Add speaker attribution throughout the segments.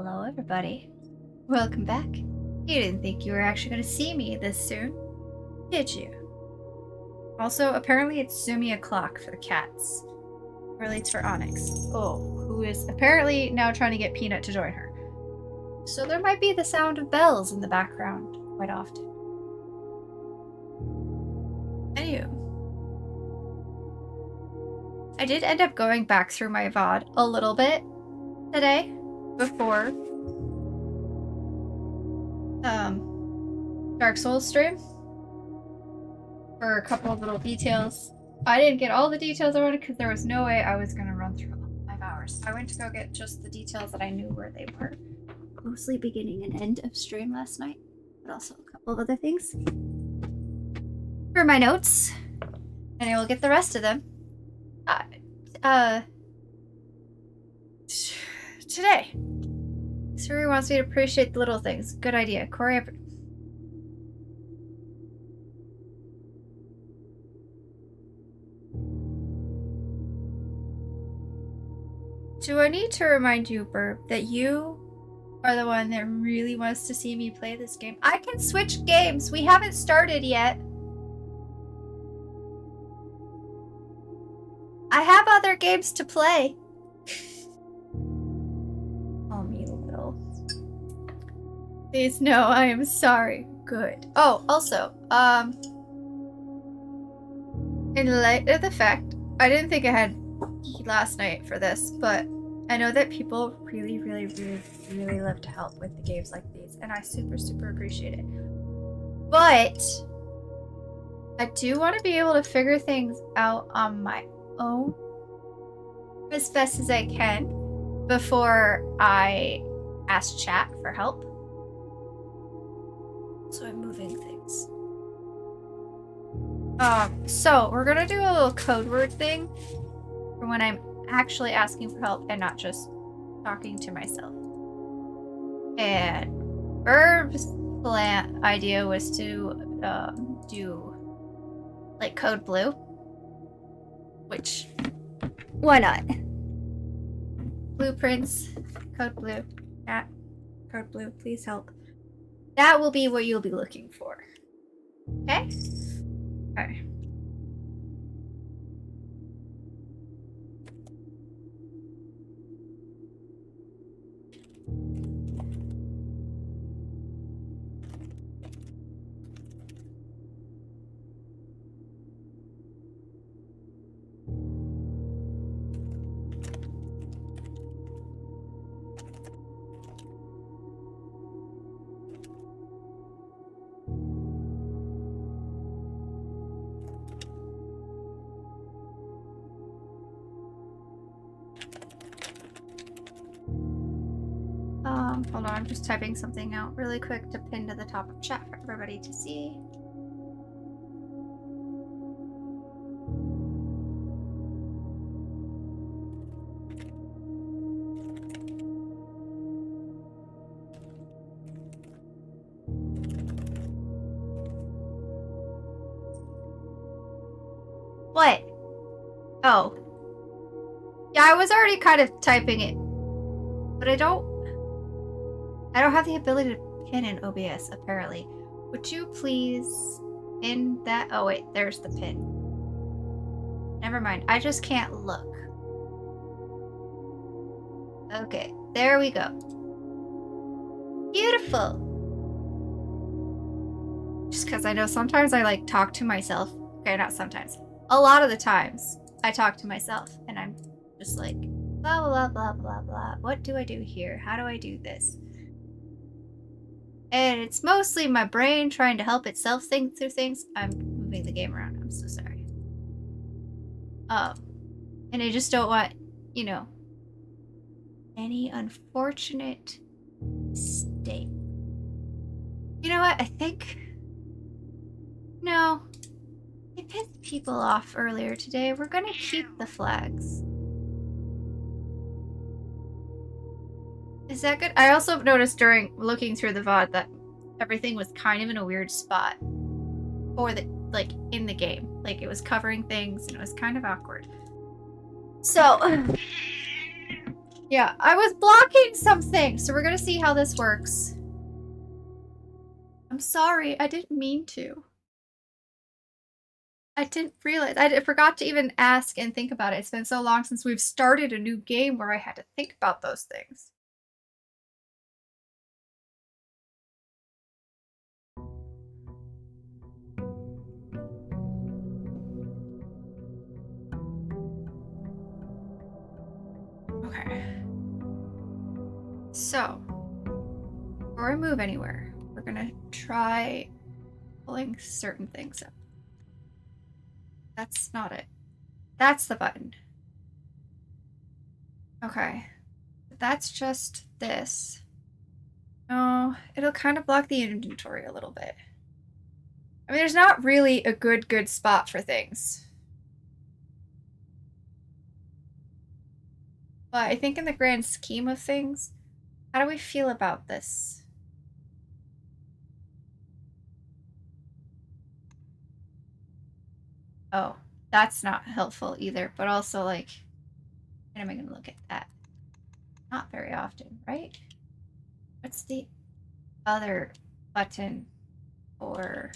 Speaker 1: Hello, everybody. Welcome back. You didn't think you were actually going to see me this soon, did you? Also, apparently it's Sumi o'clock for the cats. Relates for Onyx. Oh, who is apparently now trying to get Peanut to join her. So there might be the sound of bells in the background quite often. Anywho. I did end up going back through my VOD a little bit today before Dark Souls stream for a couple of little details. I didn't get all the details I wanted because there was no way I was going to run through 5 hours. I went to go get just the details that I knew where they were. Mostly beginning and end of stream last night, but also a couple of other things for my notes, and I will get the rest of them today. Suri wants me to appreciate the little things. Good idea. Corey. Do I need to remind you, Burp, that you are the one that really wants to see me play this game? I can switch games. We haven't started yet. I have other games to play. Oh, me little. Please, no, I am sorry. Good. Oh, also, in light of the fact, I didn't think I had last night for this, but I know that people really love to help with the games like these, and I super appreciate it. But I do want to be able to figure things out on my own as best as I can before I ask chat for help. So I'm moving things. So we're gonna do a little code word thing for when I'm actually asking for help and not just talking to myself. And Burb's idea was to do like code blue, which why not? Blueprints, code blue, cat, code blue, please help. That will be what you'll be looking for. Okay? Okay. Hold on, I'm just typing something out really quick to pin to the top of chat for everybody to see. What? Oh. Yeah, I was already kind of typing it, but I don't have the ability to pin in OBS, apparently. Would you please pin that? Oh, wait, there's the pin. Never mind. I just can't look. Okay, there we go. Beautiful. Just because I know sometimes I like talk to myself. Okay, not sometimes. A lot of the times I talk to myself and I'm just like, blah, blah, blah, blah, blah. What do I do here? How do I do this? And it's mostly my brain trying to help itself think through things. I'm moving the game around. I'm so sorry. And I just don't want, you know, any unfortunate mistake. You know what? I think... No. I pissed people off earlier today. We're gonna keep the flags. Is that good? I also noticed during looking through the VOD that everything was kind of in a weird spot. Or the, like, in the game. Like, it was covering things and it was kind of awkward. So... Yeah, I was blocking something, so we're gonna see how this works. I'm sorry, I didn't mean to. I didn't realize. I forgot to even ask and think about it. It's been so long since we've started a new game where I had to think about those things. Okay. So, before I move anywhere, we're gonna try pulling certain things up. That's not it. That's the button. Okay. That's just this. Oh, it'll kind of block the inventory a little bit. I mean, there's not really a good spot for things. But I think in the grand scheme of things, how do we feel about this? Oh, that's not helpful either, but also like, when am I gonna look at that? Not very often, right? What's the other button for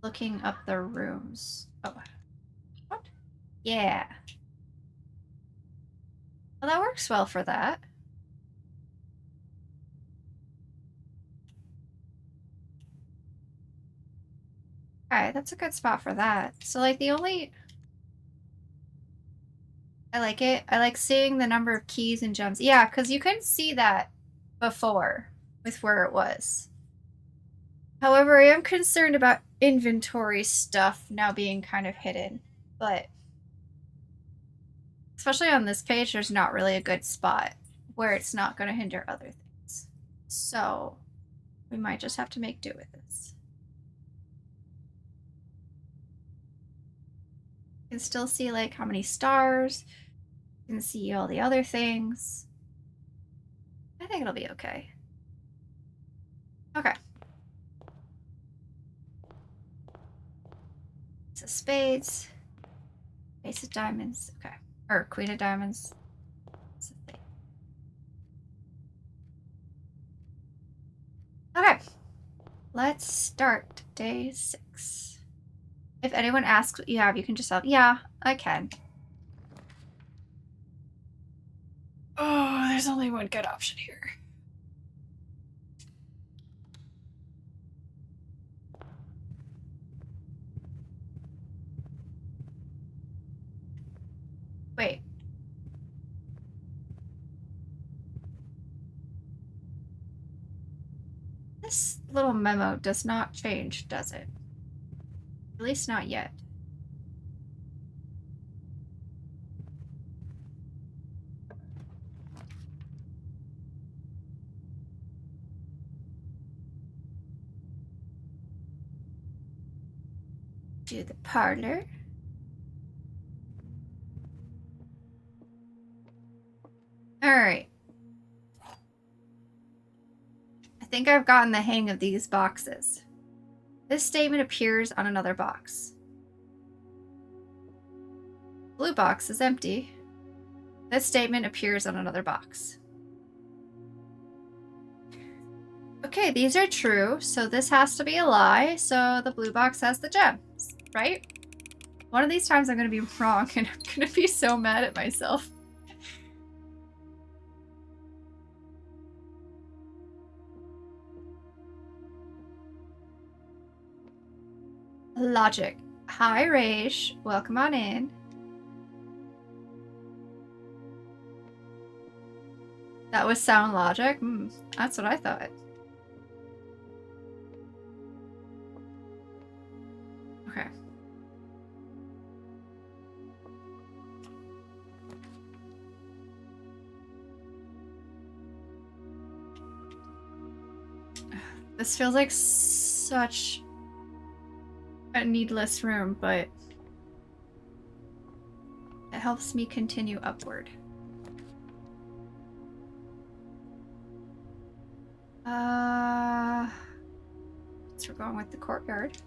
Speaker 1: looking up the rooms? Oh, what? Yeah. Well, that works well for that. Alright, that's a good spot for that. So, like, the only... I like it. I like seeing the number of keys and gems. Yeah, because you couldn't see that before with where it was. However, I am concerned about inventory stuff now being kind of hidden. But especially on this page, there's not really a good spot where it's not going to hinder other things. So we might just have to make do with this. You can still see like how many stars. You can see all the other things. I think it'll be okay. Okay. Ace of spades. Ace of diamonds. Okay. Or queen of diamonds. Okay. Let's start day 6. If anyone asks what you have, you can just tell, yeah, I can. Oh, there's only one good option here. Wait. This little memo does not change, does it? At least not yet. Do the parlor. Alright. I think I've gotten the hang of these boxes. This statement appears on another box. Blue box is empty. This statement appears on another box. Okay, these are true, so this has to be a lie, so the blue box has the gems, right? One of these times I'm gonna be wrong and I'm gonna be so mad at myself. Logic. Hi, Raish. Welcome on in. That was sound logic? That's what I thought. Okay. This feels like such a needless room, but it helps me continue upward. So we're going with the courtyard.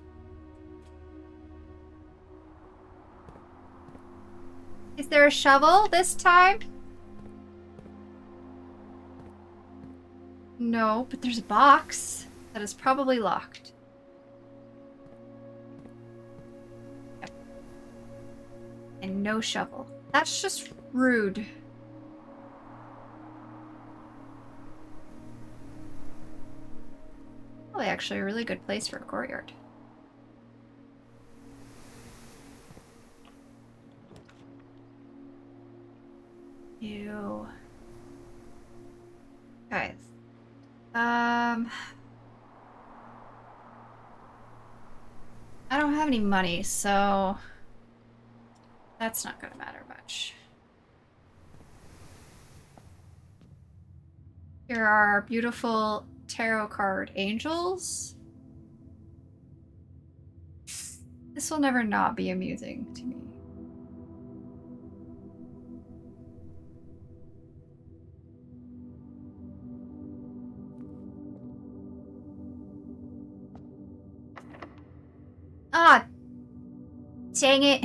Speaker 1: Is there a shovel this time? No, but there's a box that is probably locked. Yep. And no shovel. That's just rude. Probably actually a really good place for a courtyard. Ew. Guys. I don't have any money, so that's not gonna matter much. Here are our beautiful tarot card angels. This will never not be amusing to me. Ah, dang it.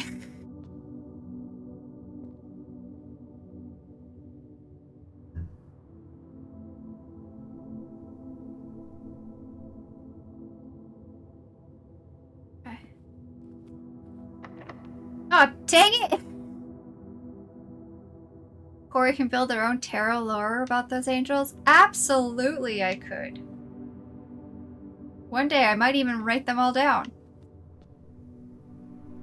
Speaker 1: Okay. Oh, dang it! Corey can build their own tarot lore about those angels? Absolutely, I could. One day I might even write them all down.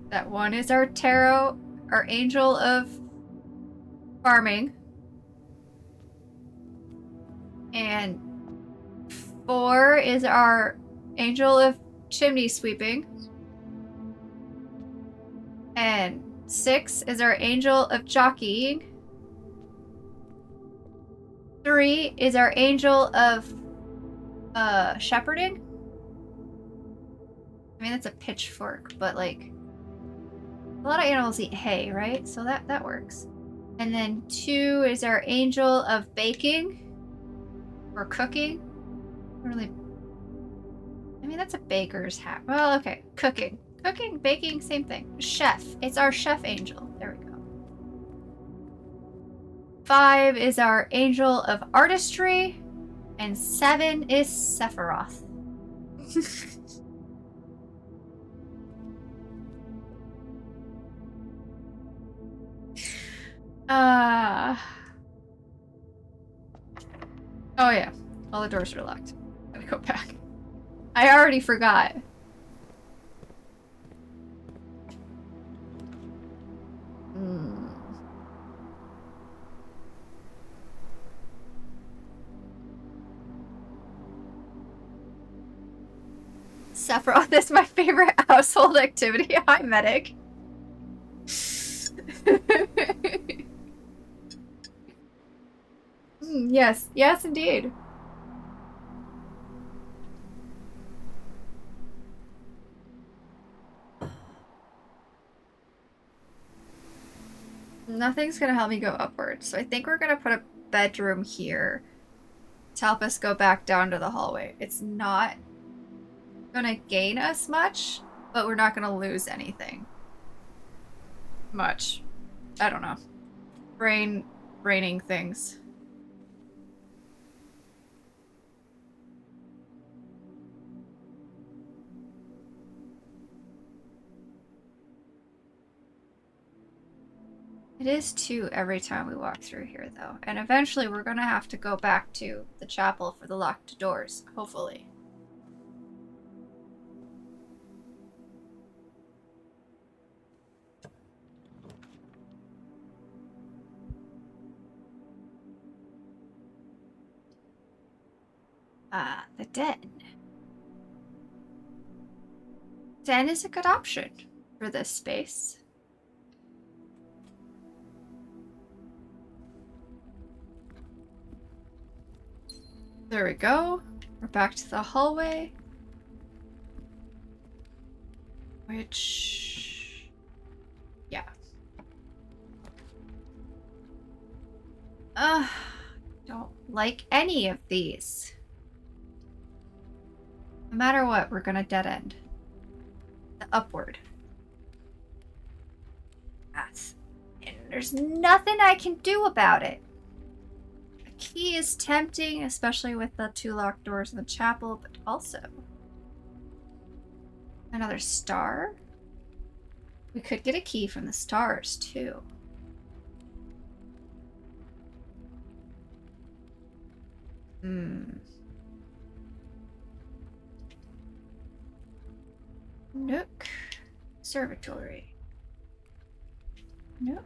Speaker 1: That one is our tarot, our angel of farming. And 4 is our angel of chimney sweeping. And 6 is our angel of jockeying. 3 is our angel of shepherding. I mean, that's a pitchfork, but like a lot of animals eat hay, right? So that works. And then 2 is our angel of baking or cooking. Really, I mean, that's a baker's hat. Well, okay, cooking. Cooking, baking, same thing. Chef. It's our chef angel. There we go. 5 is our angel of artistry. And 7 is Sephiroth. Oh yeah. All the doors are locked. Gotta go back. I already forgot. Sephiroth is my favorite household activity. Hi, medic. Yes. Yes, indeed. Nothing's gonna help me go upwards, so I think we're gonna put a bedroom here to help us go back down to the hallway. It's not gonna gain us much, but we're not gonna lose anything. Much. I don't know. Braining things. It is 2 every time we walk through here, though. And eventually we're gonna have to go back to the chapel for the locked doors, hopefully. The den. Den is a good option for this space. There we go. We're back to the hallway. Which... yeah. Don't like any of these. No matter what, we're gonna dead end. The upward. Path. And There's nothing I can do about it. A key is tempting, especially with the 2 locked doors in the chapel, but also another star. We could get a key from the stars, too. Nook. Observatory. Nook.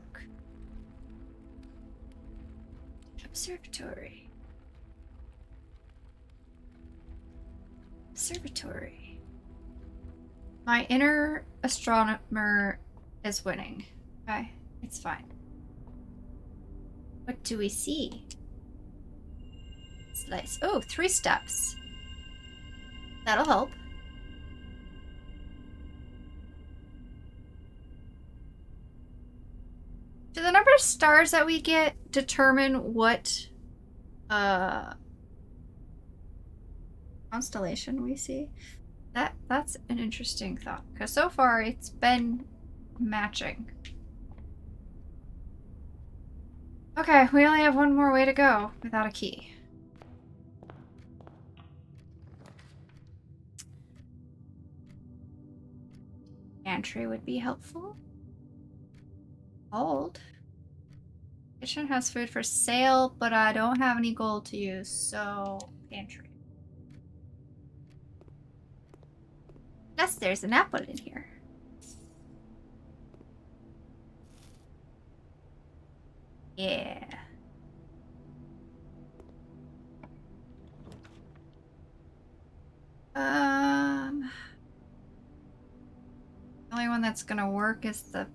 Speaker 1: Observatory. Observatory. My inner astronomer is winning. Okay, it's fine. What do we see? Slice. Oh, 3 steps. That'll help. Do the number of stars that we get determine what constellation we see? That's an interesting thought, because so far it's been matching. Okay, we only have one more way to go without a key. Pantry would be helpful. Gold. Kitchen has food for sale, but I don't have any gold to use, so pantry. Yes, there's an apple in here. Yeah. The only one that's gonna work is the...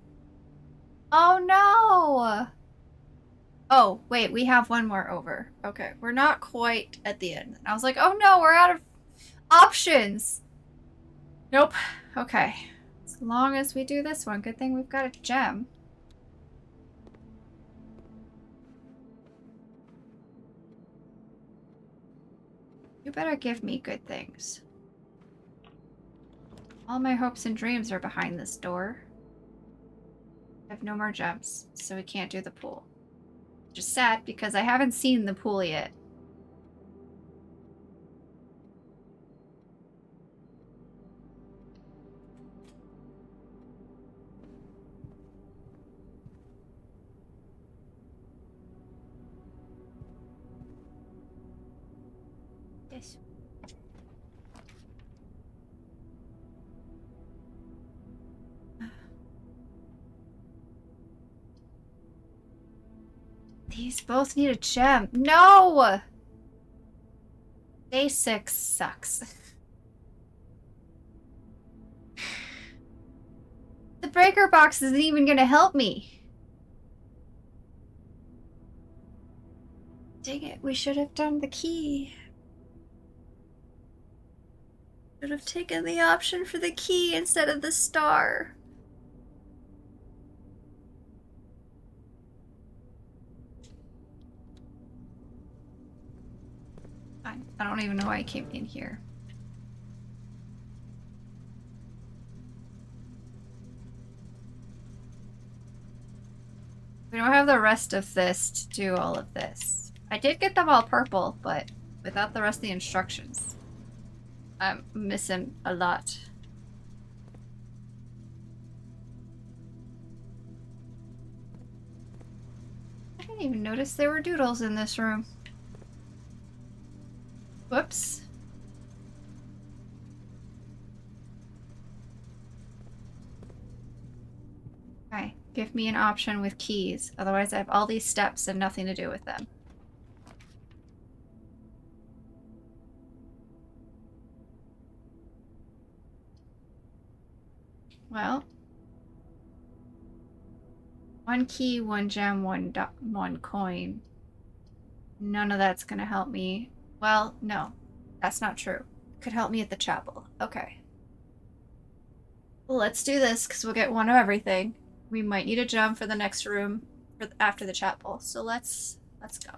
Speaker 1: Oh no! Oh, wait, we have one more over. Okay, we're not quite at the end. I was like, oh no, we're out of options! Nope. Okay. As long as we do this one, good thing we've got a gem. You better give me good things. All my hopes and dreams are behind this door. I have no more gems, so we can't do the pool. Which is sad because I haven't seen the pool yet. Yes. These both need a gem. No! Day 6 sucks. The breaker box isn't even gonna help me. Dang it, we should have done the key. Should have taken the option for the key instead of the star. I don't even know why I came in here. We don't have the rest of this to do all of this. I did get them all purple, but without the rest of the instructions. I'm missing a lot. I didn't even notice there were doodles in this room. Whoops. Okay, give me an option with keys. Otherwise I have all these steps and nothing to do with them. Well. 1 key, 1 gem, 1 coin. None of that's gonna help me. Well, no. That's not true. Could help me at the chapel. Okay. Well, let's do this, because we'll get one of everything. We might need a gem for the next room after the chapel. So let's go.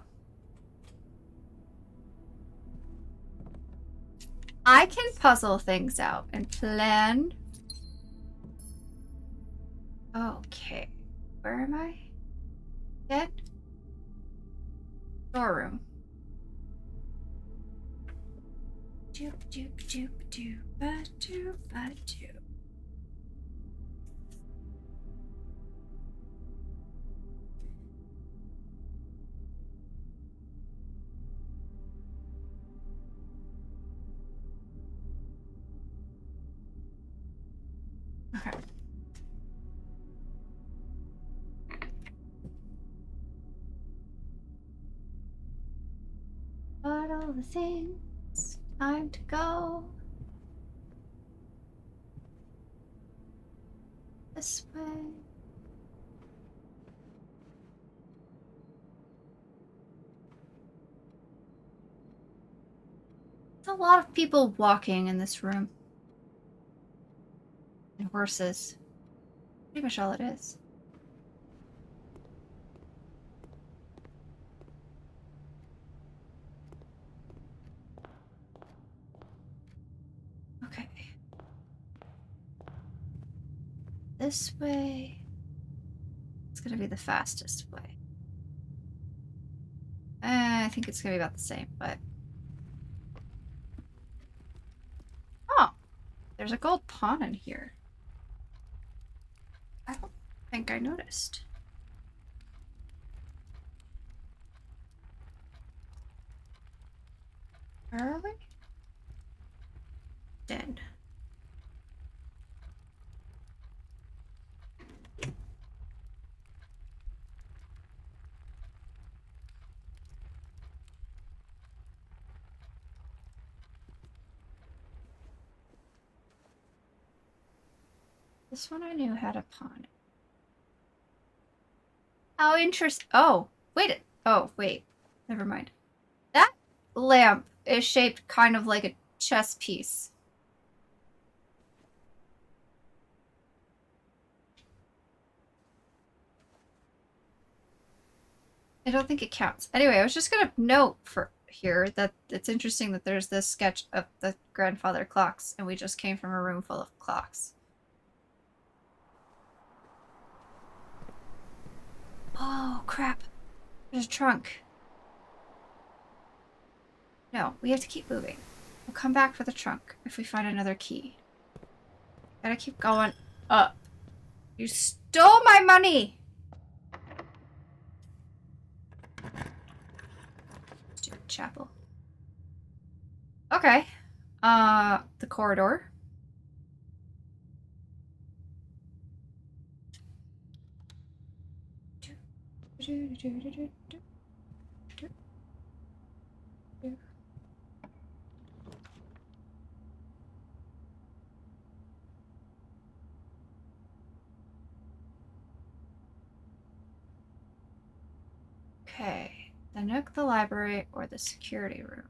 Speaker 1: I can puzzle things out and plan. Okay. Where am I? Get storeroom. Doop doop doop doop ba doop ba doop. Okay. But all the things, time to go this way. There's a lot of people walking in this room. And horses. Pretty much all it is. Okay. This way. It's gonna be the fastest way. I think it's gonna be about the same, but... Oh! There's a gold pawn in here. I don't think I noticed. Where are we? Den. This one I knew had a pawn. How interesting. Oh, wait. Oh, wait. Never mind. That lamp is shaped kind of like a chess piece. I don't think it counts. Anyway, I was just gonna note for here that it's interesting that there's this sketch of the grandfather clocks, and we just came from a room full of clocks. Oh, crap. There's a trunk. No, we have to keep moving. We'll come back for the trunk if we find another key. Gotta keep going up. You stole my money! Stupid chapel. Okay. The corridor. Okay. The nook, the library, or the security room.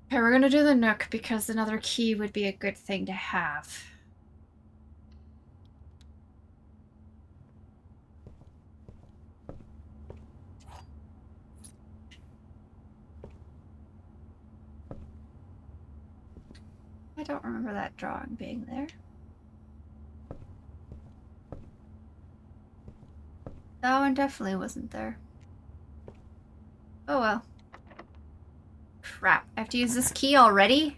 Speaker 1: Okay, we're gonna do the nook because another key would be a good thing to have. I don't remember that drawing being there. That one definitely wasn't there. Oh well. Crap, I have to use this key already?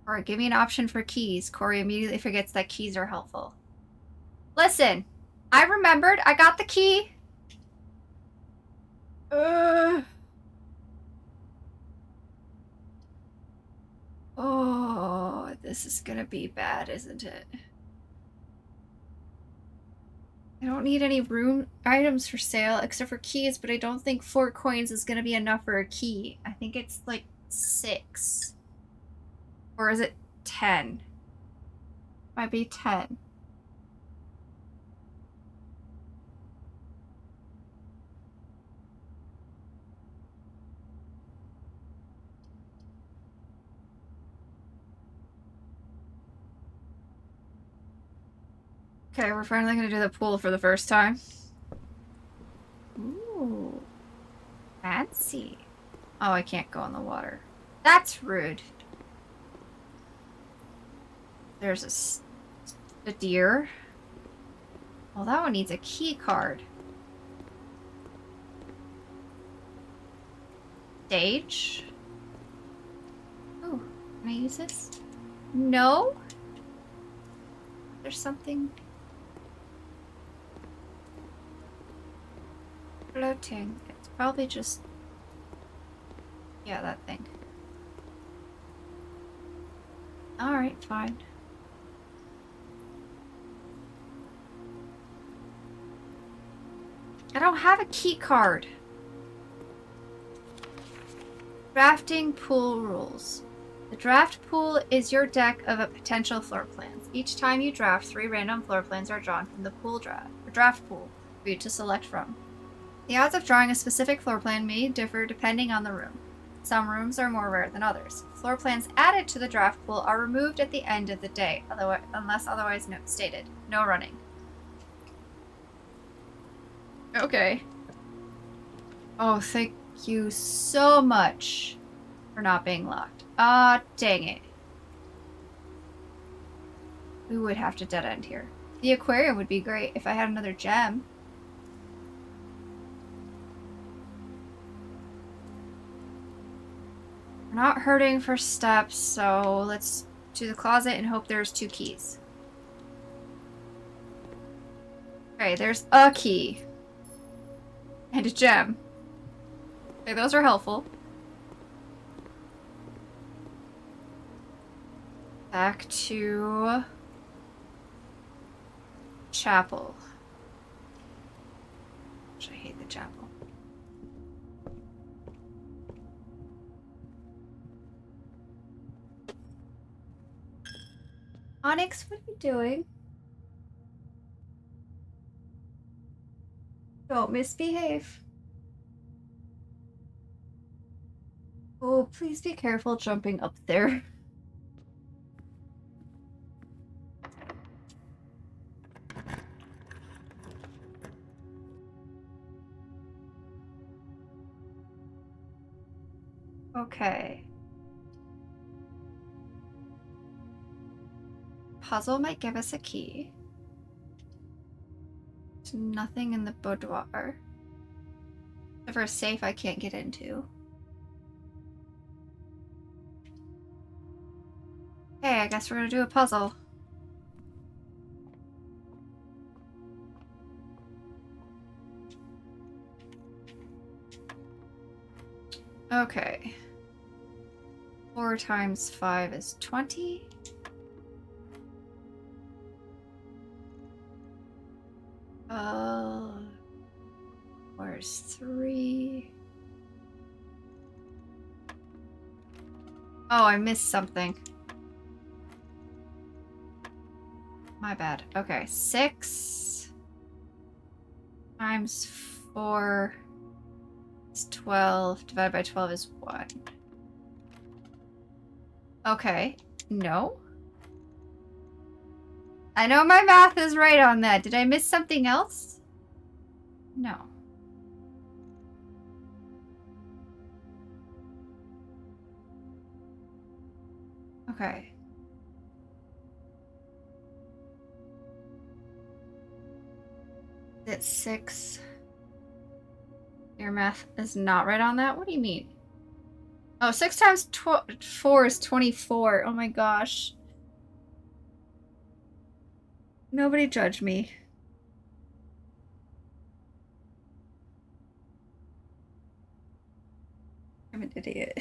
Speaker 1: Alright, give me an option for keys. Corey immediately forgets that keys are helpful. Listen, I remembered. I got the key. Oh, this is gonna be bad, isn't it? I don't need any room items for sale except for keys, but I don't think 4 coins is gonna be enough for a key. I think it's like 6. Or is it 10? Might be 10. Okay, we're finally gonna do the pool for the first time. Ooh. Let's see. Oh, I can't go in the water. That's rude. There's a deer. Well, that one needs a key card. Stage. Oh, can I use this? No? There's something floating. It's probably just... yeah, that thing. Alright, fine. I don't have a key card. Drafting pool rules. The draft pool is your deck of potential floor plans. Each time you draft, 3 random floor plans are drawn from the draft pool for you to select from. The odds of drawing a specific floor plan may differ depending on the room. Some rooms are more rare than others. Floor plans added to the draft pool are removed at the end of the day, unless otherwise stated. No running. Okay. Oh, thank you so much for not being locked. Ah, dang it. We would have to dead end here. The aquarium would be great if I had another gem. We're not hurting for steps, so let's do the closet and hope there's 2 keys. Okay, there's a key. And a gem. Okay, those are helpful. Back to chapel. Gosh, I hate the chapel. Onyx, what are you doing? Don't misbehave. Oh, please be careful jumping up there. Okay. Puzzle might give us a key. There's nothing in the boudoir. Except for a safe I can't get into. Okay, I guess we're gonna do a puzzle. Okay. 4 times 5 is 20. Where's 3? Oh, I missed something. My bad. Okay, 6 times 4 is 12. Divided by 12 is 1. Okay, no. I know my math is right on that. Did I miss something else? No. Okay. It's 6. Your math is not right on that? What do you mean? Oh, 6 times 4 is 24. Oh my gosh. Nobody judge me. I'm an idiot.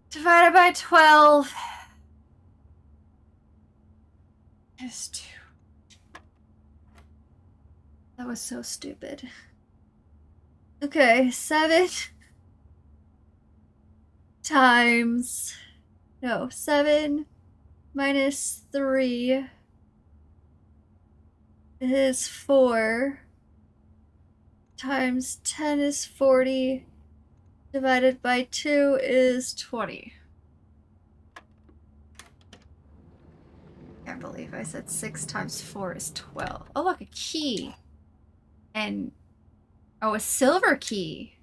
Speaker 1: Divided by 12 is 2. That was so stupid. Okay, 7 times... No, 7 minus 3 is 4. Times 10 is 40. Divided by 2 is 20. Can't believe I said 6 times 4 is 12. Oh, look, a key. And, oh, a silver key.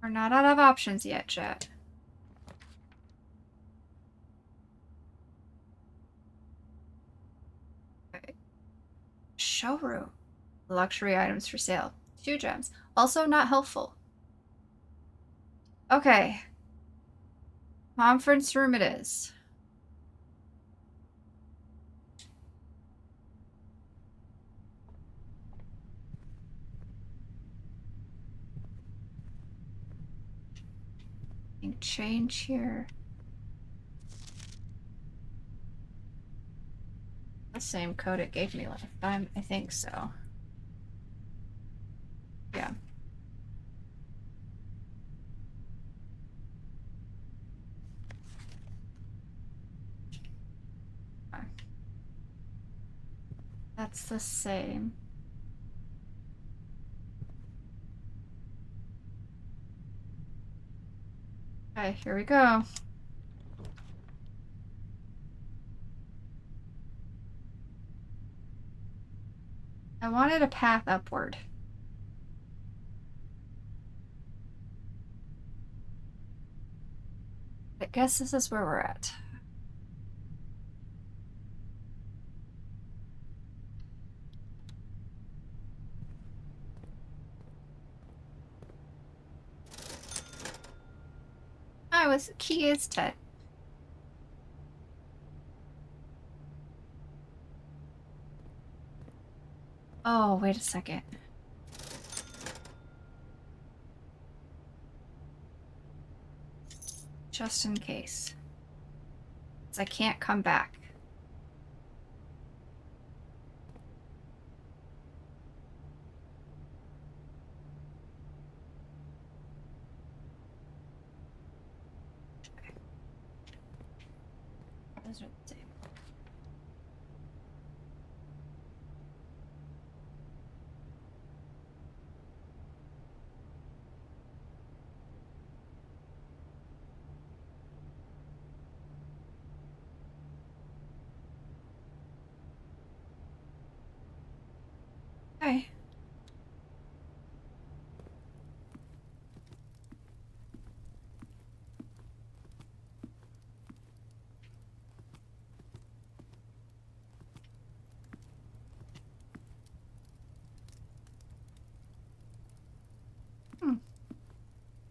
Speaker 1: We're not out of options yet, chat. Okay. Showroom. Luxury items for sale. 2 gems. Also not helpful. Okay. Conference room it is. Change here. The same code it gave me last time, I think so. Yeah. That's the same. Okay, here we go. I wanted a path upward. I guess this is where we're at. Key is 10. Oh, wait a second. Just in case. 'Cause I can't come back. Those are the same. Okay.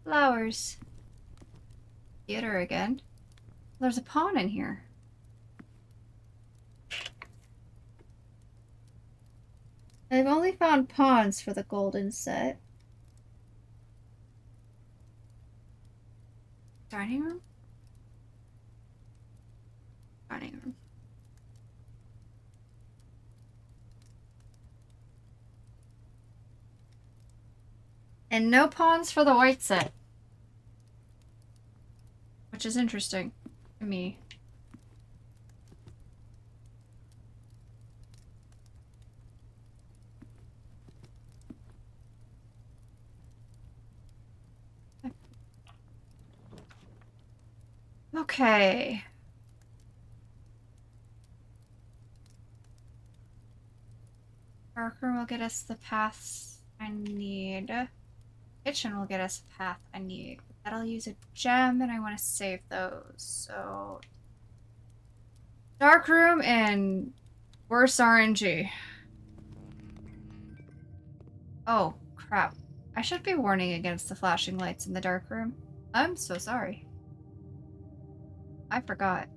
Speaker 1: Flowers. Theater again. There's a pawn in here. I've only found pawns for the golden set. Dining room? Dining room. And no pawns for the white set. Which is interesting to me. Okay. Darkroom will get us the paths I need. Kitchen will get us the path I need. That'll use a gem, and I want to save those. So, darkroom and worse RNG. Oh, crap. I should be warning against the flashing lights in the darkroom. I'm so sorry. I forgot.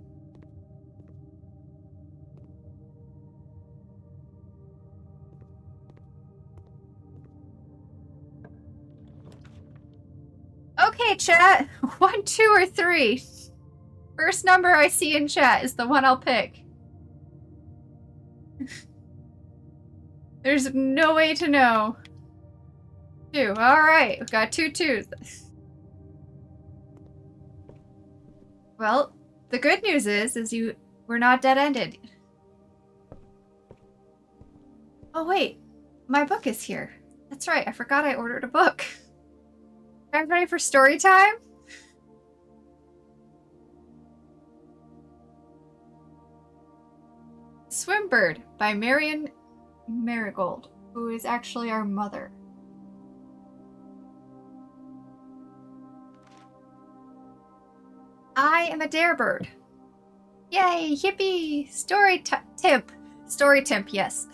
Speaker 1: Okay, chat. 1, 2, or 3. First number I see in chat is the one I'll pick. There's no way to know. 2. Alright, we've got 2 2s. Well, the good news is we're not dead-ended. Oh wait, my book is here. That's right, I forgot I ordered a book. Guys ready for story time? Swimbird by Marion Marigold, who is actually our mother. I am a dare bird. Yay, yippee! Timp. Story timp, yes.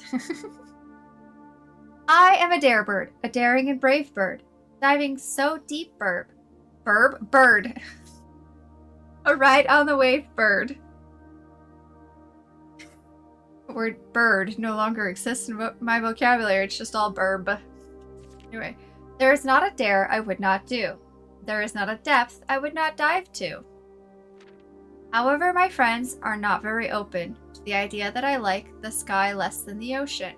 Speaker 1: I am a dare bird, a daring and brave bird, diving so deep, bird. A ride on the wave, bird. The word bird no longer exists in my vocabulary, it's just all burb. Anyway, there is not a dare I would not do. There is not a depth I would not dive to. However, my friends are not very open to the idea that I like the sky less than the ocean.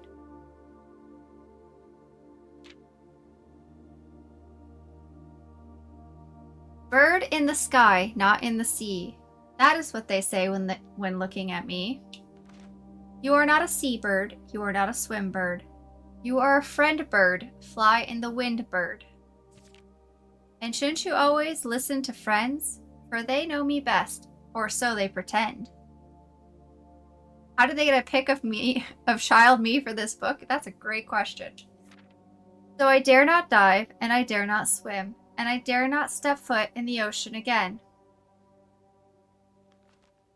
Speaker 1: Bird in the sky, not in the sea. That is what they say when looking at me. You are not a seabird. You are not a swim bird. You are a friend bird, fly in the wind bird. And shouldn't you always listen to friends? For they know me best, or so they pretend. How did they get a pic of me, of child me for this book? That's a great question. So I dare not dive, and I dare not swim, and I dare not step foot in the ocean again.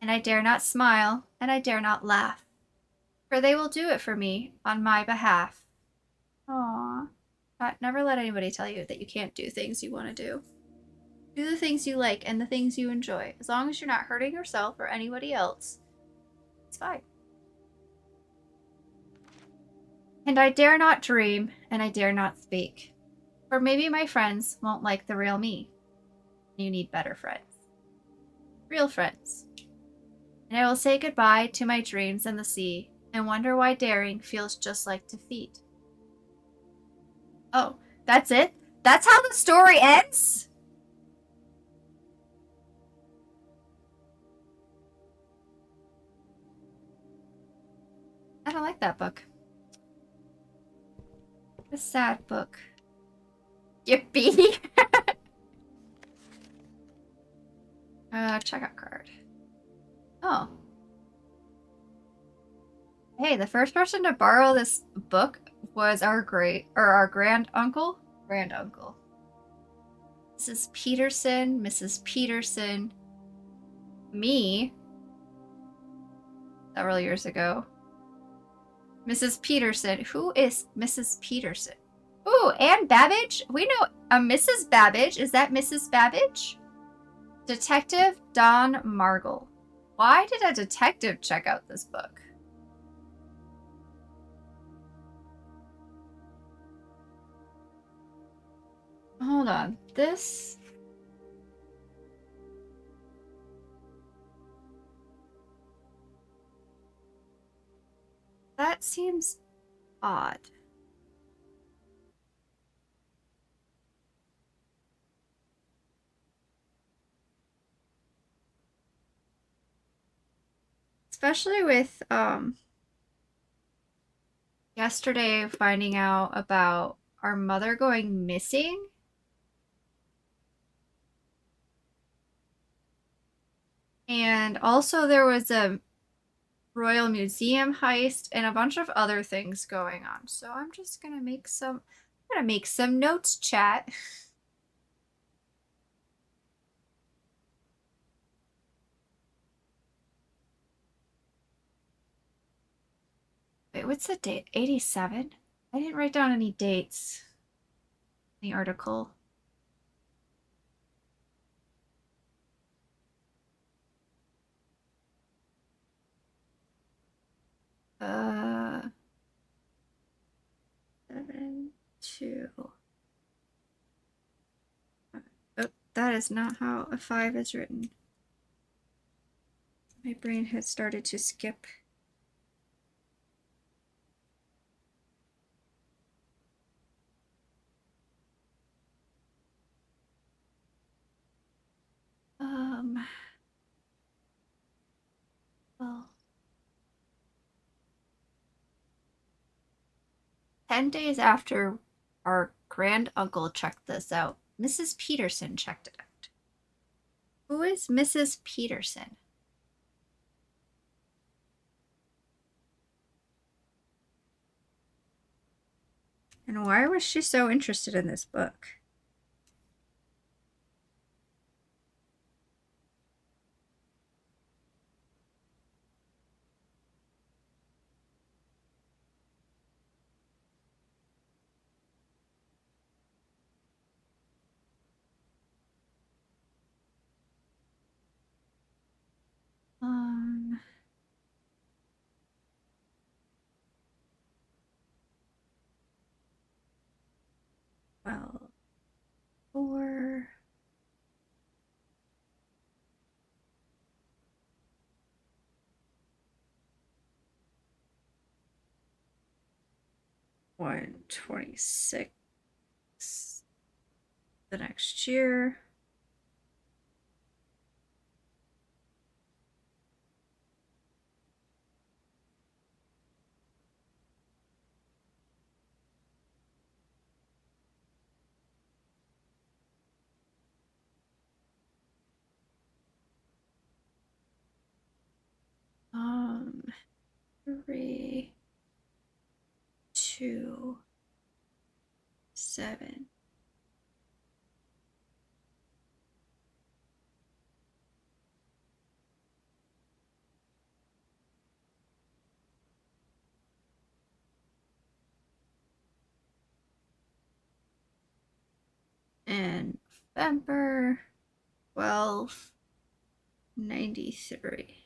Speaker 1: And I dare not smile, and I dare not laugh, for they will do it for me on my behalf. Aww. Never let anybody tell you that you can't do things you want to do. Do the things you like and the things you enjoy. As long as you're not hurting yourself or anybody else, it's fine. And I dare not dream, and I dare not speak. For maybe my friends won't like the real me. You need better friends. Real friends. And I will say goodbye to my dreams and the sea, and wonder why daring feels just like defeat. Oh, that's it? That's how the story ends? I don't like that book. A sad book. Yippee! Checkout card. Oh. Hey, the first person to borrow this book was our grand uncle. Mrs. Peterson, me, several years ago. Mrs. Peterson. Who is Mrs. Peterson? Ooh, Anne Babbage? We know a Mrs. Babbage. Is that Mrs. Babbage? Detective Don Margle. Why did a detective check out this book? Hold on. This... That seems odd. Especially with, yesterday finding out about our mother going missing. And also there was a Royal Museum heist and a bunch of other things going on. So I'm just gonna make some notes, chat. Wait, what's the date? 87? I didn't write down any dates in the article. Uh, 7, 2. Oh, that is not how a 5 is written. My brain had started to skip. Well, 10 days after our grand uncle checked this out, Mrs. Peterson checked it out. Who is Mrs. Peterson? And why was she so interested in this book? 12, 4. $126 the next year. Um, 3, 2, 7. And November 1293.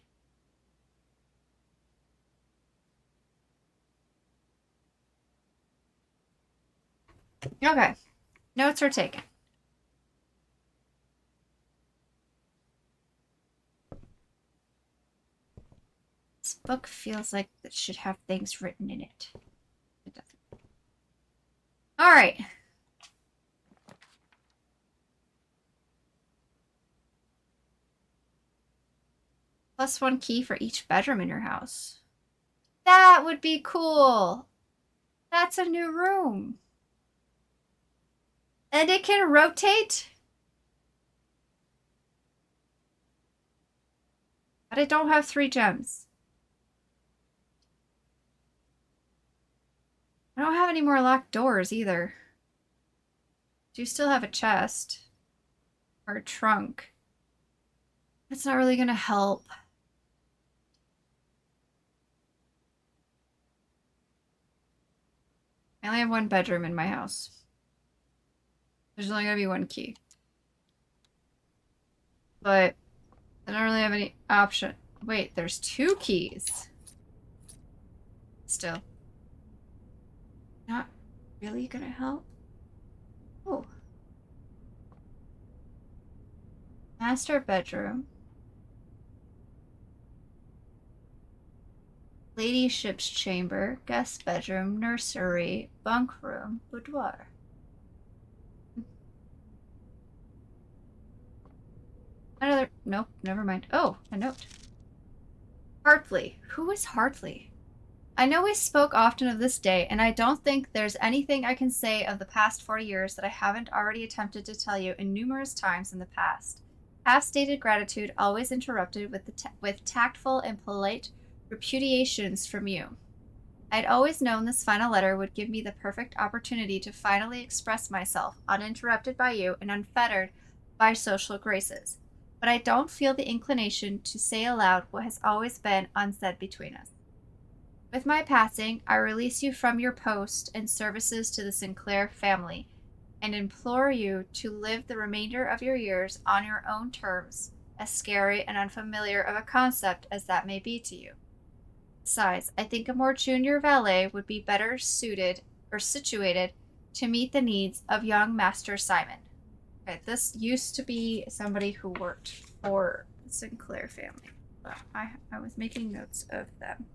Speaker 1: Okay, notes are taken. This book feels like it should have things written in it. It doesn't. All right. +1 key for each bedroom in your house. That would be cool. That's a new room. And it can rotate? But I don't have 3 gems. I don't have any more locked doors either. Do you still have a chest? Or a trunk? That's not really gonna help. I only have 1 bedroom in my house. There's only gonna be 1 key. But I don't really have any option. Wait, there's 2 keys. Still. Not really gonna help. Oh. Master bedroom. Ladyship's chamber, guest bedroom, nursery, bunk room, boudoir. Another. Nope, never mind. Oh, a note. Hartley. Who is Hartley? I know we spoke often of this day, and I don't think there's anything I can say of the past 40 years that I haven't already attempted to tell you in numerous times in the past. Half-stated gratitude always interrupted with tactful and polite repudiations from you. I'd always known this final letter would give me the perfect opportunity to finally express myself, uninterrupted by you and unfettered by social graces. But I don't feel the inclination to say aloud what has always been unsaid between us. With my passing, I release you from your post and services to the Sinclair family, and implore you to live the remainder of your years on your own terms, as scary and unfamiliar of a concept as that may be to you. Besides, I think a more junior valet would be better suited or situated to meet the needs of young Master Simon. Okay, this used to be somebody who worked for the Sinclair family. But I was making notes of them.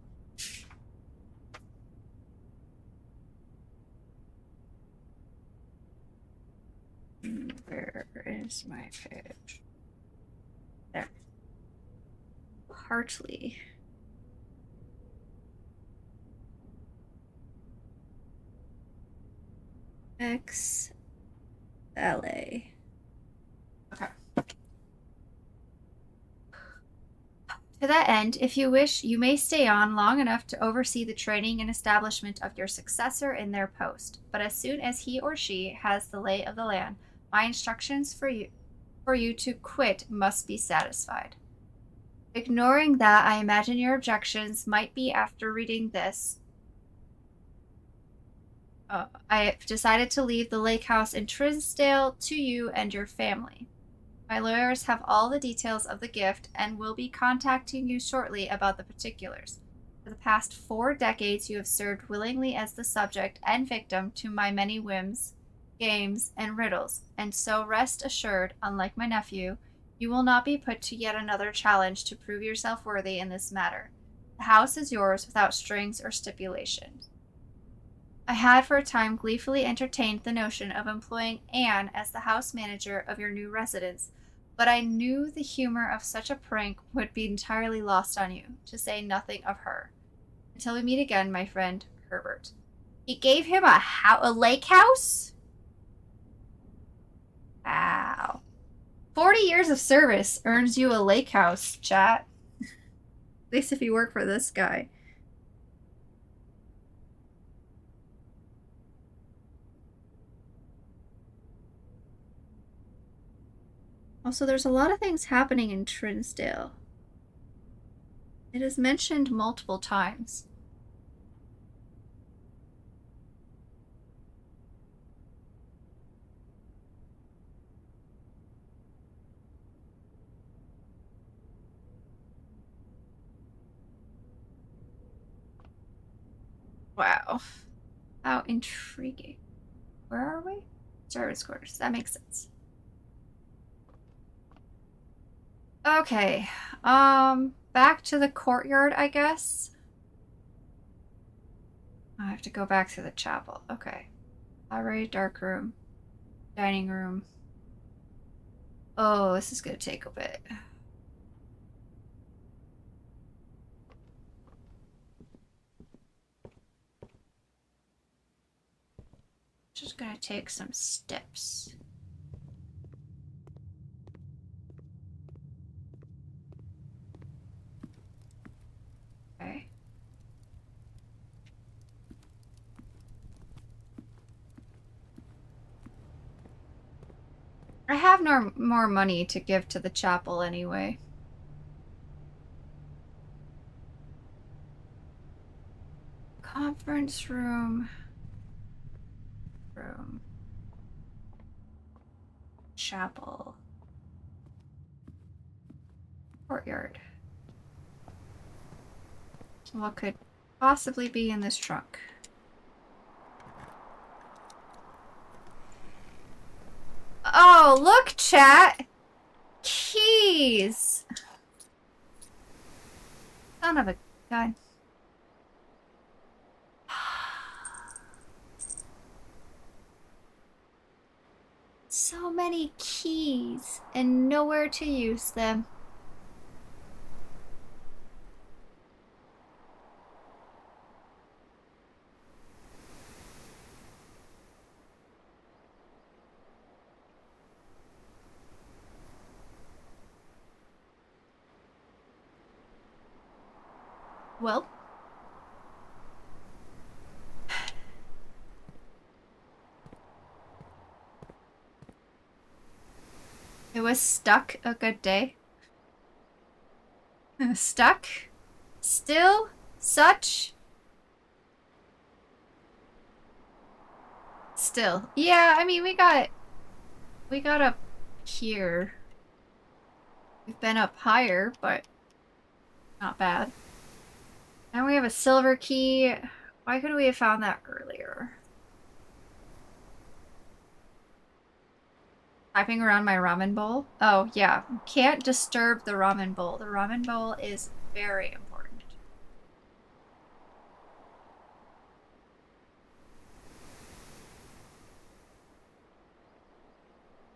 Speaker 1: Where is my page? There. Hartley. X LA. Okay. To that end, if you wish, you may stay on long enough to oversee the training and establishment of your successor in their post. But as soon as he or she has the lay of the land, my instructions for you to quit must be satisfied. Ignoring that, I imagine your objections might be after reading this. I have decided to leave the lake house in Trisdale to you and your family. My lawyers have all the details of the gift and will be contacting you shortly about the particulars. For the past 4 decades, you have served willingly as the subject and victim to my many whims games, and riddles, and so rest assured, unlike my nephew, you will not be put to yet another challenge to prove yourself worthy in this matter. The house is yours without strings or stipulations. I had for a time gleefully entertained the notion of employing Anne as the house manager of your new residence, but I knew the humor of such a prank would be entirely lost on you, to say nothing of her. Until we meet again, my friend, Herbert. He gave him a lake house? Wow. 40 years of service earns you a lake house, chat. At least if you work for this guy. Also, there's a lot of things happening in Trinsdale. It is mentioned multiple times. Wow. How intriguing. Where are we? Service quarters. That makes sense. Okay. Back to the courtyard, I guess. I have to go back to the chapel. Okay. Library, dark room, dining room. Oh, this is gonna take a bit. Just gonna take some steps. Okay. I have no more money to give to the chapel anyway. Conference room. Chapel. Courtyard. What could possibly be in this trunk? Oh, look, chat! Keys! Son of a gun. So many keys and nowhere to use them. Well, it was stuck a good day. Stuck? Still? Such? Still. Yeah, I mean, we got up here. We've been up higher, but not bad. And we have a silver key. Why couldn't we have found that earlier? Typing around my ramen bowl? Oh, yeah. Can't disturb the ramen bowl. The ramen bowl is very important.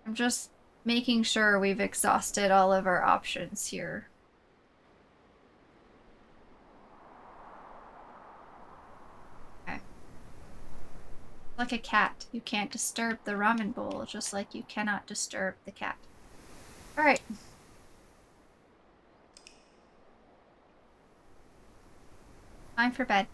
Speaker 1: I'm just making sure we've exhausted all of our options here. Okay. Like a cat. You can't disturb the ramen bowl, just like you cannot disturb the cat. Alright. Time for bed.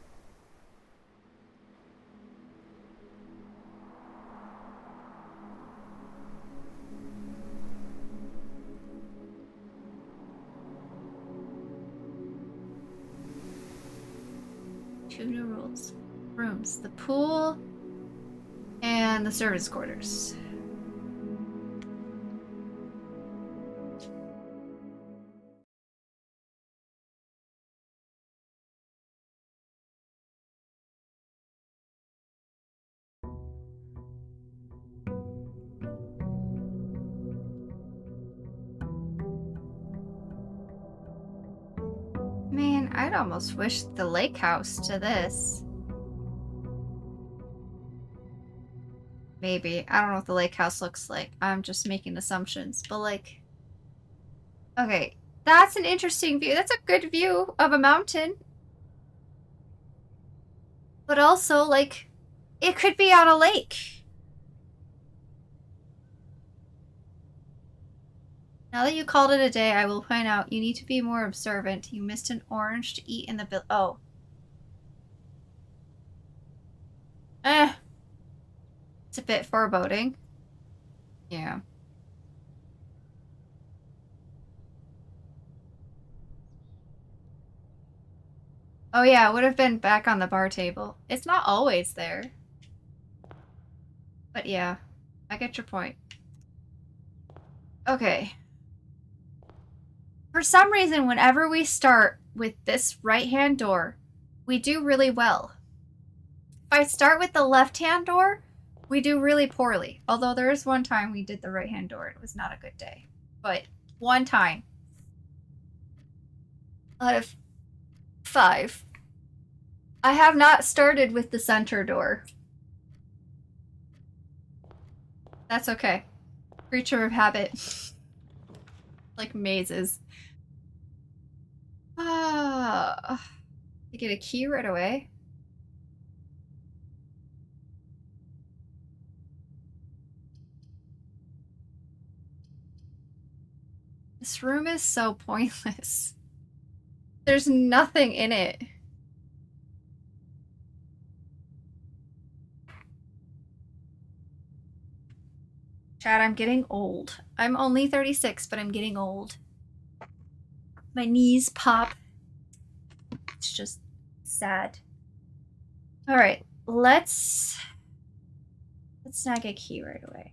Speaker 1: Two new rules. Rooms. The pool and the servants' quarters. Man, I'd almost wish the lake house to this. Maybe. I don't know what the lake house looks like. I'm just making assumptions. But like, okay, that's an interesting view. That's a good view of a mountain. But also, like, it could be on a lake. Now that you called it a day, I will point out you need to be more observant. You missed an orange to eat in the oh. It's a bit foreboding. Yeah. Oh yeah, it would have been back on the bar table. It's not always there. But yeah, I get your point. Okay. For some reason, whenever we start with this right-hand door, we do really well. If I start with the left-hand door, we do really poorly. Although there is one time we did the right-hand door. It was not a good day. But one time. Out of 5. I have not started with the center door. That's okay. Creature of habit. Like mazes. I get a key right away. This room is so pointless. There's nothing in it. Chad, I'm getting old. I'm only 36, but I'm getting old. My knees pop. It's just sad. All right, let's snag a key right away.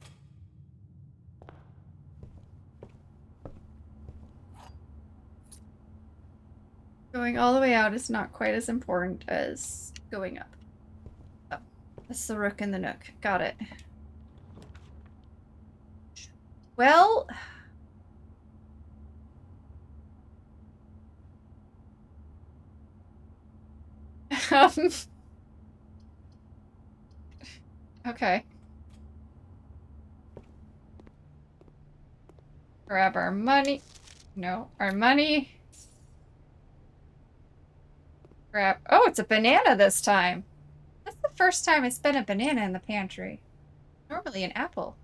Speaker 1: Going all the way out is not quite as important as going up. Oh, that's the rook and the nook. Got it. Well... okay. Grab our money. No, our money. Grab... Oh, it's a banana this time. That's the first time it's been a banana in the pantry. Normally an apple.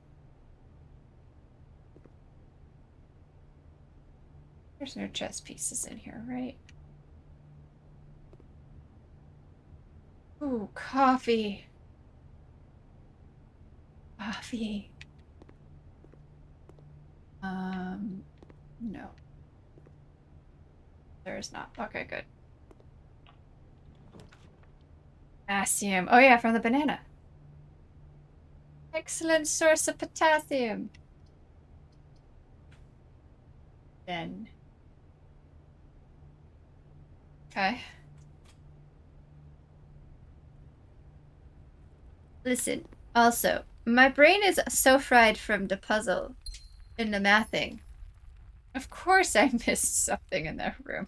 Speaker 1: There's no chess pieces in here, right? Ooh, coffee. Coffee. No. There's not. Okay, good. Potassium. Oh yeah, from the banana. Excellent source of potassium. Then. Okay. Listen, also, my brain is so fried from the puzzle and the mathing. Of course I missed something in that room.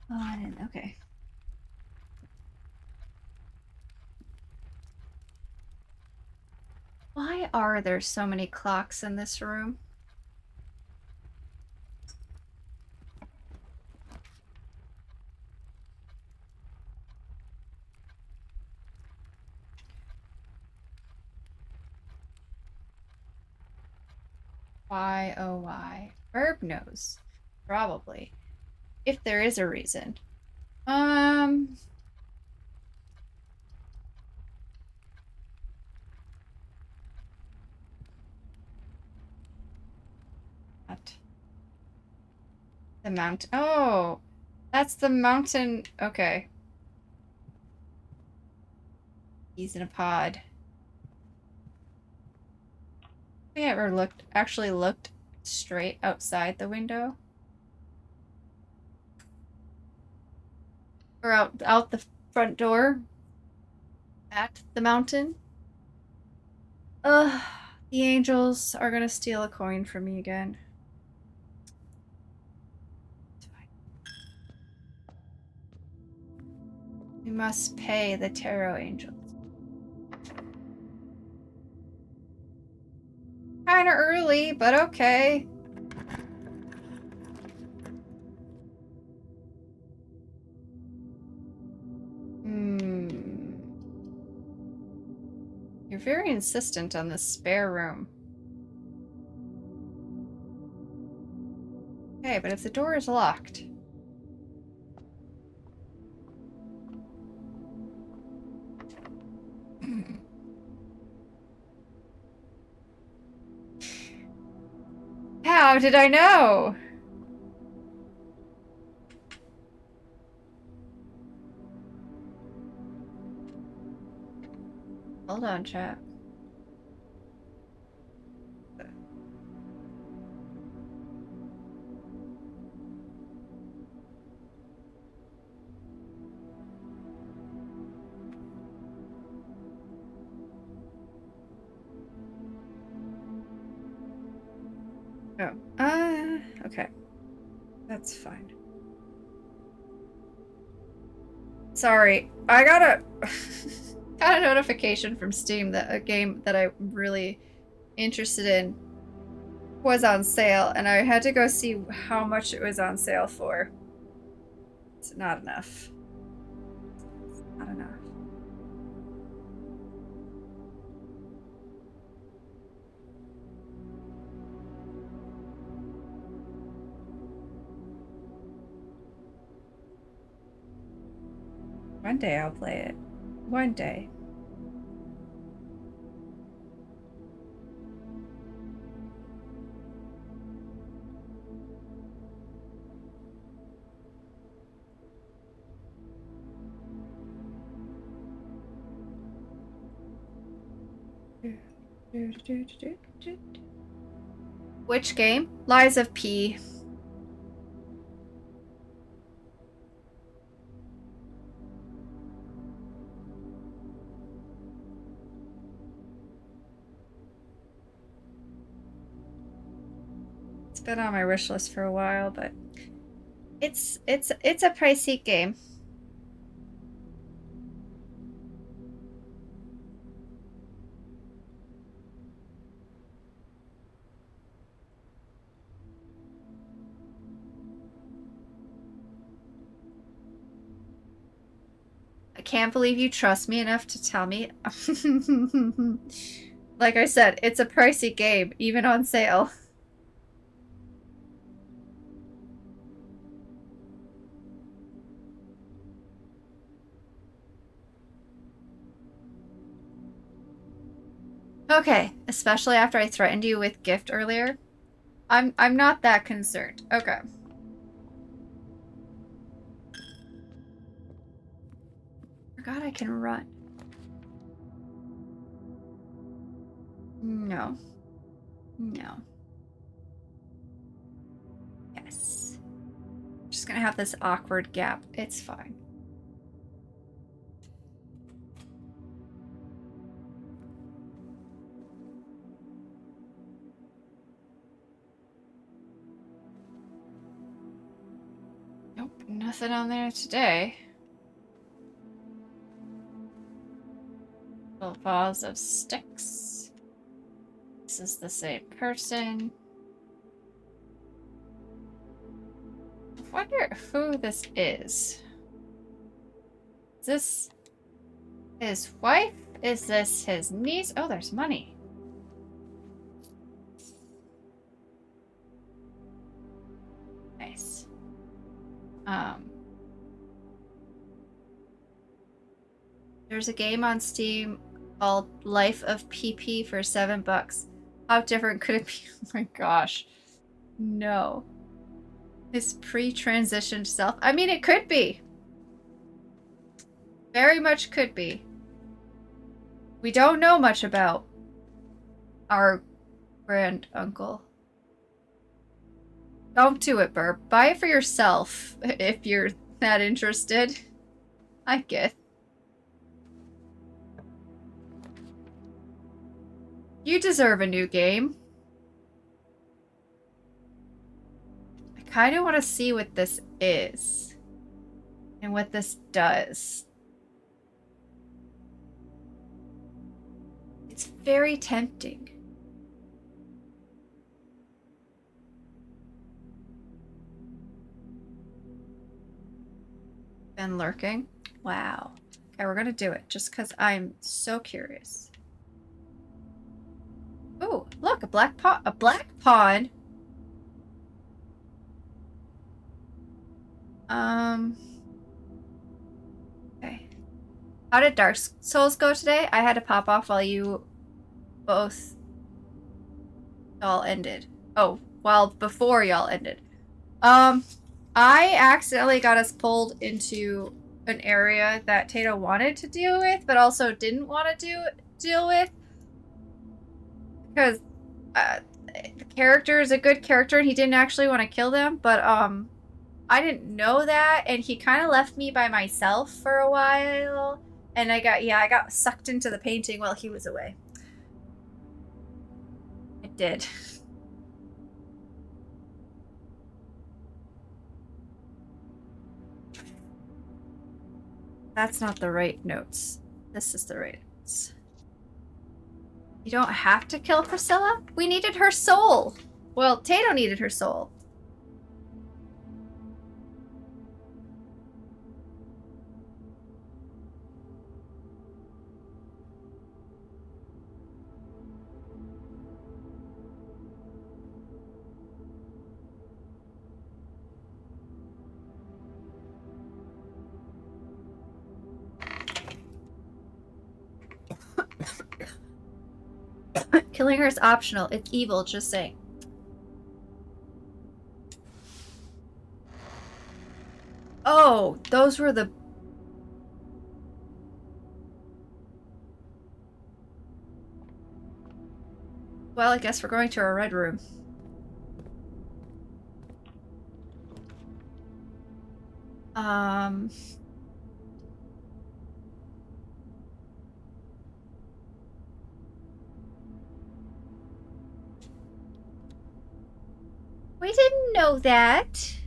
Speaker 1: Oh, I didn't. Okay. Why are there so many clocks in this room? Why, oh why? Herb knows. Probably. If there is a reason. What? The mountain. Oh, that's the mountain. Okay. He's in a pod. Have you ever actually looked straight outside the window? Or out the front door? at the mountain. Ugh, the angels are gonna steal a coin from me again. It's fine. We must pay the tarot angels. Kinda early, but okay. You're very insistent on the spare room. Okay, but if the door is locked... How did I know? Hold on, chat. Oh, okay. That's fine. Sorry, I got a notification from Steam that a game that I'm really interested in was on sale, and I had to go see how much it was on sale for. It's not enough. It's not enough. One day I'll play it. One day. Which game? Lies of P. It's been on my wish list for a while, but it's a pricey game. I can't believe you trust me enough to tell me. Like I said, it's a pricey game, even on sale. Okay, especially after I threatened you with gift earlier. I'm not that concerned. Okay. Forgot I can run. No. No. Yes. Just gonna have this awkward gap. It's fine. Nope, nothing on there today. Little vase of sticks. This is the same person. I wonder who this is. Is this his wife? Is this his niece? Oh, there's money. Nice. There's a game on Steam called Life of PP for $7. How different could it be? Oh my gosh. No. His pre-transitioned self. I mean, it could be. Very much could be. We don't know much about our grand uncle. Don't do it, Burp. Buy it for yourself if you're that interested. I get. You deserve a new game. I kind of want to see what this is. And what this does. It's very tempting. Been lurking? Wow. Okay, we're gonna do it just because I'm so curious. Oh, look, a black pawn. Okay. How did Dark Souls go today? I had to pop off while you both y'all ended. Oh, well, before y'all ended. I accidentally got us pulled into an area that Tato wanted to deal with, but also didn't want to deal with. Because the character is a good character and he didn't actually want to kill them, but I didn't know that, and he kind of left me by myself for a while, and I got sucked into the painting while he was away. It did. That's not the right notes. This is the right notes. You don't have to kill Priscilla? We needed her soul. Well, Tato needed her soul. Killing her is optional. It's evil, just saying. Oh, those were the... Well, I guess we're going to our red room. We didn't know that.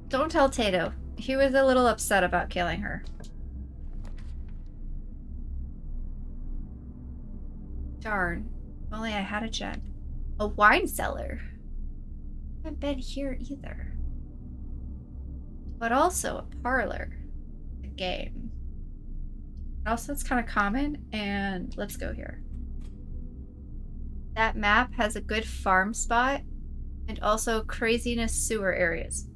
Speaker 1: Don't tell Tato. He was a little upset about killing her. Darn. If only I had a gem. A wine cellar. I haven't been here either. But also a parlor. A game. Also, it's kind of common, and let's go here. That map has a good farm spot and also craziness sewer areas.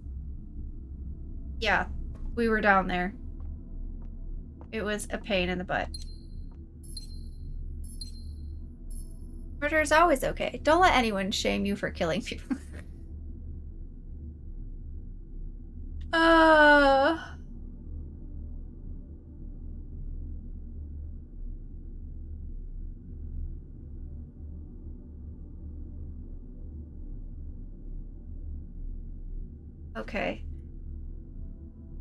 Speaker 1: Yeah, we were down there. It was a pain in the butt. Murder is always okay. Don't let anyone shame you for killing people. Okay.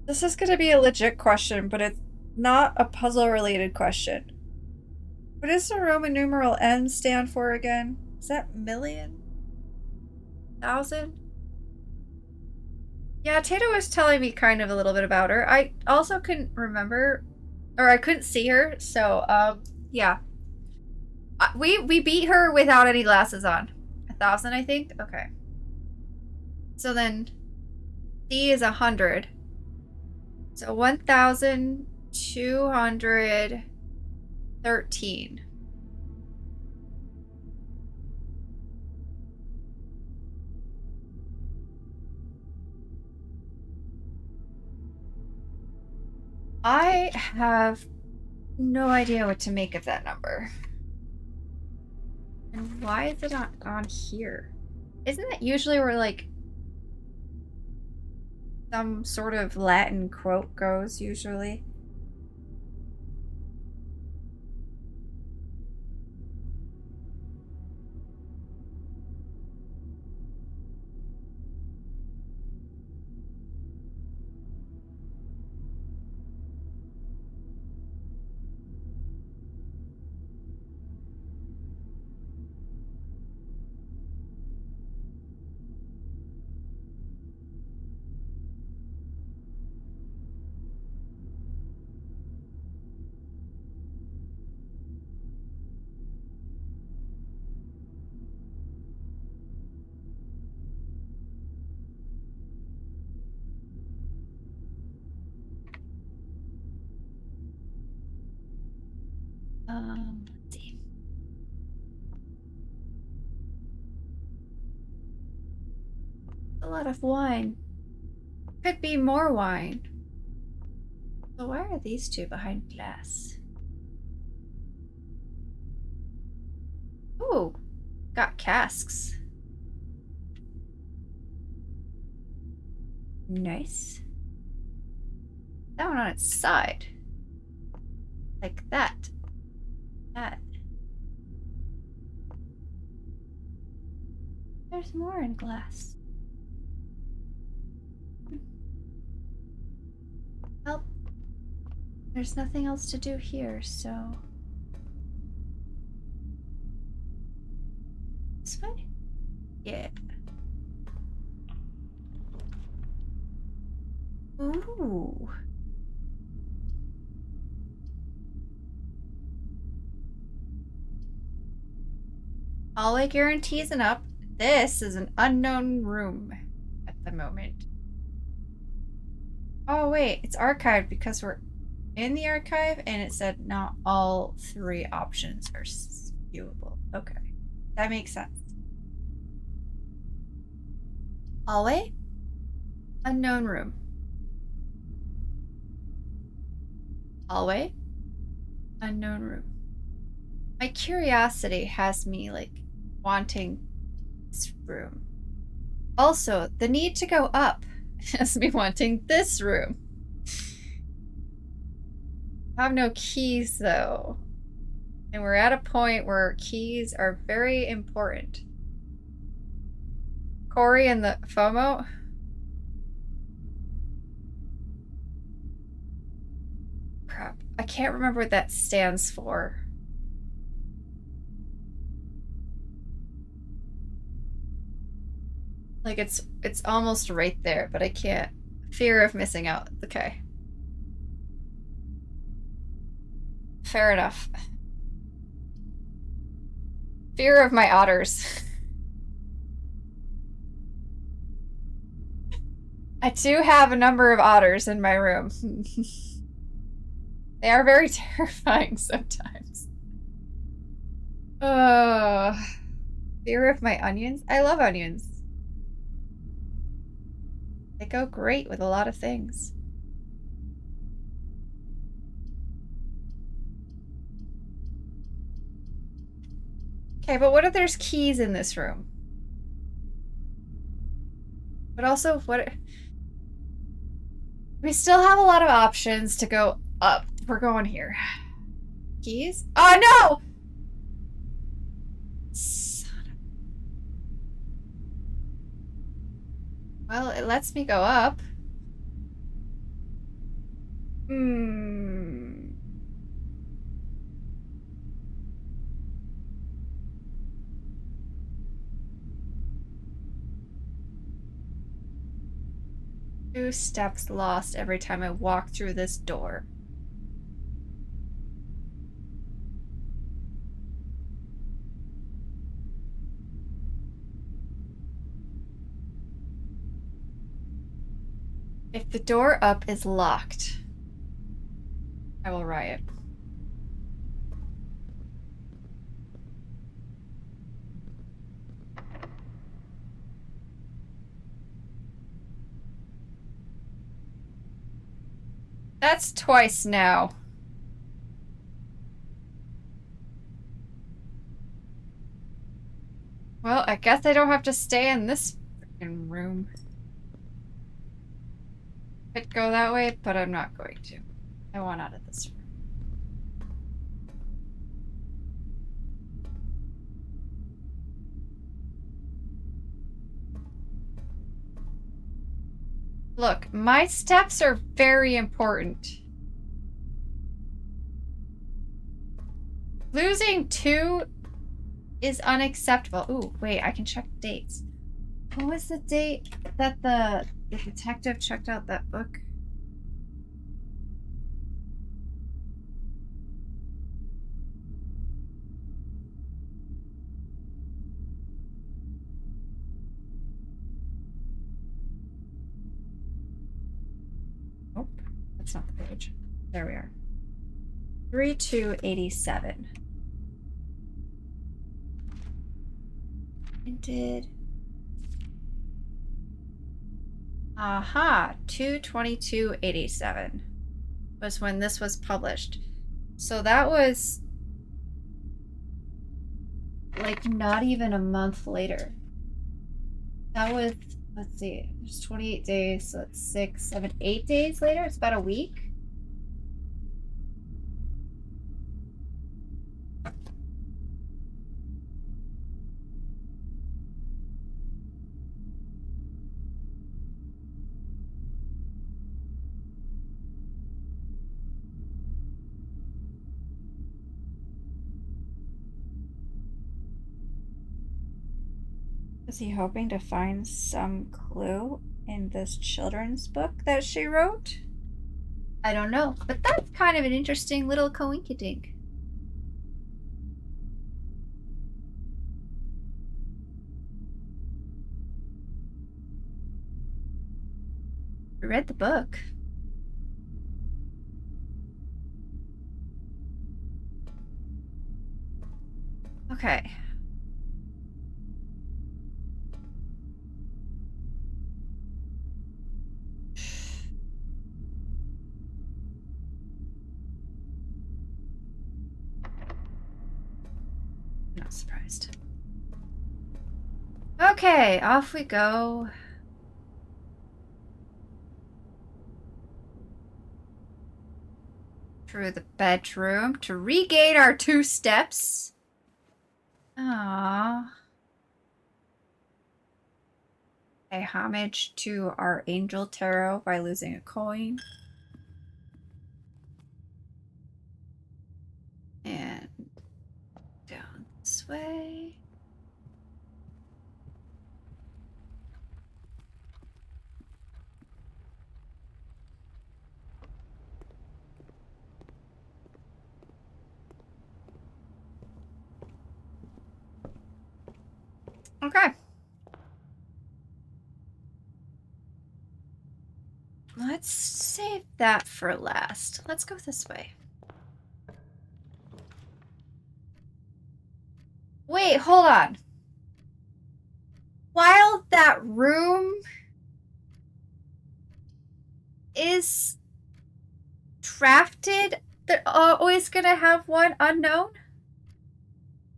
Speaker 1: This is gonna be a legit question, but it's not a puzzle-related question. What does the Roman numeral M stand for again? Is that million? Thousand? Yeah, Tato was telling me kind of a little bit about her. I also couldn't remember, or I couldn't see her, so, yeah. We beat her without any glasses on. 1,000, I think? Okay. So then, D is 100. So 1,213. I have no idea what to make of that number. And why is it not on here? Isn't that usually where, like, some sort of Latin quote goes, usually? Let's see. A lot of wine. Could be more wine. So why are these two behind glass? Ooh, got casks. Nice. That one on its side. Like that. That. There's more in glass. Well, there's nothing else to do here, so... This way? Yeah. Ooh. Hallway guarantees and up. This is an unknown room at the moment. Oh wait, it's archived because we're in the archive and it said not all 3 options are viewable. Okay, that makes sense. Hallway? Unknown room. Hallway? Unknown room. My curiosity has me, like, wanting this room. Also, the need to go up has me wanting this room. I have no keys, though. And we're at a point where keys are very important. Corey and the FOMO. Crap. I can't remember what that stands for. Like, it's almost right there, but I can't. Fear of missing out. Okay. Fair enough. Fear of my otters. I do have a number of otters in my room. They are very terrifying sometimes. Fear of my onions? I love onions. They go great with a lot of things. Okay, but what if there's keys in this room? But also, what... We still have a lot of options to go up. We're going here. Keys? Oh, no! Son of... Well, it lets me go up. Hmm... 2 steps lost every time I walk through this door. If the door up is locked, I will riot. That's twice now. Well, I guess I don't have to stay in this freaking room. Could go that way, but I'm not going to. I want out of this room. Look, my steps are very important. Losing 2 is unacceptable. Ooh, wait, I can check dates. What was the date that the detective checked out that book? Nope, that's not the page. There we are. 3287. Printed. Aha, 2/22/87 was when this was published. So that was like not even a month later. That was, let's see, there's 28 days, so it's 6, 7, 8 days later. It's about a week. Was he hoping to find some clue in this children's book that she wrote? I don't know, but that's kind of an interesting little coinkydink. I read the book. Okay. Not surprised. Okay, off we go. Through the bedroom to regain our 2 steps. Aww. Pay homage to our Angel Tarot by losing a coin. And down this way. Okay. Let's save that for last. Let's go this way. Wait, hold on. While that room is drafted, they're always gonna have one unknown?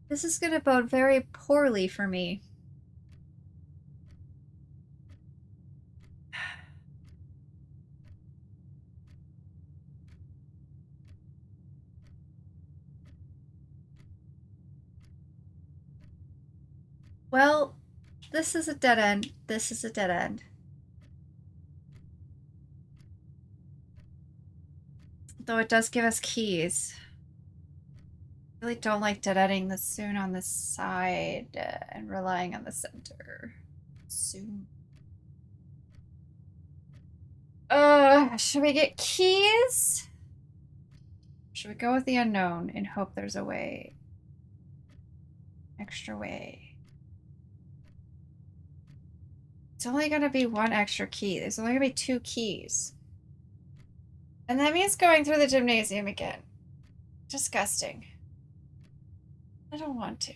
Speaker 1: This is gonna bode very poorly for me. Well, this is a dead end. This is a dead end. Though it does give us keys. I really don't like dead ending this soon on this side and relying on the center. Soon. Should we get keys? Should we go with the unknown and hope there's a way? Extra way. It's only gonna be 1 extra key. There's only gonna be 2 keys. And that means going through the gymnasium again. Disgusting. I don't want to.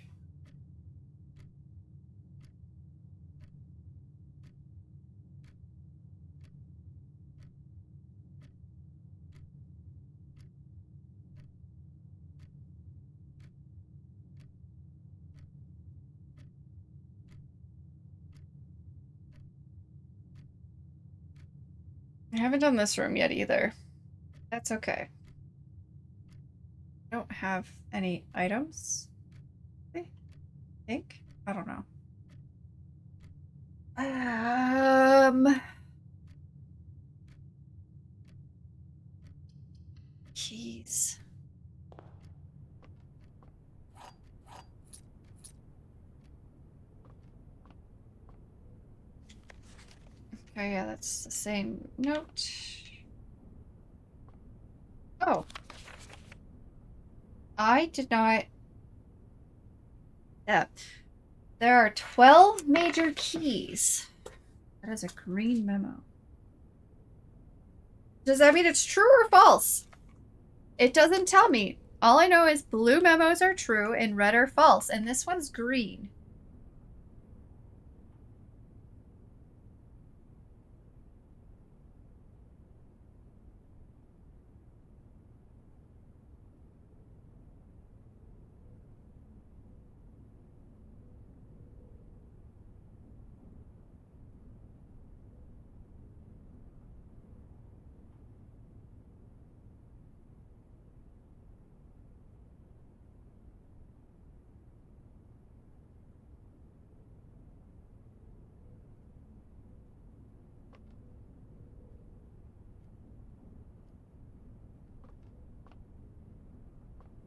Speaker 1: I haven't done this room yet either. That's okay. I don't have any items. I think? I don't know. Keys. Oh yeah, that's the same note. Oh. I did not... Yeah. There are 12 major keys. That is a green memo. Does that mean it's true or false? It doesn't tell me. All I know is blue memos are true and red are false, and this one's green.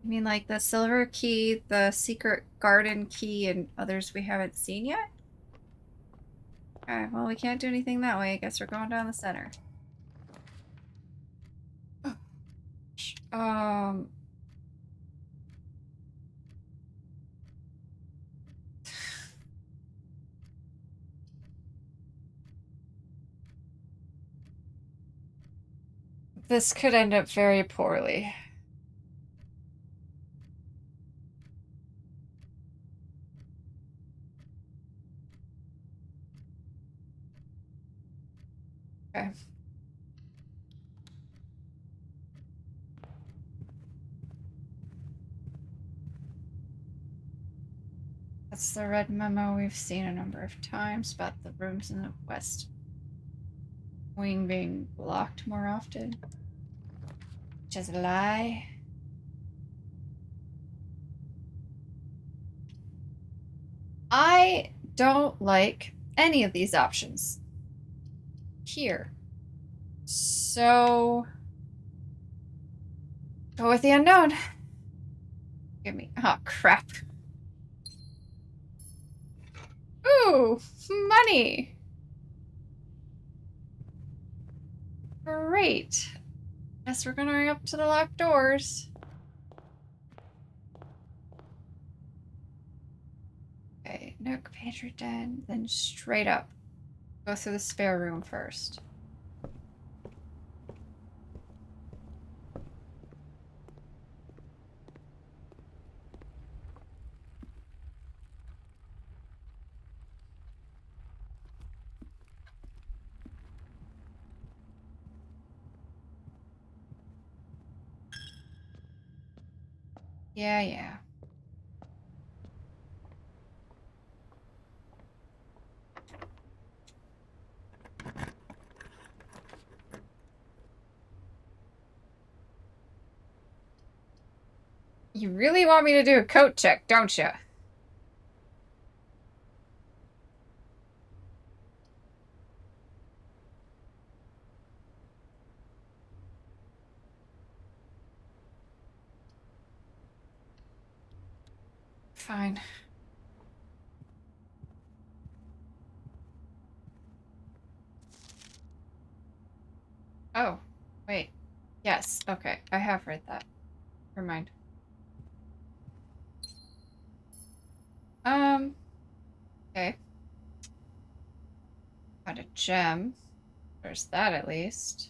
Speaker 1: I mean, like the silver key, the secret garden key, and others we haven't seen yet? Okay, well, we can't do anything that way. I guess we're going down the center. Um... This could end up very poorly. Okay. That's the red memo we've seen a number of times about the rooms in the west wing being blocked more often. Which is a lie. I don't like any of these options here. So go with the unknown. Give me. Oh, crap. Ooh, money. Great. Guess we're going up to the locked doors. Okay, Nook, Pantry Den, then straight up. Go through the spare room first. Yeah, yeah. You really want me to do a coat check, don't you? Fine. Oh, wait. Yes, okay. I have read that. Never mind. Okay. Got a gem. There's that at least.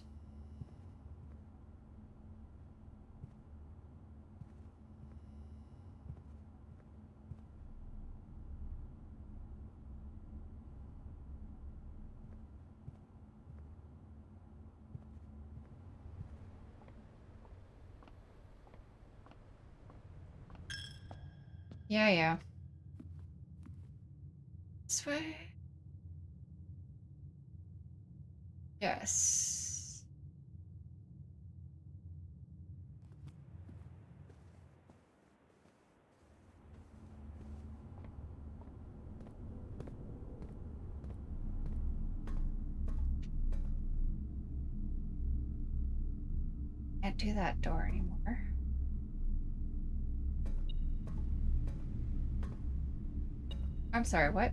Speaker 1: Yeah, yeah. This way? Yes. Can't do that door anymore. I'm sorry, what?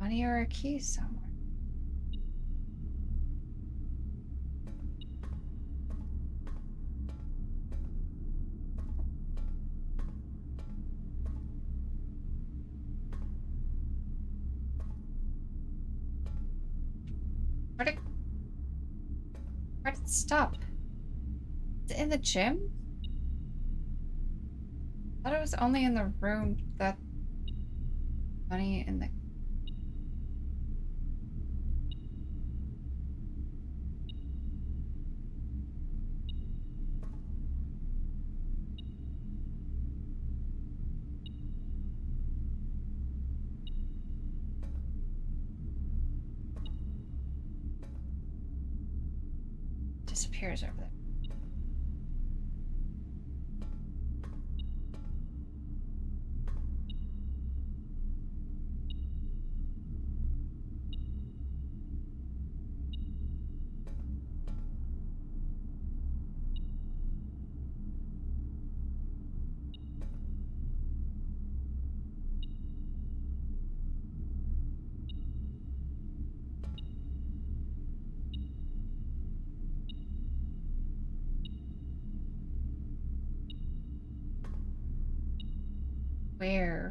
Speaker 1: Money or a key somewhere. Stop. Is it in the gym? I thought it was only in the room that money in the... disappears over there. Where?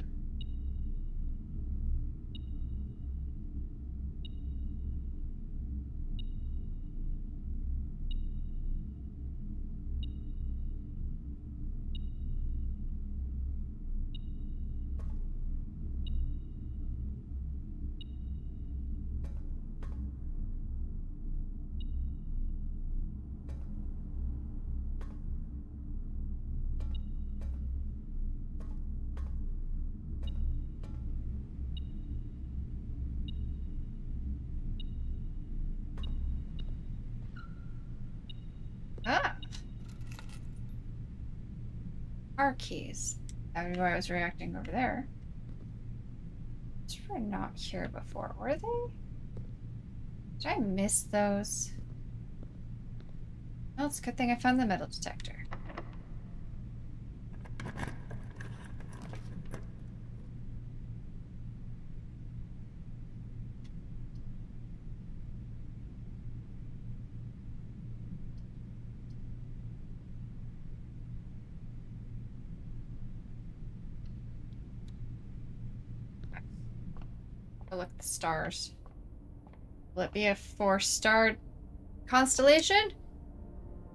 Speaker 1: Ah! Car keys. That was why I was reacting over there. Those were not here before, were they? Did I miss those? Well, it's a good thing I found the metal detector. Oh, look, the stars. Will it be a 4-star constellation?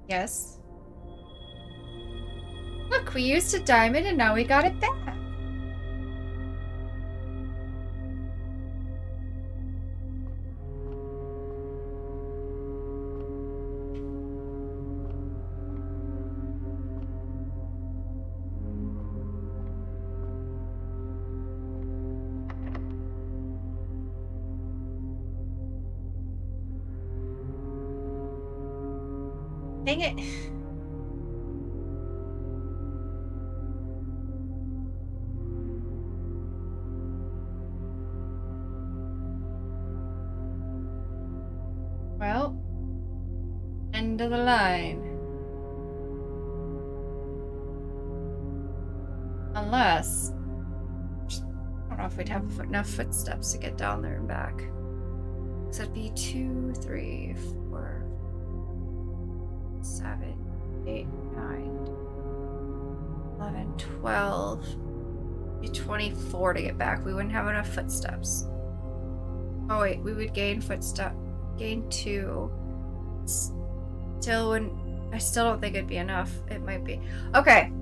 Speaker 1: Yes. Look, we used a diamond and now we got it back. Dang it. Well, end of the line. Unless... I don't know if we'd have enough footsteps to get down there and back. So that'd be 2, 3, 4, 7, 8, 9, 11, 12. Be 24 to get back. We wouldn't have enough footsteps. Oh wait, we would gain footstep. Gain 2. Still wouldn't... I still don't think it'd be enough. It might be. Okay.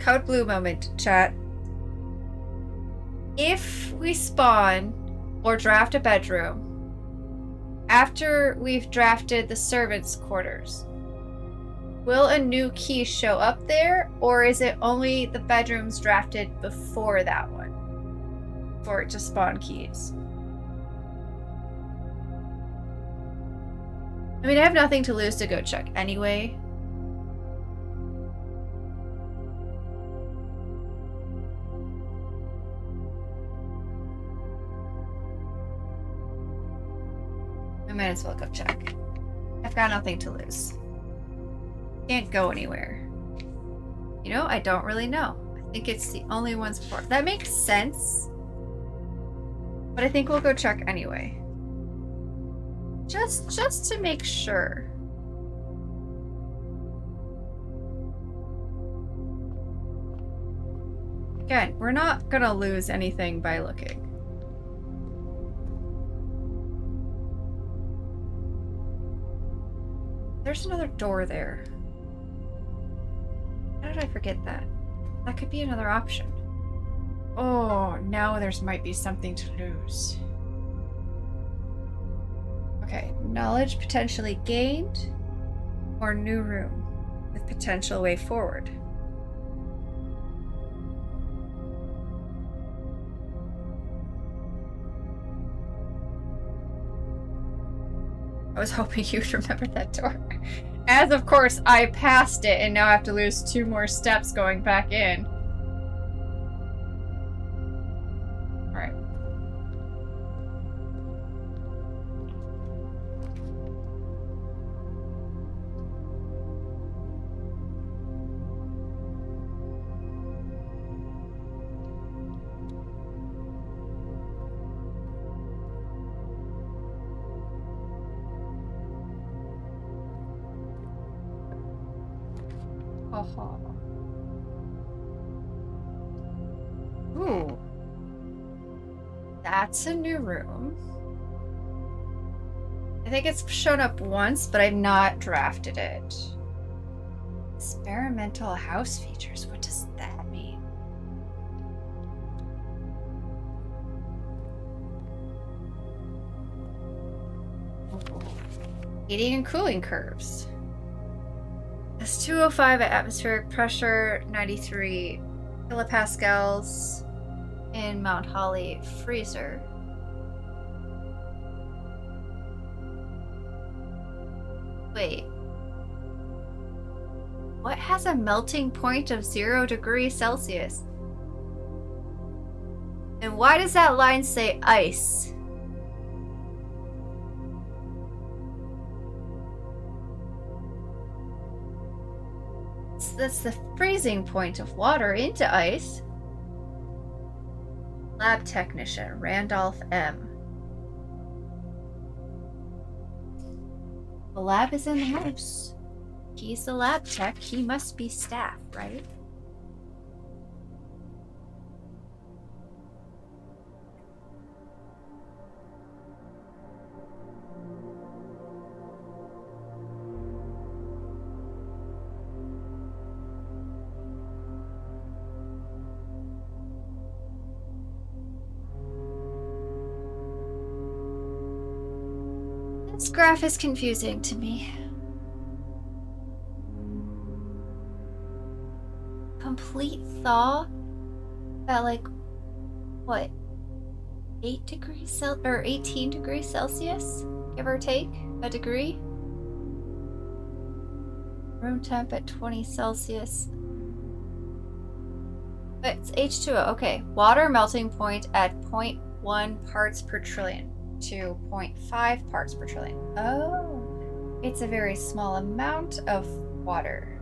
Speaker 1: Code Blue moment, chat. If we spawn or draft a bedroom after we've drafted the servants' quarters, will a new key show up there, or is it only the bedrooms drafted before that one for it to spawn keys? I mean, I have nothing to lose to go check anyway. I might as well go check. I've got nothing to lose. Can't go anywhere. You know, I don't really know. I think it's the only ones before. That makes sense. But I think we'll go check anyway. Just to make sure. Again, we're not gonna lose anything by looking. There's another door there. How did I forget that? That could be another option. Oh, now there's might be something to lose. Okay, knowledge potentially gained or new room with potential way forward. I was hoping you'd remember that door. As of course I passed it and now I have to lose 2 more steps going back in. Alright. Ooh. That's a new room. I think it's shown up once, but I've not drafted it. Experimental house features. What does that mean? Heating and cooling curves. It's 205 at atmospheric pressure, 93 kilopascals in Mount Holly freezer. Wait. What has a melting point of 0 degrees Celsius? And why does that line say ice? That's the freezing point of water into ice. Lab technician, Randolph M. The lab is in the house. He's the lab tech. He must be staff, right? This graph is confusing to me. Complete thaw at like what, 8 degrees or 18 degrees Celsius, give or take a degree. Room temp at 20 Celsius. It's H2O. Okay, water melting point at 0.1 parts per trillion to 0.5 parts per trillion. Oh, it's a very small amount of water.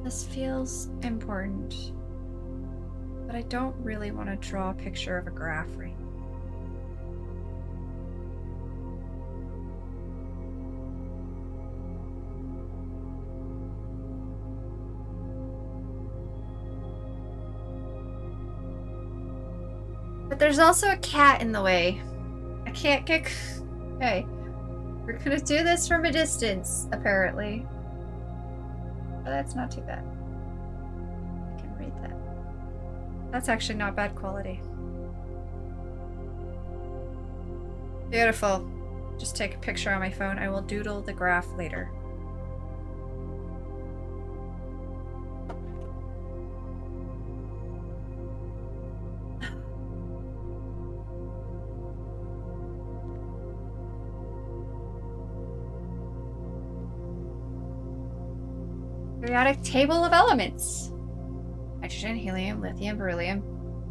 Speaker 1: This feels important, but I don't really want to draw a picture of a graph right now. But there's also a cat in the way. I can't get... Okay. We're gonna do this from a distance, apparently. But that's not too bad. I can read that. That's actually not bad quality. Beautiful. Just take a picture on my phone. I will doodle the graph later. Periodic table of elements. Nitrogen, helium, lithium, beryllium,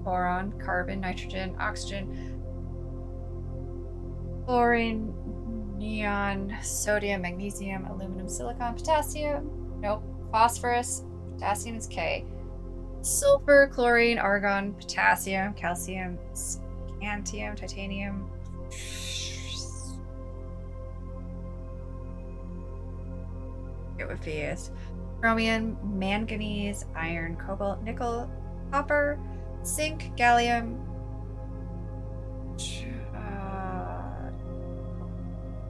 Speaker 1: boron, carbon, nitrogen, oxygen, chlorine, neon, sodium, magnesium, aluminum, silicon, potassium. Nope. Phosphorus, Potassium is K. Sulfur, chlorine, argon, potassium, calcium, scantium, titanium. It would be chromium, manganese, iron, cobalt, nickel, copper, zinc, gallium.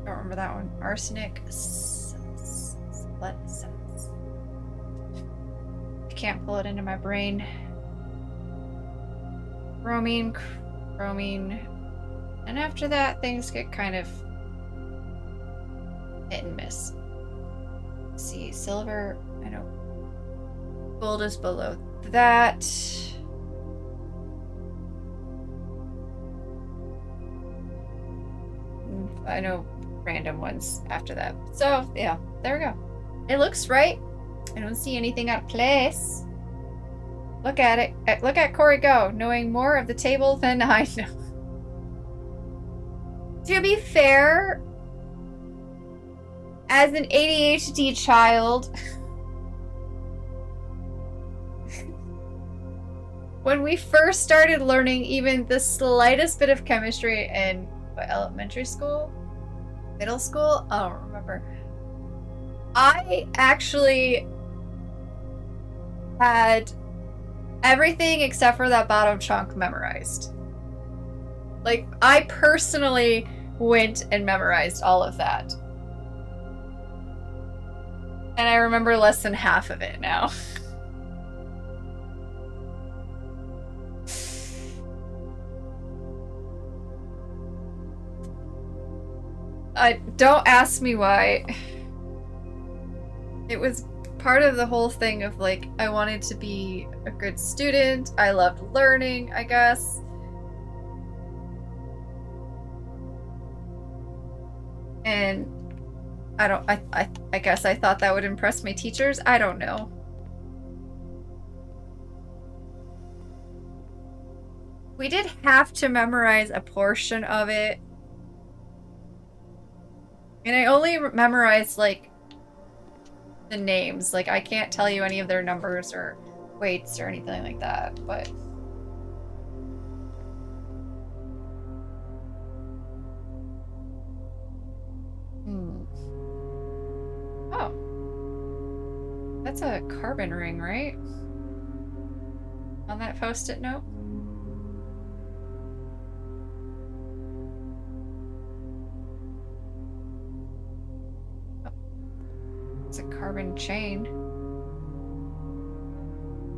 Speaker 1: Don't remember that one. Arsenic. I can't pull it into my brain. Bromine, chromine. And after that, things get kind of hit and miss. Let's see, silver, I know. Gold is below that. I know random ones after that. So, yeah, there we go. It looks right. I don't see anything out of place. Look at it. Look at Corey go, knowing more of the table than I know. To be fair, as an ADHD child, when we first started learning even the slightest bit of chemistry in elementary school, middle school, I don't remember. I actually had everything except for that bottom chunk memorized. Like, I personally went and memorized all of that. And I remember less than half of it now. Don't ask me why. It was part of the whole thing of, like, I wanted to be a good student. I loved learning, I guess. And I guess I thought that would impress my teachers. I don't know. We did have to memorize a portion of it. And I only memorized, like, the names. Like, I can't tell you any of their numbers or weights or anything like that, but... Oh. That's a carbon ring, right? On that post-it note? It's a carbon chain.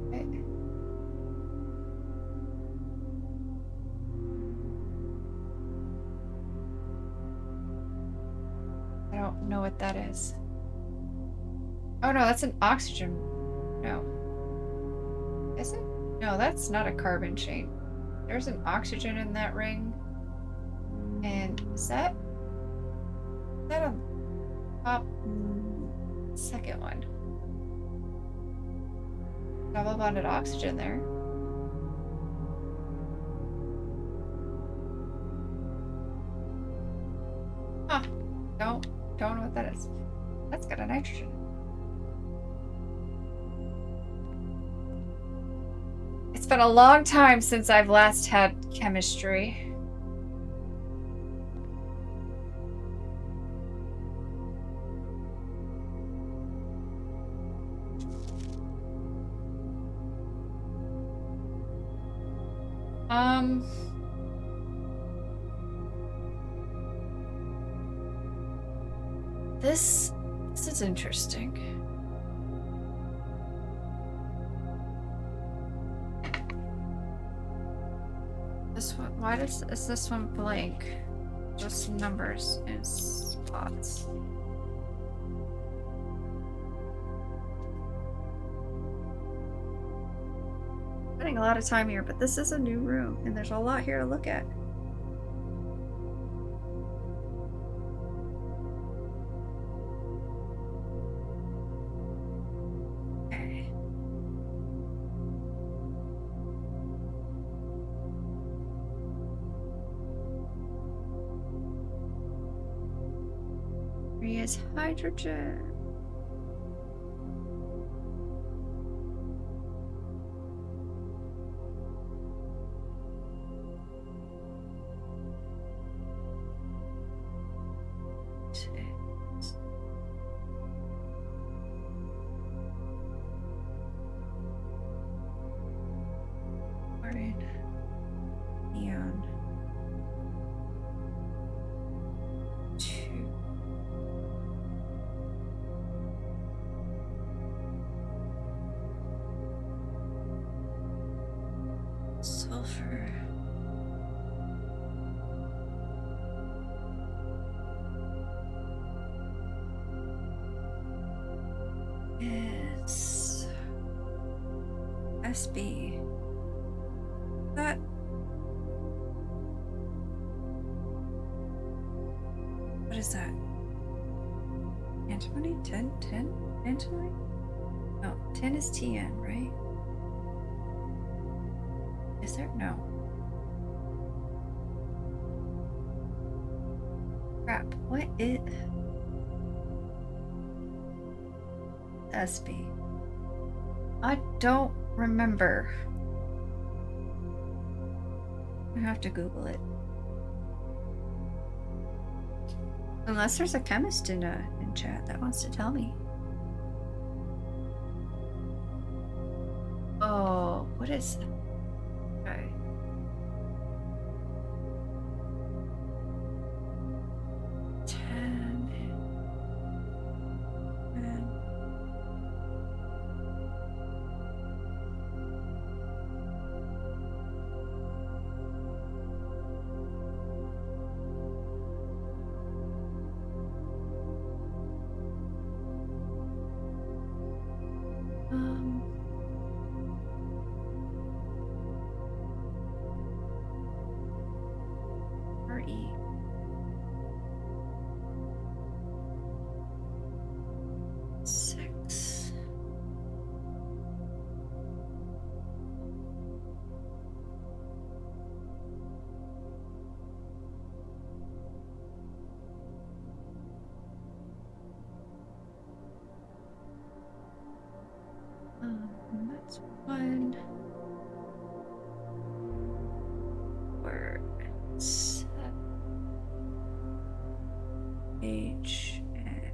Speaker 1: Okay. I don't know what that is. Oh no, that's an oxygen. No. Is it? No, that's not a carbon chain. There's an oxygen in that ring. And is that a top? Second one. Double bonded oxygen there. Huh. Don't know what that is. That's got a nitrogen. It's been a long time since I've last had chemistry. This is interesting. This one, why is this one blank? Just numbers and spots. Spending a lot of time here, but this is a new room and there's a lot here to look at. Is hydrogen. Chlorine. Neon. 2. Sulfur. Is SB. That. What is that? Antimony? 10? 10? Antimony? No, 10 is TN, right? Is there? No. Crap. What is SB? I don't remember. I have to Google it. Unless there's a chemist in chat that wants to tell me. Oh, what is it? Okay. RE. Six. That's 1. Words. H and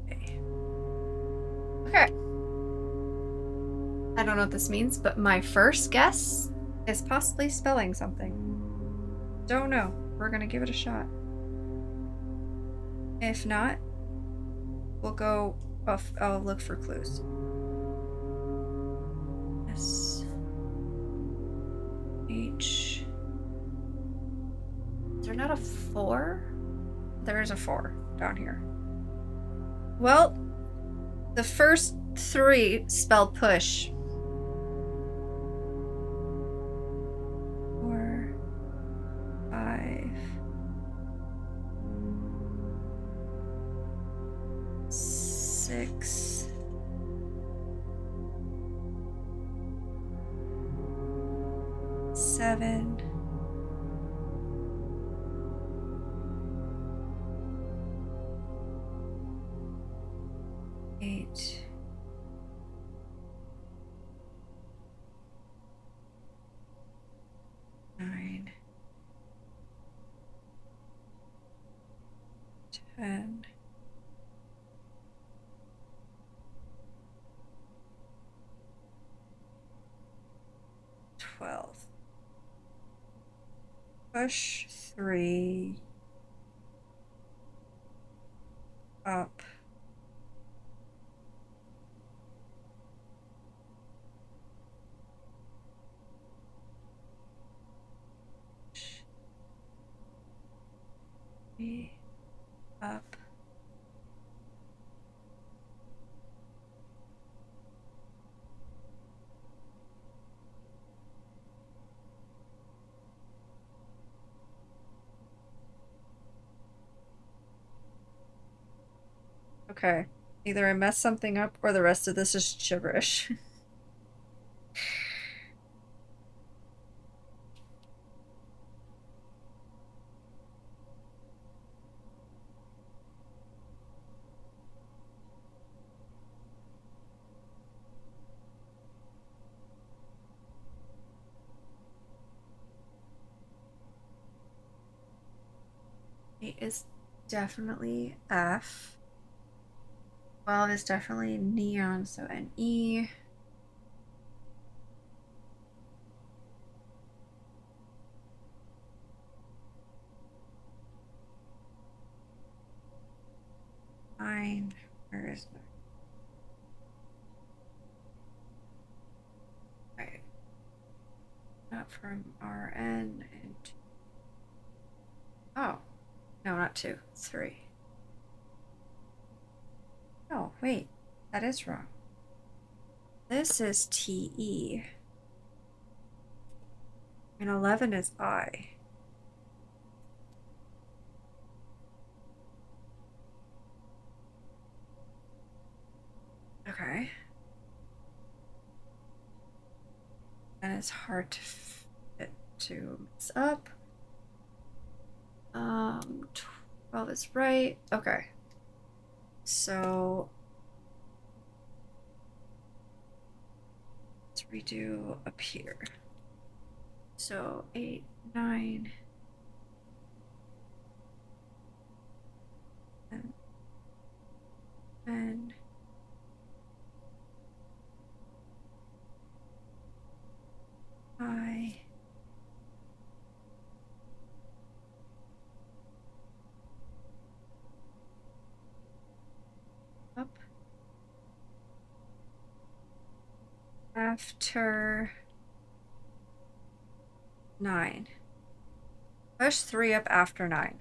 Speaker 1: A. Okay. I don't know what this means, but my first guess is possibly spelling something. Don't know. We're gonna give it a shot. If not, we'll go off. I'll look for clues. S H. Is there not a 4? There is a 4 down here. Well, the first 3 spell push. 4, 5, 6, 7, 8, 9, 10, 12. Push 3 up. Up. Okay. Either I messed something up or the rest of this is gibberish. Is definitely F. 12 is definitely neon, so an E. Nine. Where is that? Right. Not from RN and oh. No, not 2. 3. Oh, wait. That is wrong. This is TE. And 11 is I. Okay. And it's hard to fit to mix up. 12 is right. Okay. So let's redo up here. So 8, 9, 10, I. Up. After 9. Push 3 up after 9.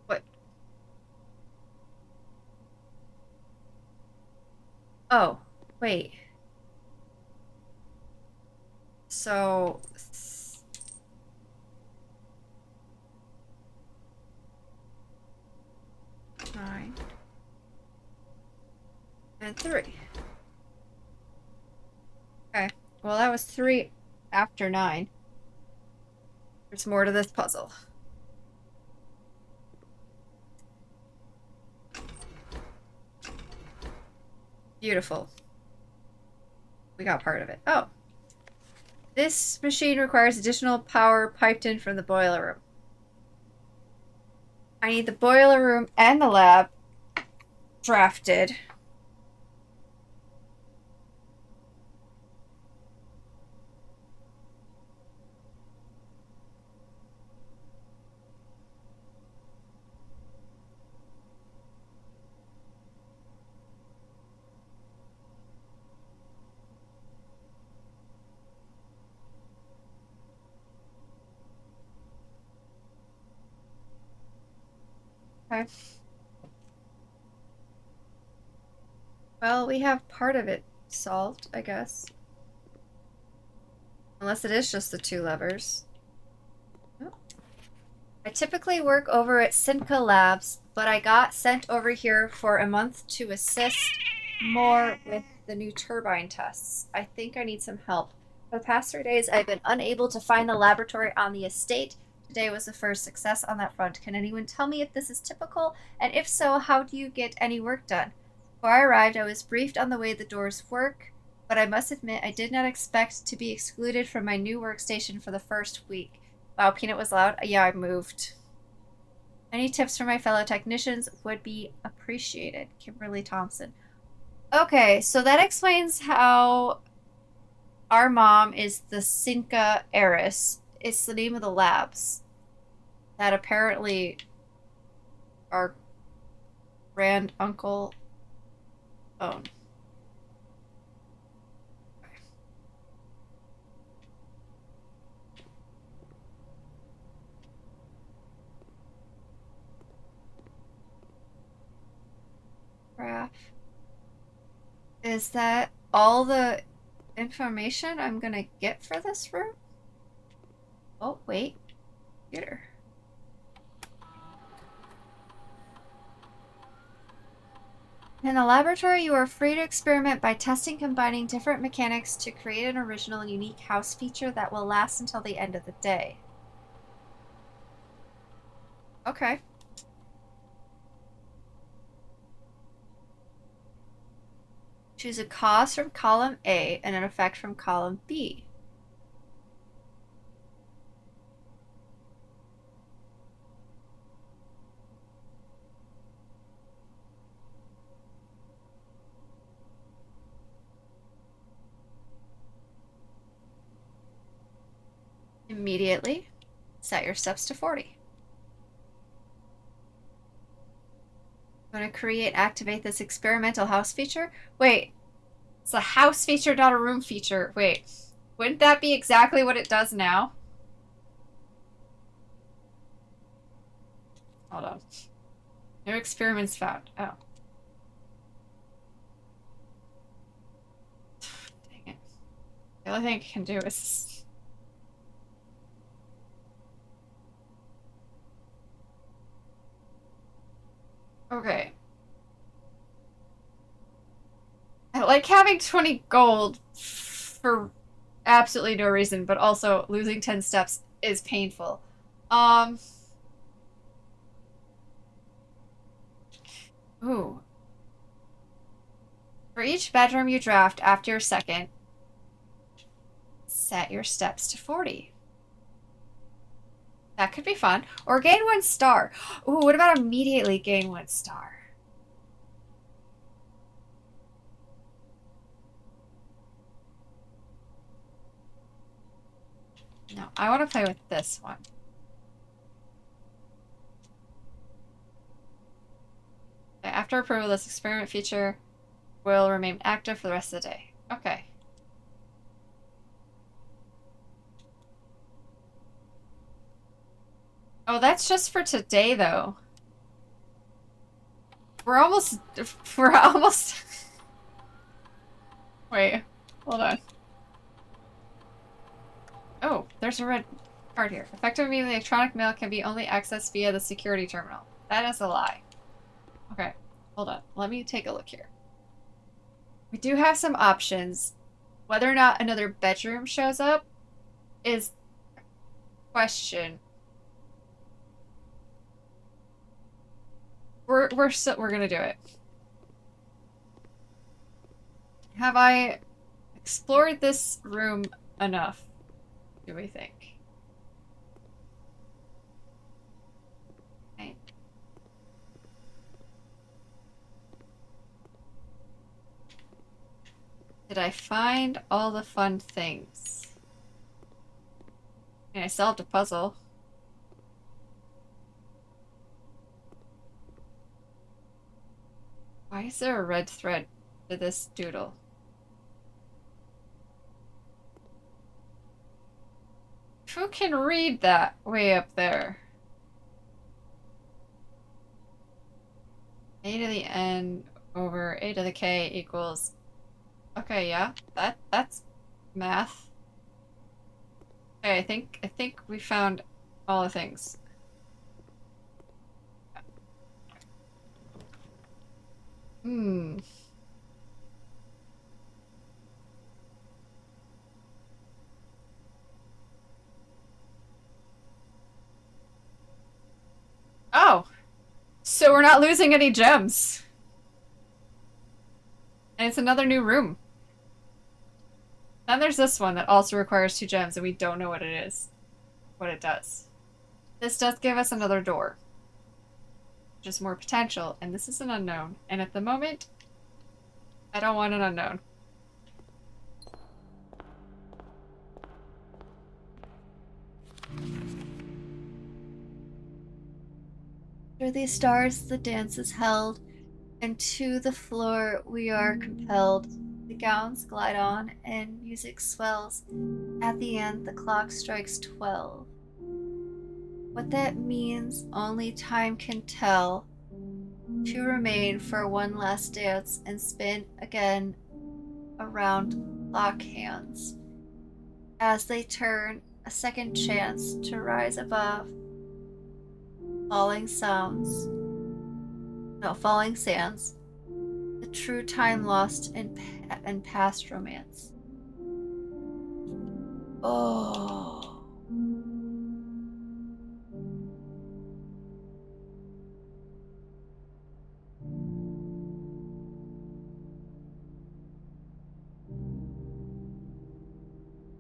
Speaker 1: What? Oh, wait. So 9 and 3. Okay. Well, that was 3 after 9. There's more to this puzzle. Beautiful. We got part of it. Oh. This machine requires additional power piped in from the boiler room. I need the boiler room and the lab drafted. Okay. Well, we have part of it solved, I guess. Unless it is just the 2 levers. Oh. I typically work over at Simca Labs, but I got sent over here for a month to assist more with the new turbine tests. I think I need some help. For the past 3 days, I've been unable to find the laboratory on the estate. Today was the first success on that front. Can anyone tell me if this is typical? And if so, how do you get any work done? Before I arrived, I was briefed on the way the doors work, but I must admit I did not expect to be excluded from my new workstation for the first week. Wow, Peanut was loud. Yeah, I moved. Any tips from my fellow technicians would be appreciated. Kimberly Thompson. Okay, so that explains how our mom is the Sinca heiress. It's the name of the labs that apparently our grand uncle owned. Graph. Is that all the information I'm gonna get for this room? Oh, wait. Computer. In the laboratory, you are free to experiment by testing combining different mechanics to create an original and unique house feature that will last until the end of the day. Okay. Choose a cause from column A and an effect from column B. Immediately set your steps to 40. I'm going to activate this experimental house feature. Wait, it's a house feature, not a room feature. Wait, wouldn't that be exactly what it does now? Hold on. New experiments found. Oh. Dang it. The only thing I can do is... Okay. I like having 20 gold for absolutely no reason, but also losing 10 steps is painful. Ooh. For each bedroom you draft after your second, set your steps to 40. That could be fun. Or gain 1 star. Ooh, what about immediately gain 1 star? No, I want to play with this one. After approval, this experiment feature will remain active for the rest of the day. Okay. Oh, that's just for today, though. We're almost... Wait, hold on. Oh, there's a red card here. Effectively, electronic mail can be only accessed via the security terminal. That is a lie. Okay, hold on. Let me take a look here. We do have some options. Whether or not another bedroom shows up is a question. We're gonna do it. Have I explored this room enough, do we think? Right. Did I find all the fun things? I mean, I solved a puzzle. Why is there a red thread to this doodle? Who can read that way up there? A to the N over A to the K equals... Okay, yeah, that's math. Okay, I think we found all the things. Hmm. Oh, so we're not losing any gems. And it's another new room. Then there's this one that also requires 2 gems, and we don't know what it is. What it does. This does give us another door. Just more potential, and this is an unknown. And at the moment, I don't want an unknown. Through these stars, the dance is held, and to the floor we are compelled. The gowns glide on, and music swells. At the end, the clock strikes 12. What that means, only time can tell. 2 remain for one last dance and spin again around clock hands. As they turn, a second chance to rise above. Falling sands. The true time lost in past romance. Oh.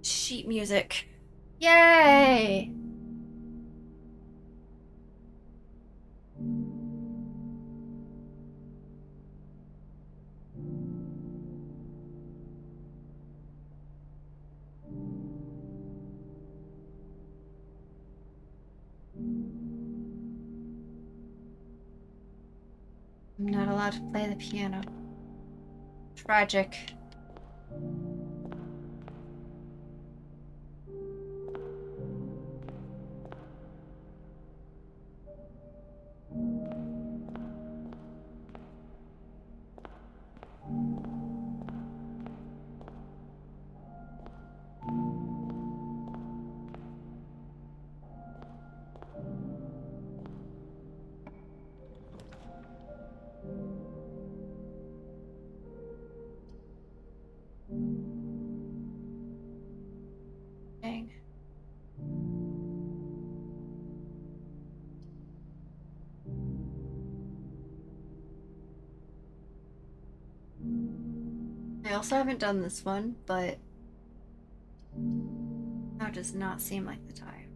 Speaker 1: Sheet music. Yay! I'm not allowed to play the piano. Tragic. Dang. I also haven't done this one, but now does not seem like the time.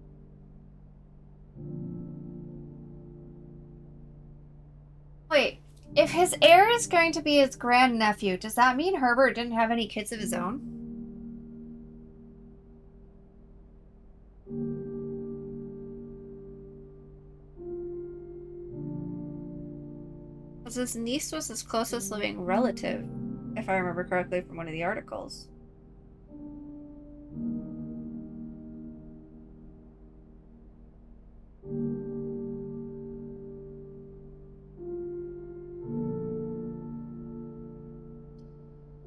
Speaker 1: Wait, if his heir is going to be his grandnephew, does that mean Herbert didn't have any kids of his own? Because his niece was his closest living relative, if I remember correctly from one of the articles.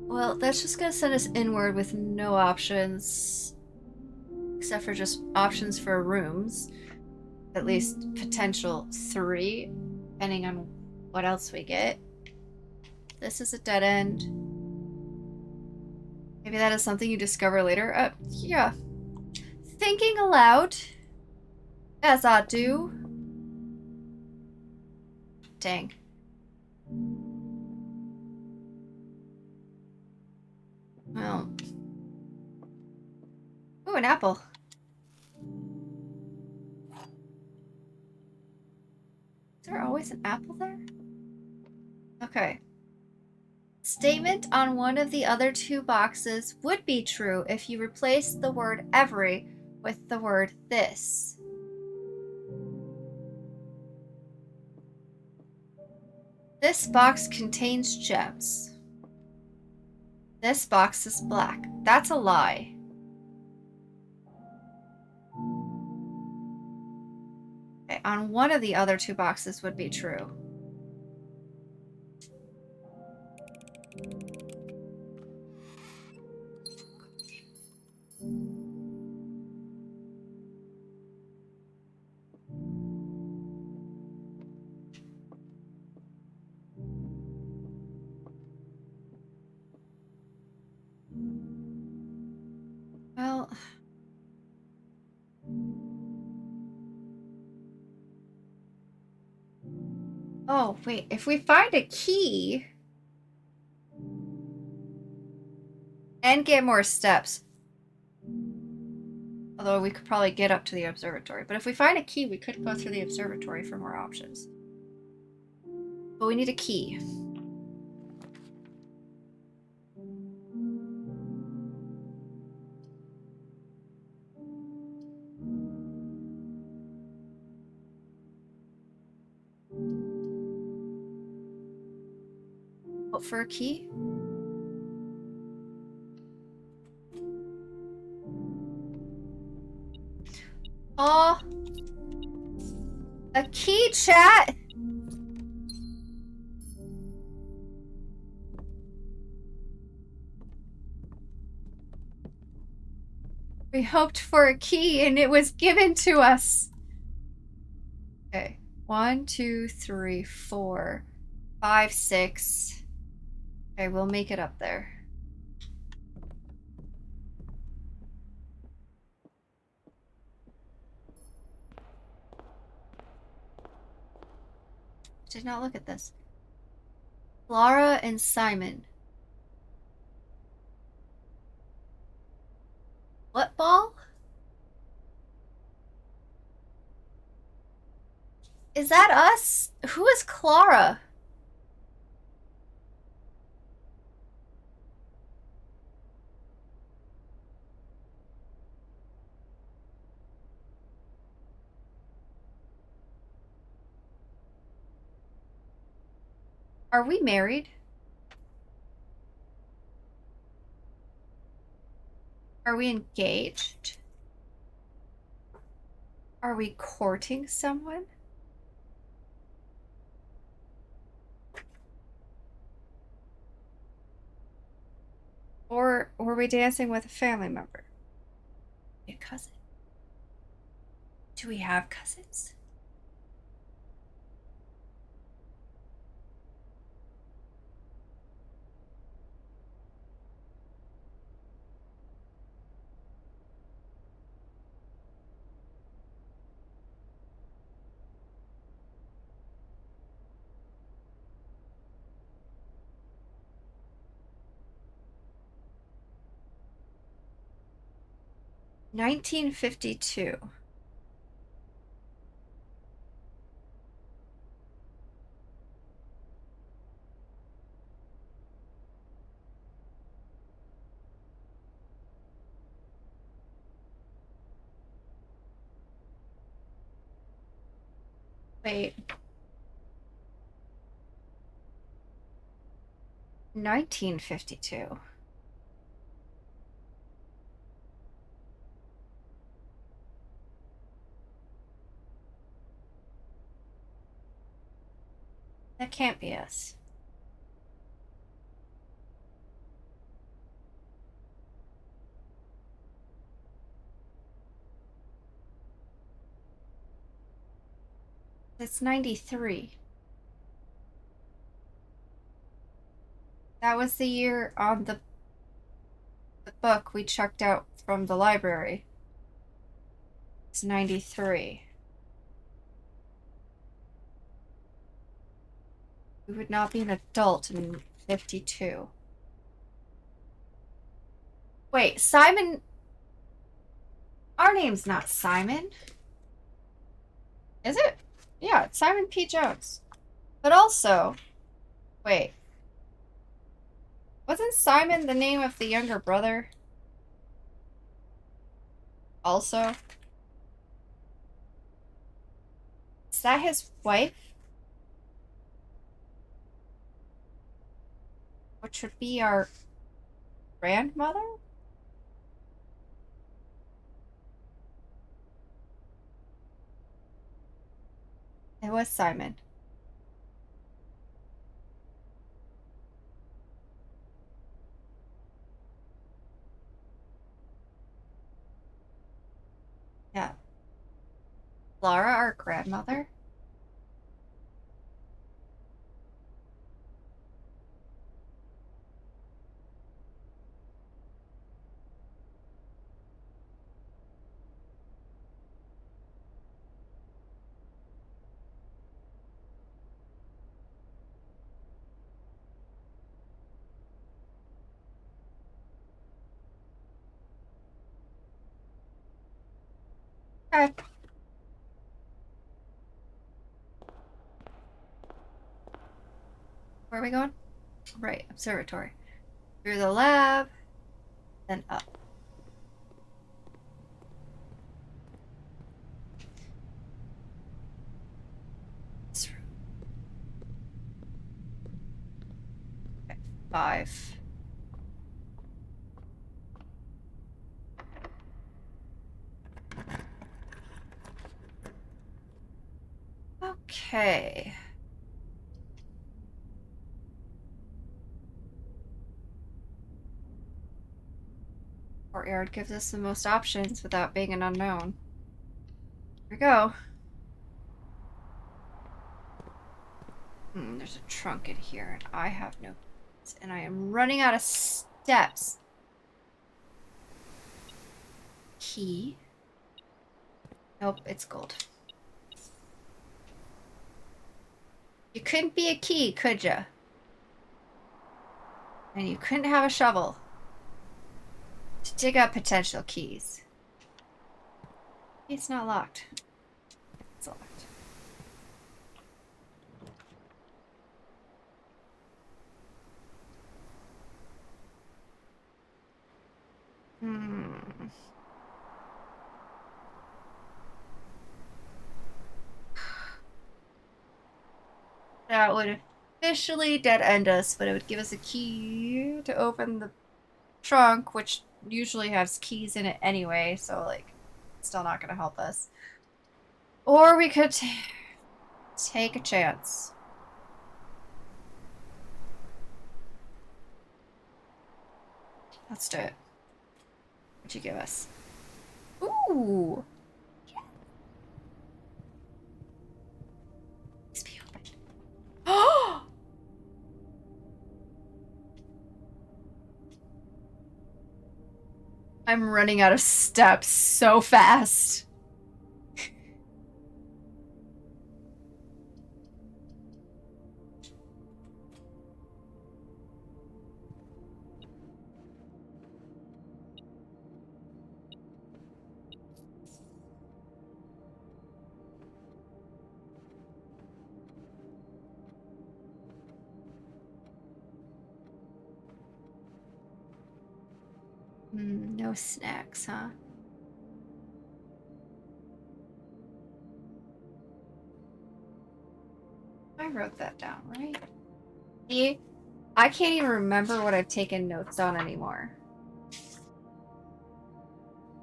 Speaker 1: Well, that's just gonna send us inward with no options. Except for just options for rooms. At least potential 3, depending on what else we get. This is a dead end. Maybe that is something you discover later. Yeah. Thinking aloud. As I do. Dang. Well. Ooh, an apple. Is there always an apple there? Okay. Statement on one of the other 2 boxes would be true if you replace the word every with the word this. This box contains gems. This box is black. That's a lie. Okay, on one of the other 2 boxes would be true. Well... Oh, wait. If we find a key... and get more steps... Although we could probably get up to the observatory. But if we find a key, we could go through the observatory for more options. But we need a key. Look for a key? Oh, a key, chat. We hoped for a key and it was given to us. Okay, 1, 2, 3, 4, 5, 6. Okay, we'll make it up there. Did not look at this. Laura and Simon. What ball? Is that us? Who is Clara? Are we married? Are we engaged? Are we courting someone? Or were we dancing with a family member? A cousin? Do we have cousins? $19.52. Wait. 1952. That can't be us. It's 93. That was the year on the book we checked out from the library. It's 93. We would not be an adult in 52. Wait, Simon. Our name's not Simon. Is it? Yeah, it's Simon P. Jones. But also, wait. Wasn't Simon the name of the younger brother? Also? Is that his wife? Which would be our grandmother? It was Simon. Yeah. Laura, our grandmother? Okay. Where are we going? Right, observatory. Through the lab, then up. This room. Okay, 5. Okay. Courtyard gives us the most options without being an unknown. Here we go. There's a trunk in here, and I have no And I am running out of steps. Key. Nope, it's gold. You couldn't be a key, could ya? And you couldn't have a shovel to dig up potential keys. It's not locked. It's locked. That would officially dead end us, but it would give us a key to open the trunk, which usually has keys in it anyway, so like it's still not gonna help us. Or we could take a chance. Let's do it. What'd you give us? Ooh! Yeah. Please be open. Oh! I'm running out of steps so fast. No snacks, huh? I wrote that down, right? See? I can't even remember what I've taken notes on anymore.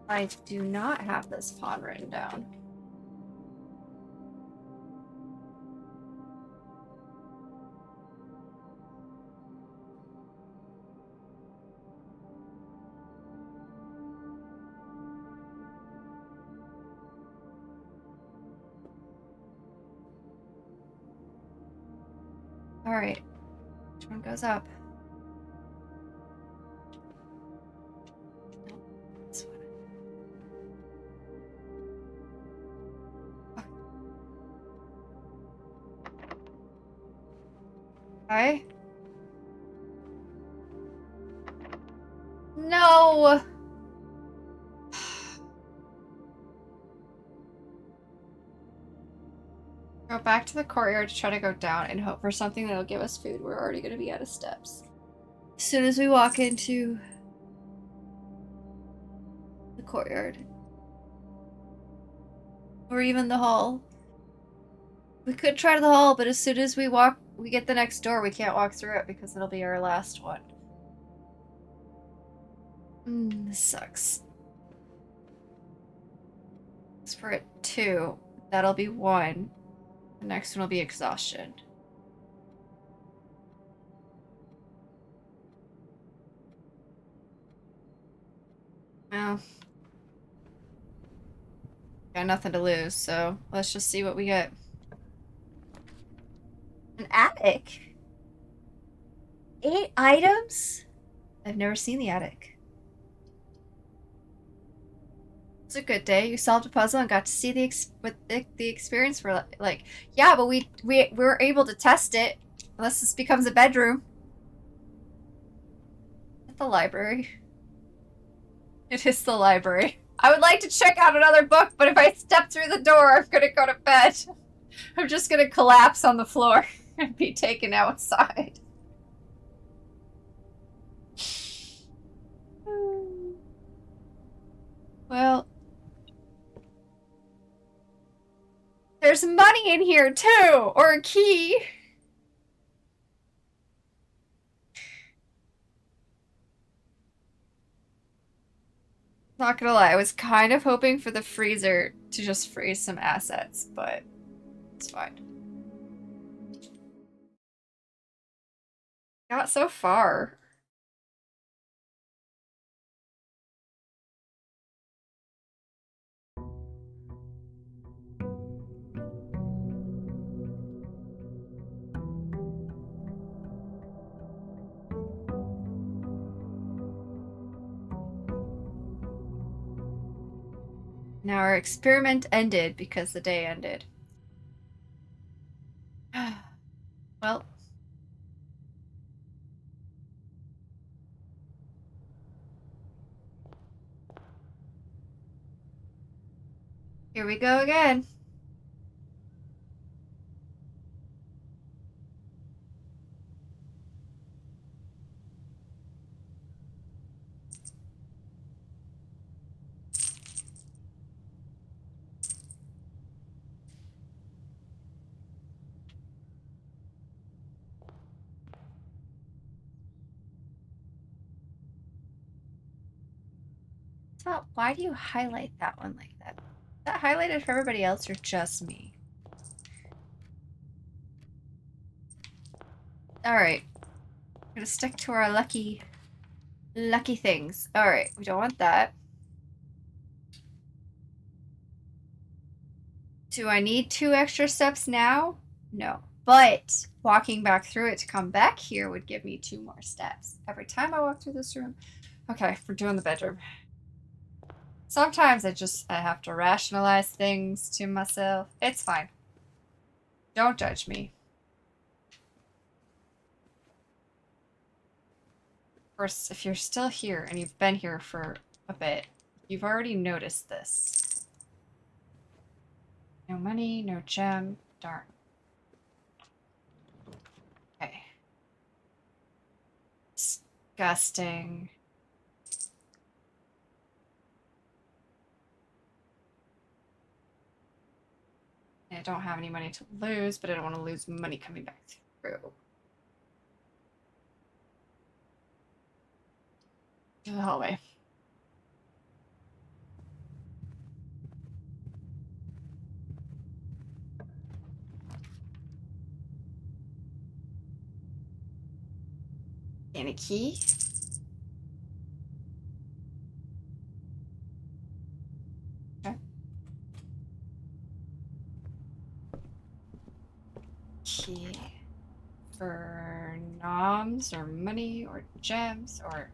Speaker 1: I do not have this pawn written down. Alright. Which one goes up? Nope. This one. Okay. No! Go back to the courtyard to try to go down and hope for something that'll give us food. We're already gonna be out of steps. As soon as we walk into the courtyard. Or even the hall. We could try the hall, but as soon as we get the next door, we can't walk through it because it'll be our last one. This sucks. It's for it 2. That'll be 1. The next one will be exhaustion. Well, got nothing to lose, so let's just see what we get. An attic? 8 items? I've never seen the attic. It's a good day. You solved a puzzle and got to see the experience for like. Yeah, but we were able to test it. Unless this becomes a bedroom. At the library. It is the library. I would like to check out another book, but if I step through the door, I'm gonna go to bed. I'm just gonna collapse on the floor and be taken outside. Well, there's money in here too, or a key. Not gonna lie, I was kind of hoping for the freezer to just freeze some assets, but it's fine. Got so far. Now our experiment ended because the day ended. Well. Here we go again. So why do you highlight that one like that? Is that highlighted for everybody else or just me? Alright. I'm gonna stick to our lucky things. Alright, we don't want that. Do I need 2 extra steps now? No. But walking back through it to come back here would give me 2 more steps. Every time I walk through this room. Okay, we're doing the bedroom. Sometimes I have to rationalize things to myself. It's fine. Don't judge me. Of course, if you're still here and you've been here for a bit, you've already noticed this. No money, no gem. Darn. Okay. Disgusting. I don't have any money to lose, but I don't want to lose money coming back through. To the hallway. And a key. Okay. Key. For noms or money or gems or...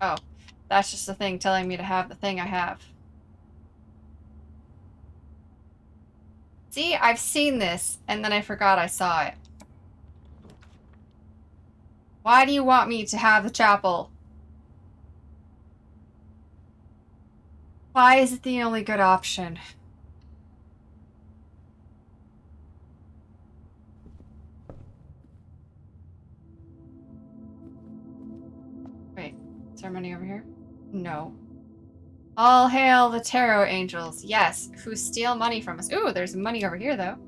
Speaker 1: Oh, that's just the thing telling me to have the thing I have. See, I've seen this, and then I forgot I saw it. Why do you want me to have the chapel? Why is it the only good option? Wait, is there money over here? No. All hail the tarot angels. Yes, who steal money from us. Ooh, there's money over here, though.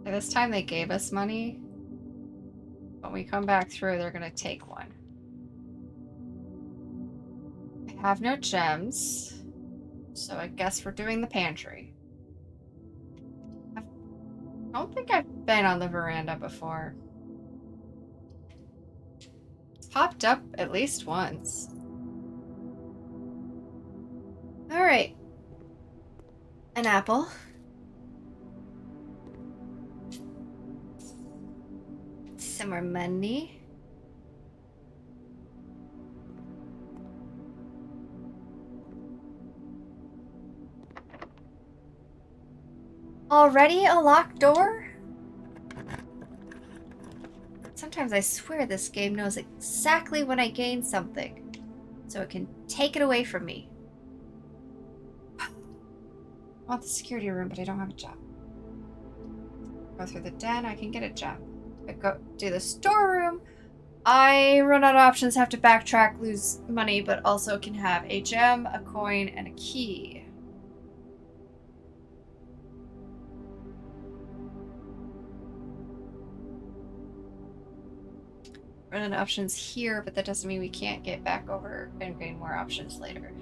Speaker 1: Okay, this time they gave us money. When we come back through, they're gonna take one. I have no gems, so I guess we're doing the pantry. I don't think I've been on the veranda before. It's popped up at least once. Alright. An apple. Some more money. Already a locked door? Sometimes I swear this game knows exactly when I gain something, so it can take it away from me. I want the security room, but I don't have a job. Go through the den, I can get a job. I go do the storeroom. I run out of options, have to backtrack, lose money, but also can have a gem, a coin, and a key. Run out of options here, but that doesn't mean we can't get back over and gain more options later.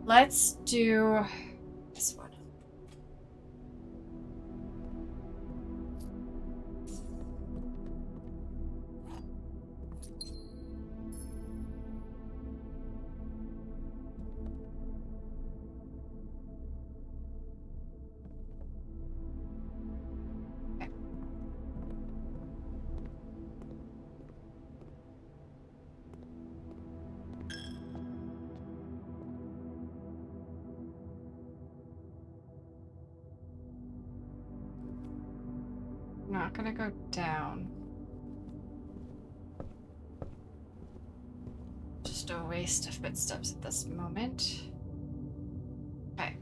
Speaker 1: Let's do this one.
Speaker 2: not gonna go down. Just a waste of footsteps at this moment. Okay.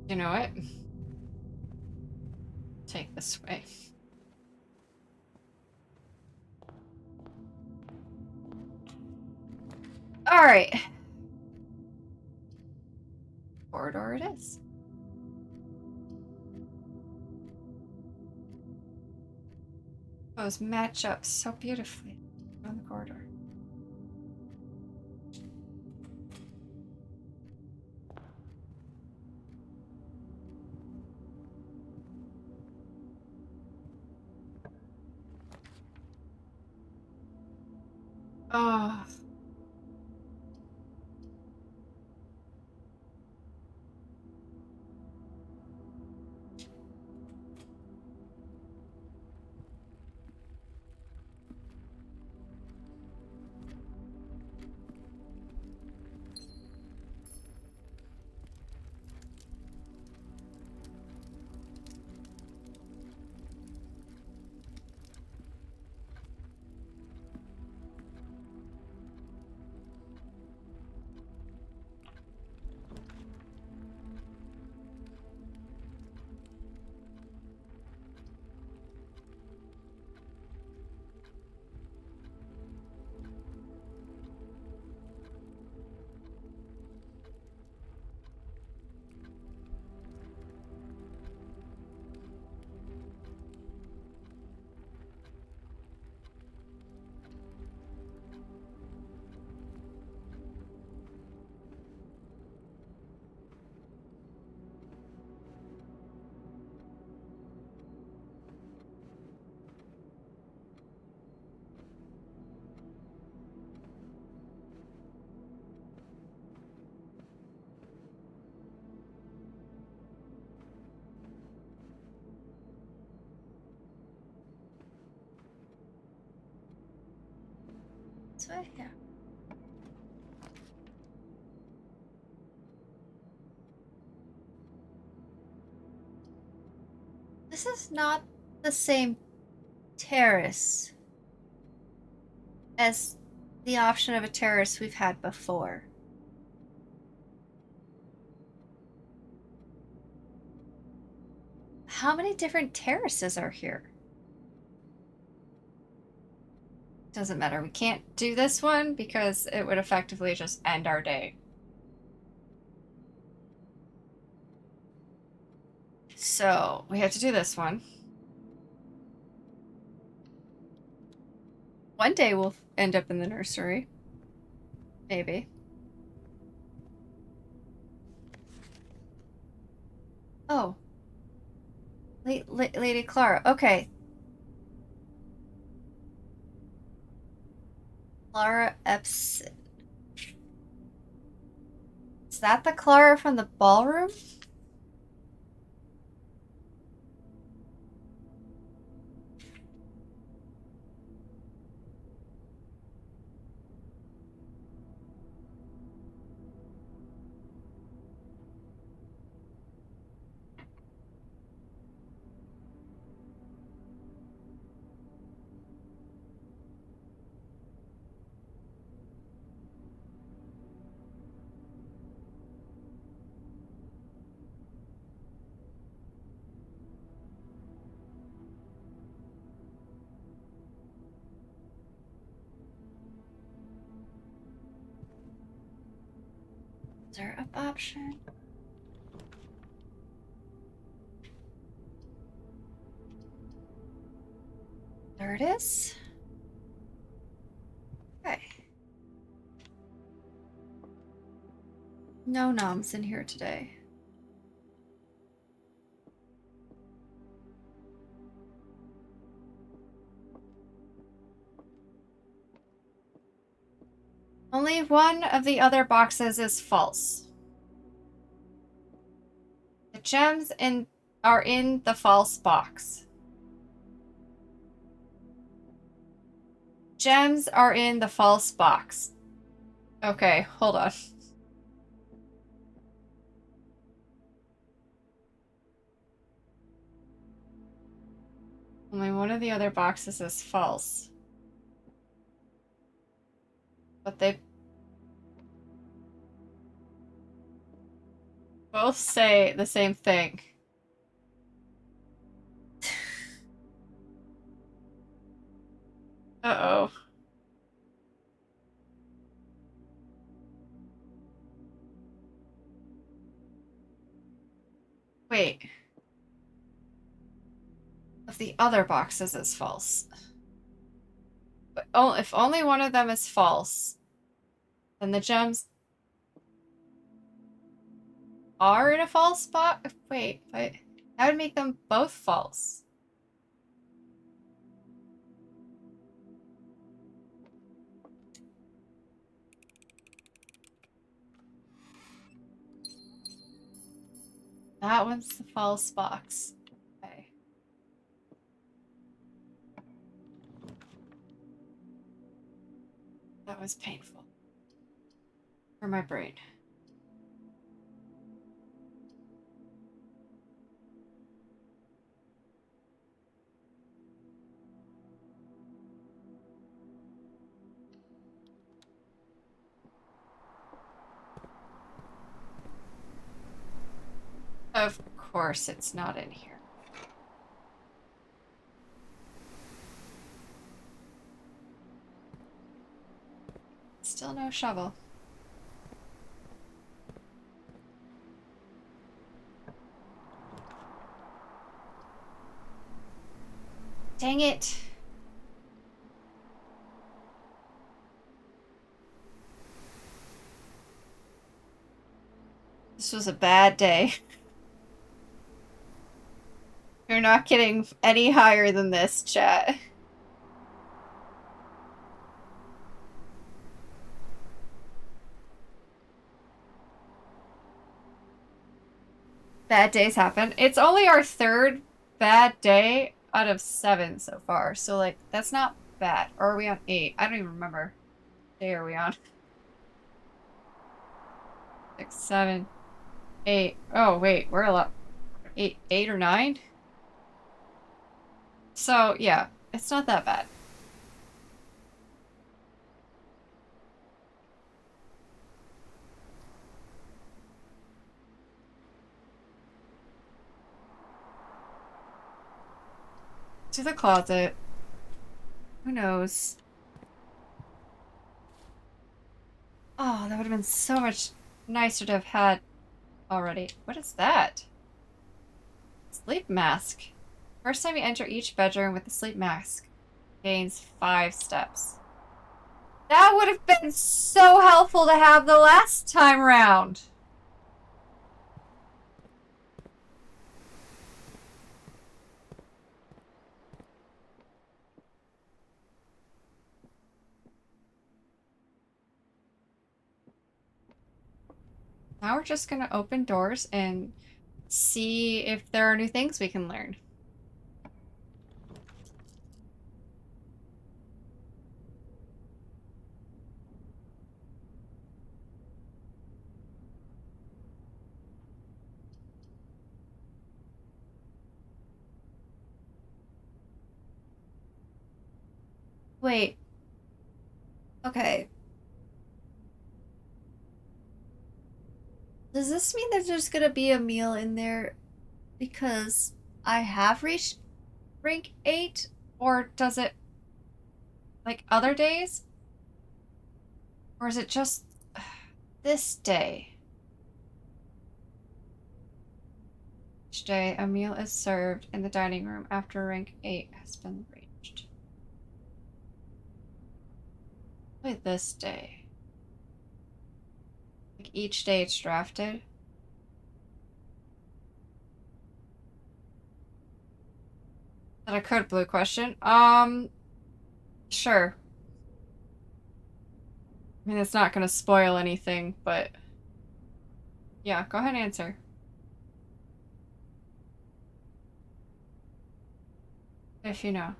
Speaker 2: You know what? Take this way. All right. Corridor it is. Those match up so beautifully on the corridor. Oh.
Speaker 1: This way? Yeah. This is not the same terrace as the option of a terrace we've had before. How many different terraces are here? Doesn't matter. We can't do this one because it would effectively just end our day. So we have to do this one. One day we'll end up in the nursery. Maybe. Oh. Lady Clara. Okay. Clara Epson. Is that the Clara from the ballroom? Is there up option? There it is. Okay. No noms in here today. Only one of the other boxes is false. The gems are in the false box. Gems are in the false box. Okay, hold on.
Speaker 2: Only one of the other boxes is false. But they both say the same thing. Uh-oh. Wait. Of the other boxes is false. But if only one of them is false, then the gems are in a false spot? Wait, but that would make them both false. That one's the false box. Okay. That was painful. For my brain. Of course it's not in here. Still no shovel. Dang it. This was a bad day. You're not getting any higher than this, chat. Bad days happen. It's only our third bad day out of 7 so far. So, like, that's not bad. Or are we on 8? I don't even remember. What day are we on? 6, 7, 8. Oh, wait. We're a lot. 8 or 9? So, yeah. It's not that bad. To the closet. Who knows? Oh, that would have been so much nicer to have had already. What is that? Sleep mask. First time you enter each bedroom with the sleep mask, gains 5 steps. That would have been so helpful to have the last time round. Now we're just gonna open doors and see if there are new things we can learn. Wait. Okay. Does this mean that there's gonna be a meal in there because I have reached rank 8? Or does it, like, other days? Or is it just this day? Each day, a meal is served in the dining room after rank 8 has been reached. Wait, this day. Like, each day it's drafted? Is that a code blue question? Sure. I mean, it's not gonna spoil anything, but yeah, go ahead and answer. If you know.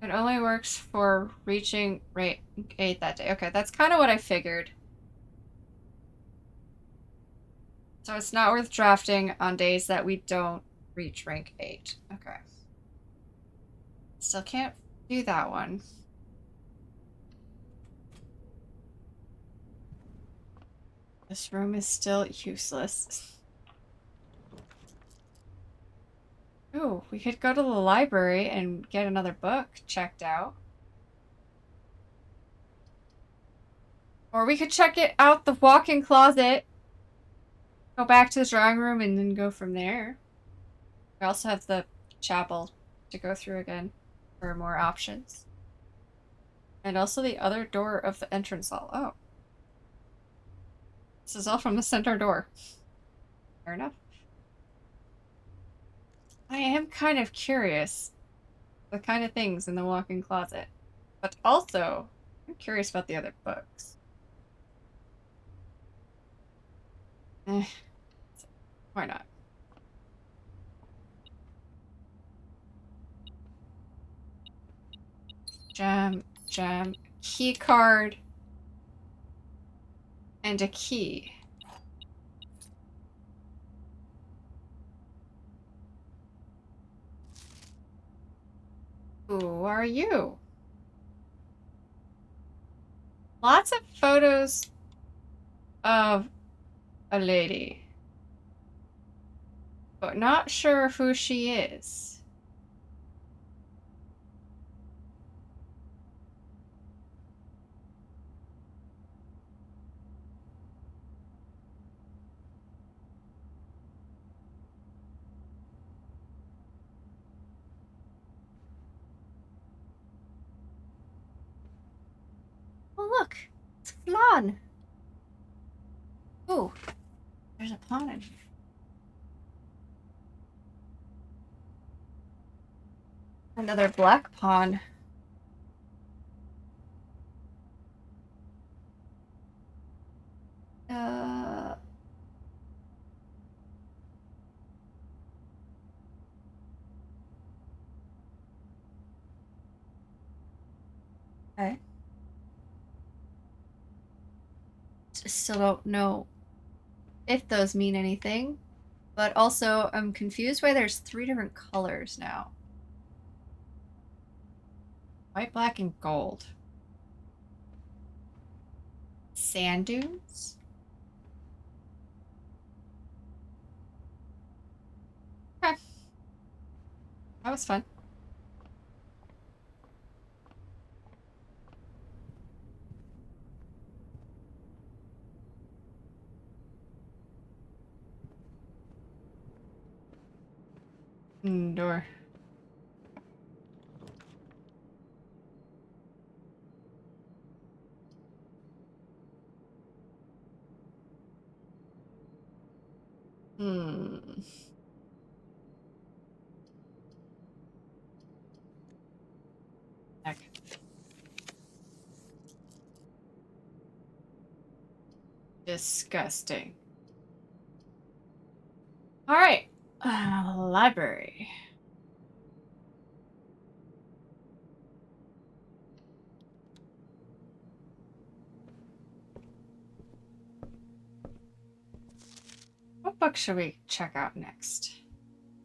Speaker 2: It only works for reaching rank 8 that day. Okay, that's kind of what I figured. So it's not worth drafting on days that we don't reach rank 8. Okay. Still can't do that one. This room is still useless. Ooh, we could go to the library and get another book checked out. Or we could check it out the walk-in closet. Go back to the drawing room and then go from there. We also have the chapel to go through again for more options. And also the other door of the entrance hall. Oh. This is all from the center door. Fair enough. I am kind of curious the kind of things in the walk-in closet. But also, I'm curious about the other books. Why not? Gem, key card, and a key. Who are you? Lots of photos of a lady, but not sure who she is.
Speaker 1: Oh, look. It's Flan.
Speaker 2: Oh, there's a pawn in here. Another black pawn. Okay. Still don't know if those mean anything, but also I'm confused why there's 3 different colors now. White, black, and gold. Sand dunes? Okay. That was fun. Door. Hmm. Heck. Disgusting. All right. Library. What book should we check out next?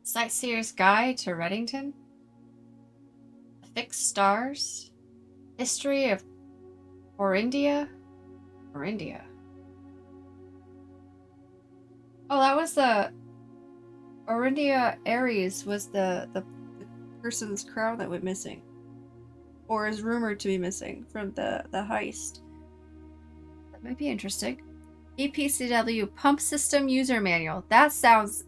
Speaker 2: Sightseer's Guide to Reddington? The Fixed Stars? History of Orindia? Orindia. Oh, that was the Orindia Ares was the person's crown that went missing. Or is rumored to be missing from the heist. That might be interesting. EPCW Pump System User Manual. That sounds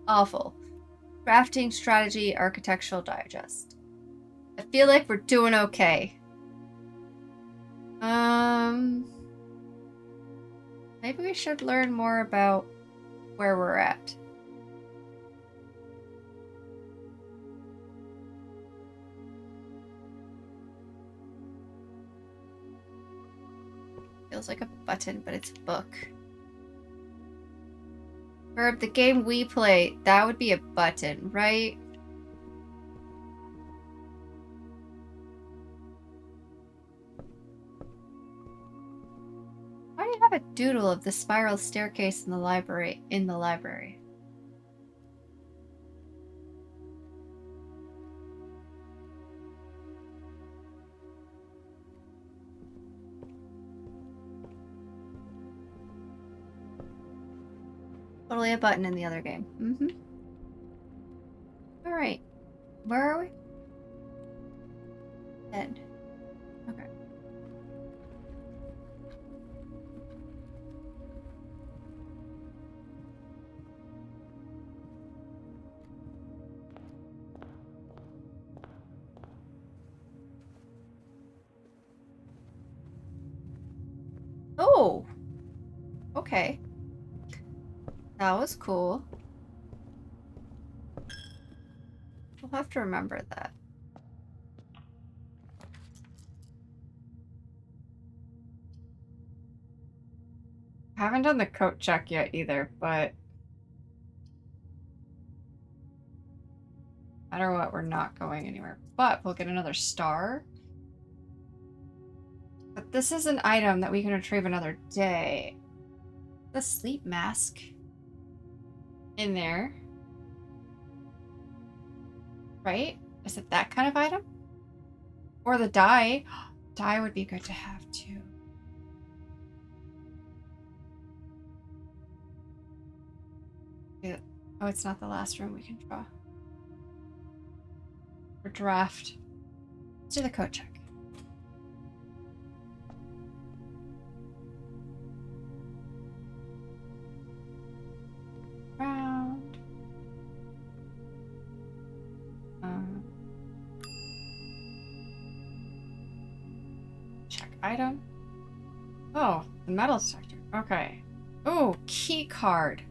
Speaker 2: awful. Crafting Strategy Architectural Digest. I feel like we're doing okay. Maybe we should learn more about where we're at. Feels like a button, but it's a book. Verb, the game we play, that would be a button, right? Why do you have a doodle of the spiral staircase in the library. Totally a button in the other game. Mm-hmm. Alright. Where are we? Dead. Okay. Oh! Okay. That was cool. We'll have to remember that. I haven't done the coat check yet either, but no matter what, we're not going anywhere. But we'll get another star. But this is an item that we can retrieve another day. The sleep mask in there. Right? Is it that kind of item? Or the dye? Dye would be good to have too. Oh, it's not the last room we can draw. Or draft. Let's do the coat check. Round. Check item. Oh, the metal detector. Okay. Oh, key card.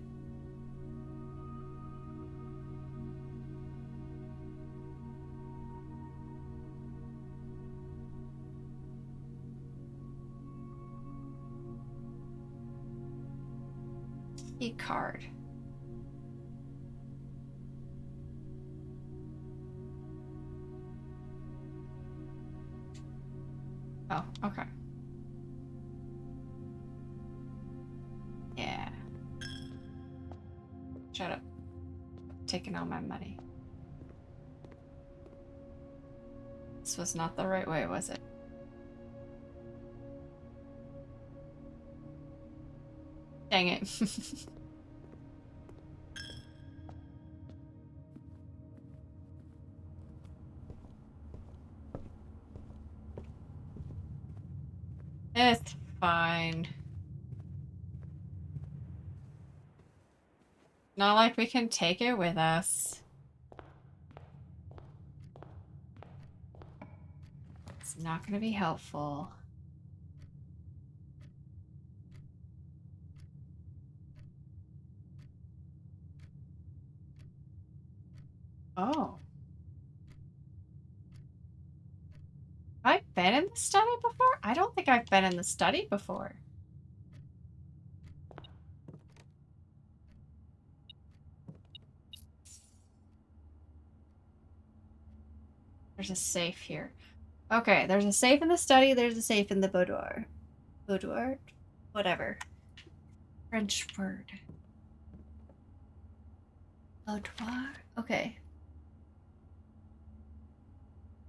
Speaker 2: Key card. Oh, okay. Yeah. Shut up. Taking all my money. This was not the right way, was it? Dang it. It's fine. Not like we can take it with us. It's not going to be helpful. Oh. Have I been in the study before? I don't think I've been in the study before. There's a safe here. Okay, there's a safe in the study, there's a safe in the boudoir. Boudoir? Whatever. French word. Boudoir? Okay.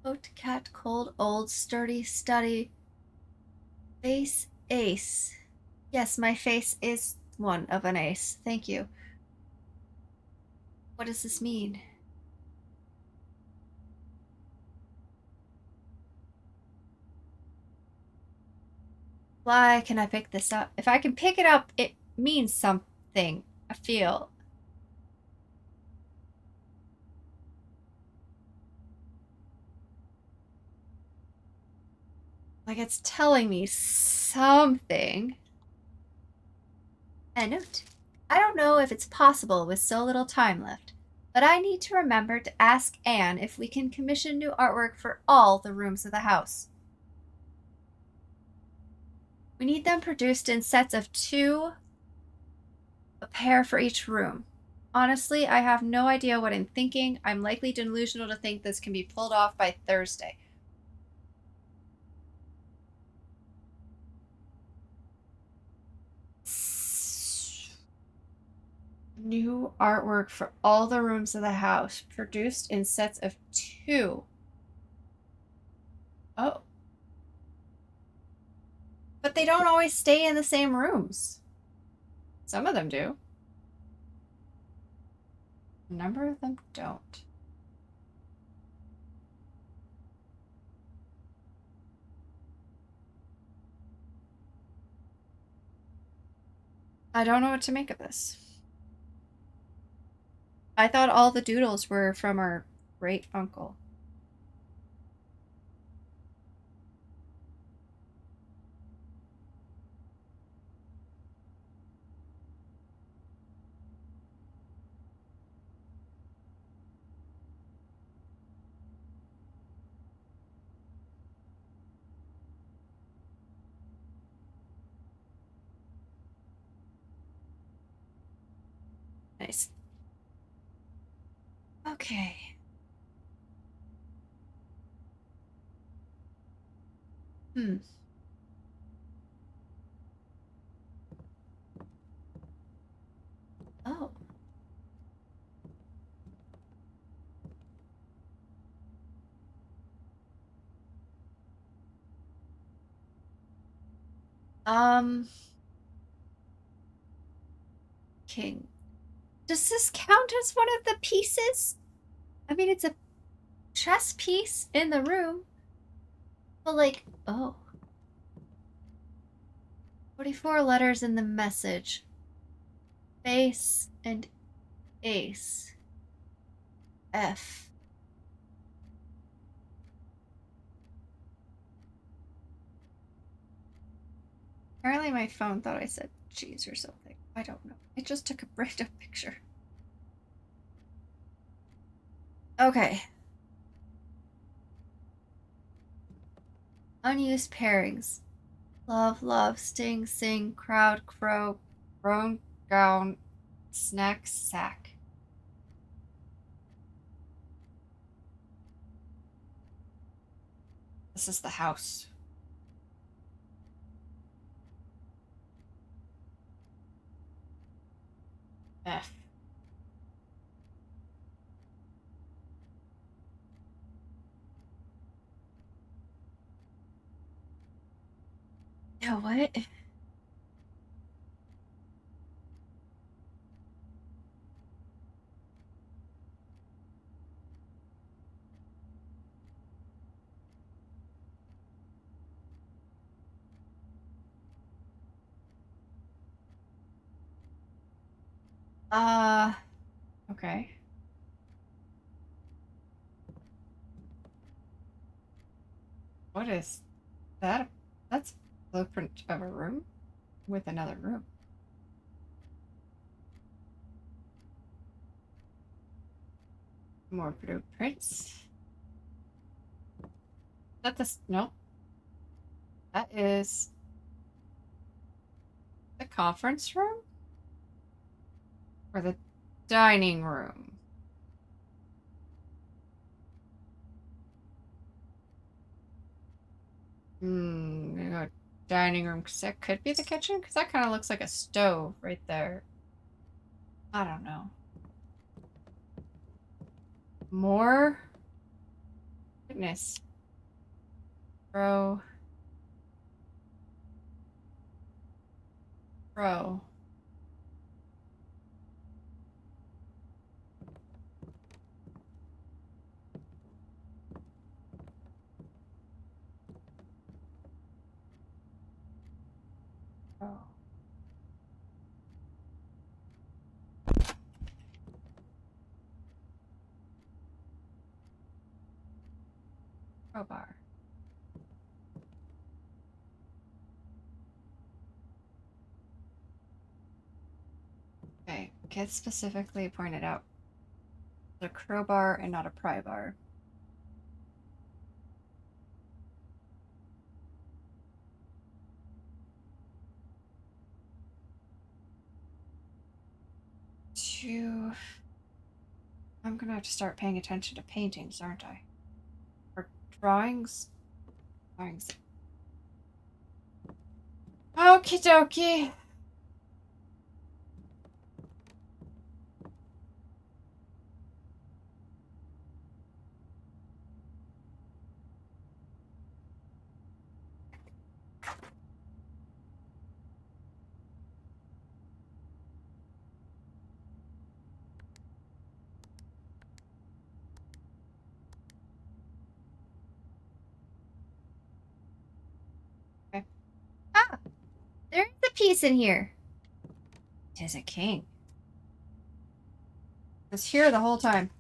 Speaker 2: Coat, cat, cold, old, sturdy, study. Face, ace. Yes, my face is one of an ace. Thank you. What does this mean? Why can I pick this up? If I can pick it up, it means something. I feel. Like it's telling me something. And note. I don't know if it's possible with so little time left, but I need to remember to ask Anne if we can commission new artwork for all the rooms of the house. We need them produced in sets of 2, a pair for each room. Honestly, I have no idea what I'm thinking. I'm likely delusional to think this can be pulled off by Thursday. New artwork for all the rooms of the house, produced in sets of 2. Oh. But they don't always stay in the same rooms. Some of them do. A number of them don't. I don't know what to make of this. I thought all the doodles were from our great uncle. Nice. Okay. Hmm. Oh. King. Does this count as one of the pieces? I mean, it's a chess piece in the room. But like, oh. 44 letters in the message. Face and ace. F. Apparently my phone thought I said cheese or something. I don't know. It just took a random picture. Okay. Unused pairings. Love, love, sting, sing, crowd, crow, groan, gown, snack, sack. This is the house. F. Yeah, what? Uh, okay. What is that? That's a blueprint of a room with another room. More blueprints. Is that this? No. That is the conference room? Or the dining room? Gonna go dining room because that could be the kitchen because that kind of looks like a stove right there. I don't know. More? Goodness. Bro. Bro. Bro. Crowbar. Okay. Kids specifically pointed out a crowbar and not a pry bar. Two. I'm gonna have to start paying attention to paintings, aren't I? Or drawings? Drawings. Okie dokie.
Speaker 1: peace in here.
Speaker 2: Tis a king. Was here the whole time.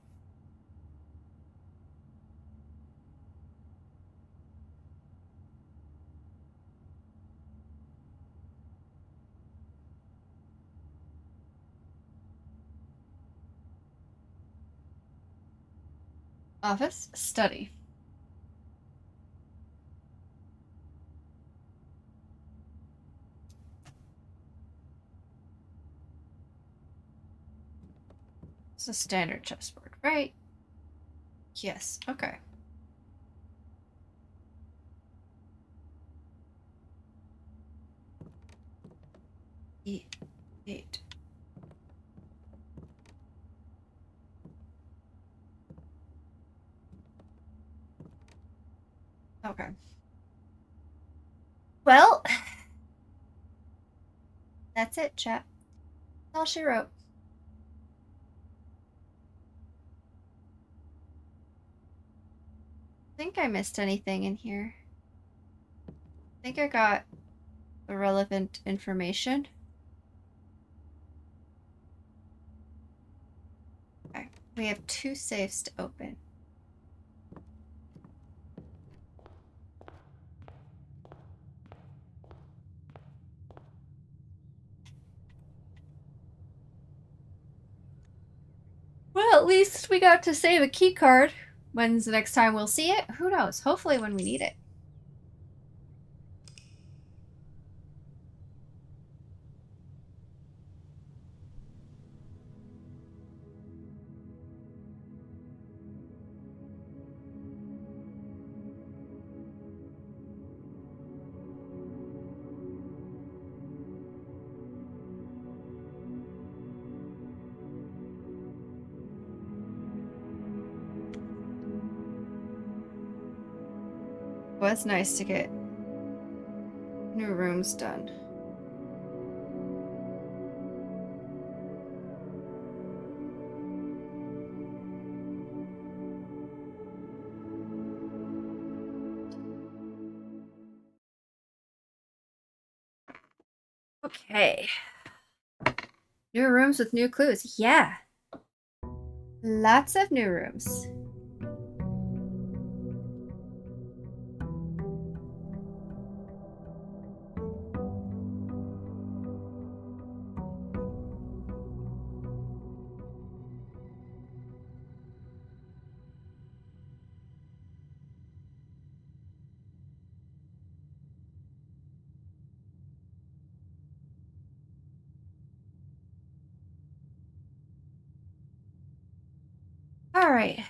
Speaker 2: Office, study. It's a standard chessboard, right? Yes, okay. Eight. Okay.
Speaker 1: Well, that's it, chat. That's all she wrote.
Speaker 2: Think I missed anything in here. I think I got the relevant information. Okay, we have 2 safes to open. Well, at least we got to save a key card. When's the next time we'll see it? Who knows? Hopefully when we need it. Well, it's nice to get new rooms done. Okay. New rooms with new clues. Yeah. Lots of new rooms. All right.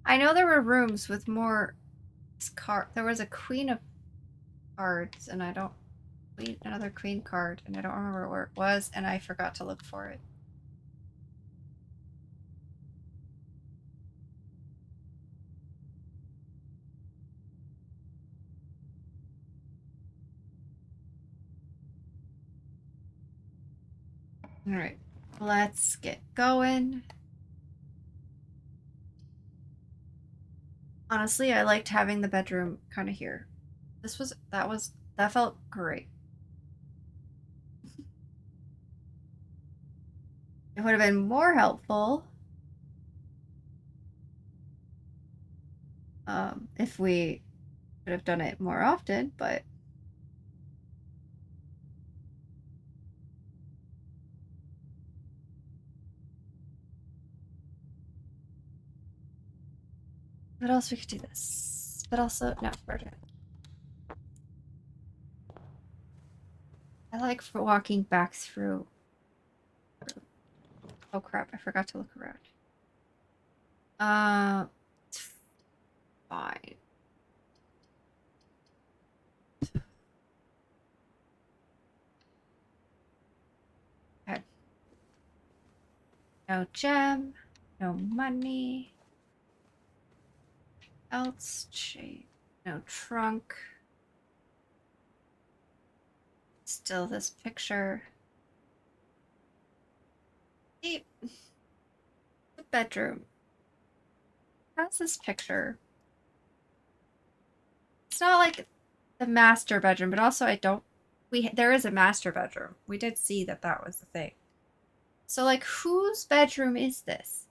Speaker 2: I know there were rooms with more card. There was a queen of cards, and I don't another queen card, and I don't remember where it was, and I forgot to look for it. All right, let's get going. Honestly, I liked having the bedroom kind of here. That felt great. It would have been more helpful if we could have done it more often, but what else we could do this? But also, no, we're done. I like for walking back through. Oh crap, I forgot to look around. It's fine. Okay. No gem, no money. Else chain, no trunk. Still this picture. The bedroom. How's this picture? It's not like the master bedroom, but also there is a master bedroom. We did see that was the thing. So like whose bedroom is this?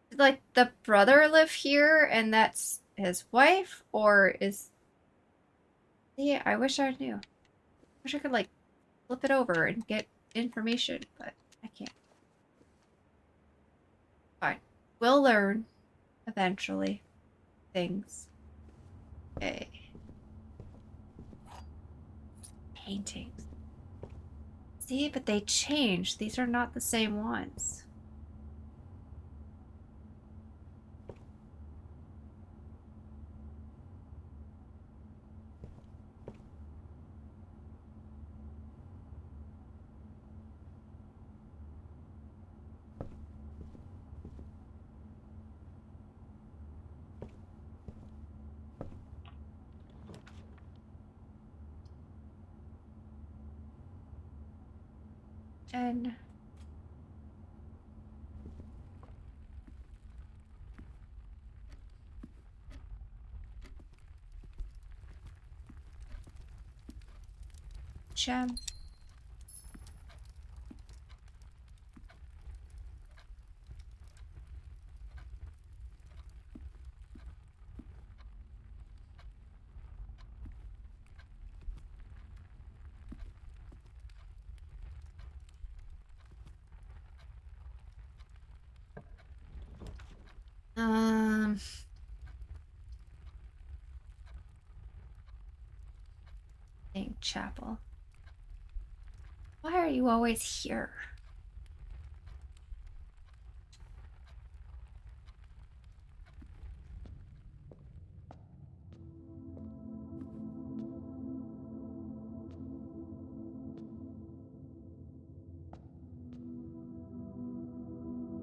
Speaker 2: Did like the brother live here and that's his wife, or is yeah, I wish I knew. Wish I could like flip it over and get information, but I can't. Fine. We'll learn eventually things. Okay. Paintings. See, but they changed. These are not the same ones. And gem. Um, dang, chapel. Why are you always here?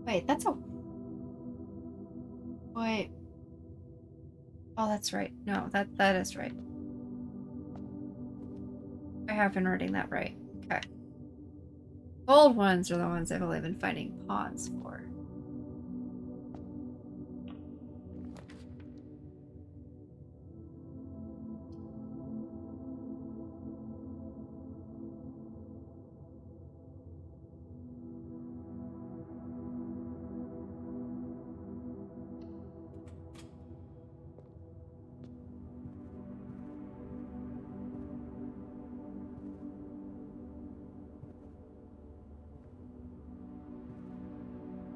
Speaker 2: Wait, that's a... Wait. Oh, that's right. No, that is right. I have been reading that right. Okay. Gold ones are the ones I've only been finding pawns for.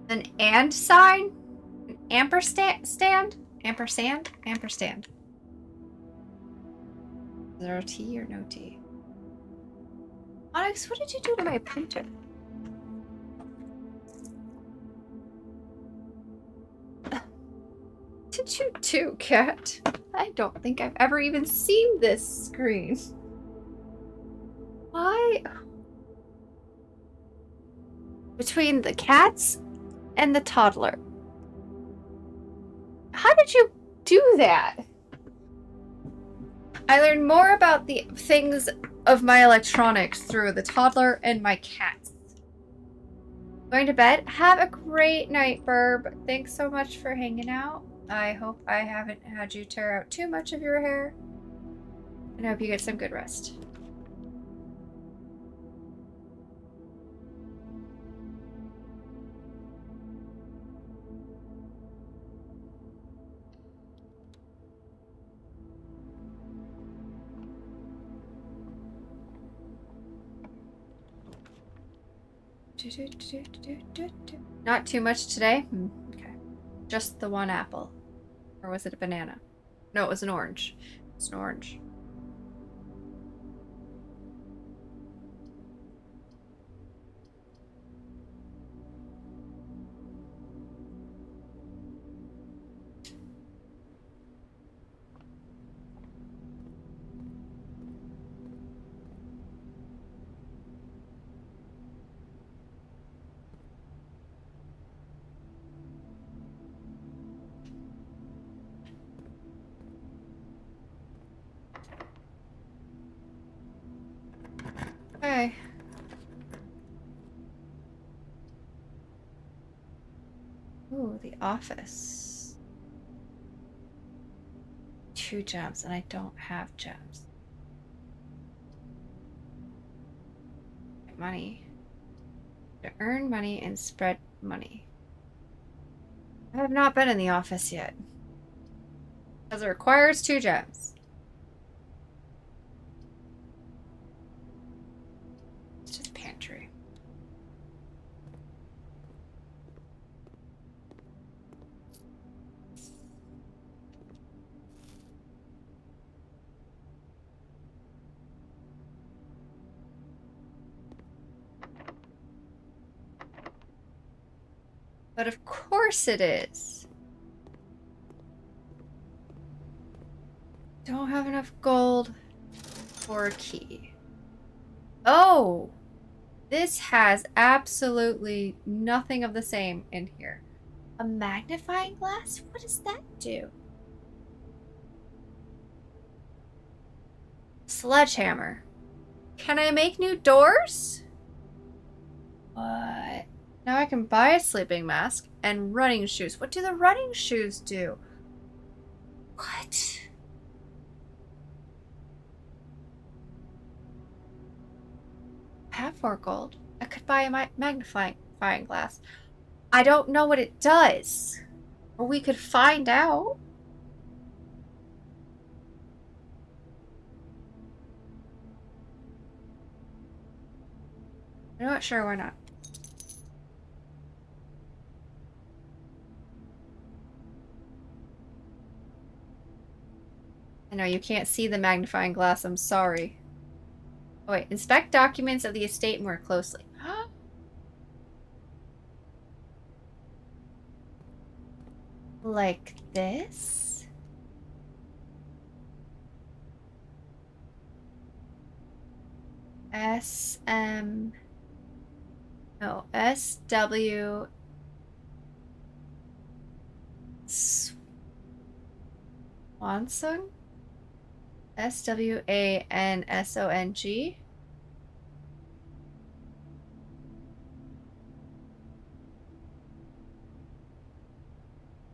Speaker 2: An and sign? An ampersand? Ampersand? Ampersand. Is there a T or no T? Onyx, what did you do to my printer? Did you do, cat? I don't think I've ever even seen this screen. Why? Between the cats and the toddler. How did you do that? I learned more about the things of my electronics through the toddler and my cats. Going to bed? Have a great night, Burb. Thanks so much for hanging out. I hope I haven't had you tear out too much of your hair. And I hope you get some good rest. Not too much today? Okay. Just the one apple. Or was it a banana? No, it was an orange. It's an orange. the office. 2 gems, and I don't have gems. Money. To earn money and spread money. I have not been in the office yet. Because it requires 2 gems. It's just pantry. But of course it is. Don't have enough gold for a key. Oh! This has absolutely nothing of the same in here. A magnifying glass? What does that do? Sledgehammer. Can I make new doors? What? Now I can buy a sleeping mask and running shoes. What do the running shoes do? What? I have 4 gold. I could buy a magnifying glass. I don't know what it does. Or we could find out. I'm not sure why not. I know you can't see the magnifying glass. I'm sorry. Oh, wait. Inspect documents of the estate more closely. Like this? SW Swansong? SWANSONG?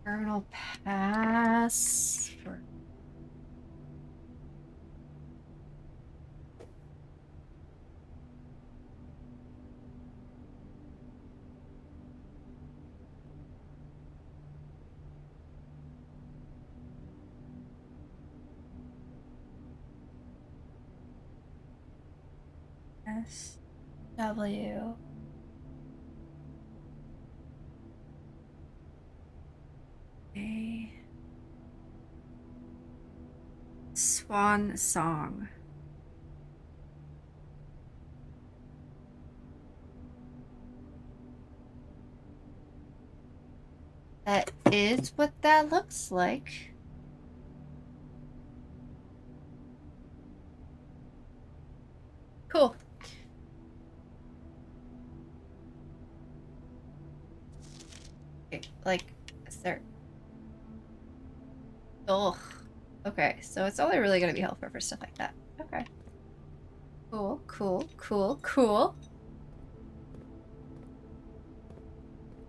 Speaker 2: Terminal pass for SW A Swan Song. That is what that looks like. Cool. Okay, like, is there... Ugh. Okay, so it's only really going to be helpful for stuff like that. Okay. Cool, cool, cool, cool.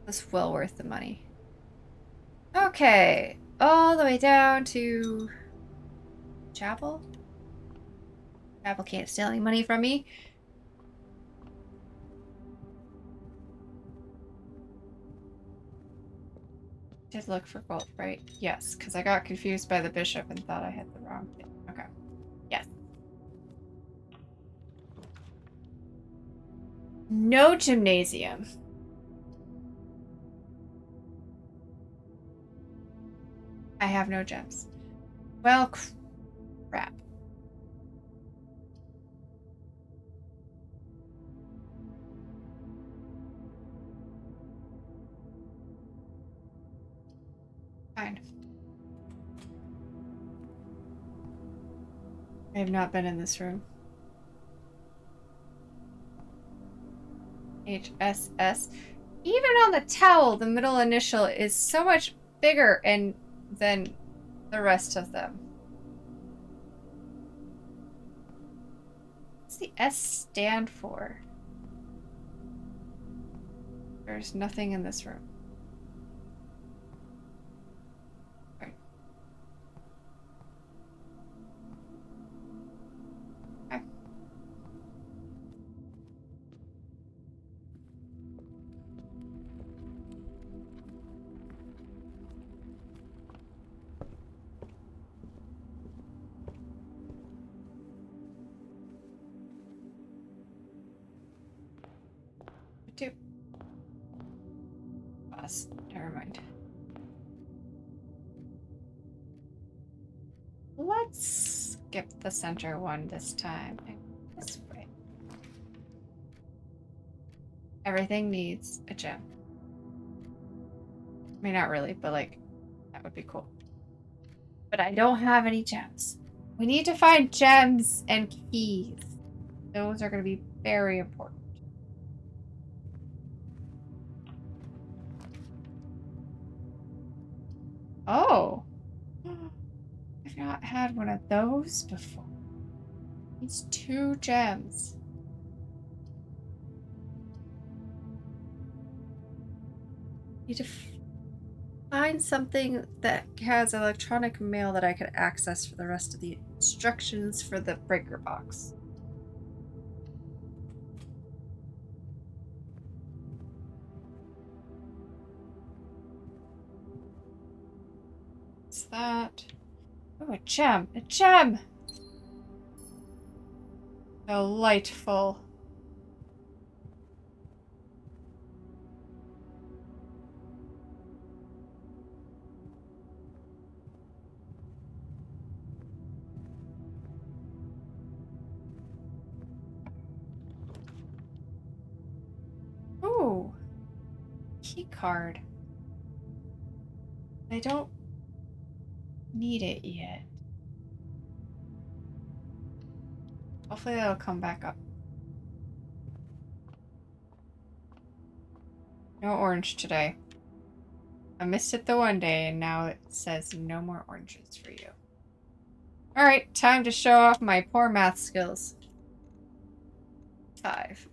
Speaker 2: That's well worth the money. Okay, all the way down to Chapel. Chapel can't steal any money from me. Did look for gold, right? Yes, because I got confused by the bishop and thought I had the wrong thing. Okay. Yes. No gymnasium. I have no gems. Well, crap. Fine. I have not been in this room. HSS. Even on the towel, the middle initial is so much bigger than the rest of them. What's the S stand for? There's nothing in this room. That's never mind. Let's skip the center one this time and go this way. Everything needs a gem. I mean, not really, but like, that would be cool. But I don't have any gems. We need to find gems and keys. Those are going to be very important. Oh. I've not had one of those before. It's 2 gems. Need to find something that has electronic mail that I could access for the rest of the instructions for the breaker box. What's that? Oh, a gem! A gem! Delightful. Ooh. Key card. I don't need it yet. Hopefully that'll come back up. No orange today. I missed it the one day and now it says no more oranges for you. Alright, time to show off my poor math skills. 5.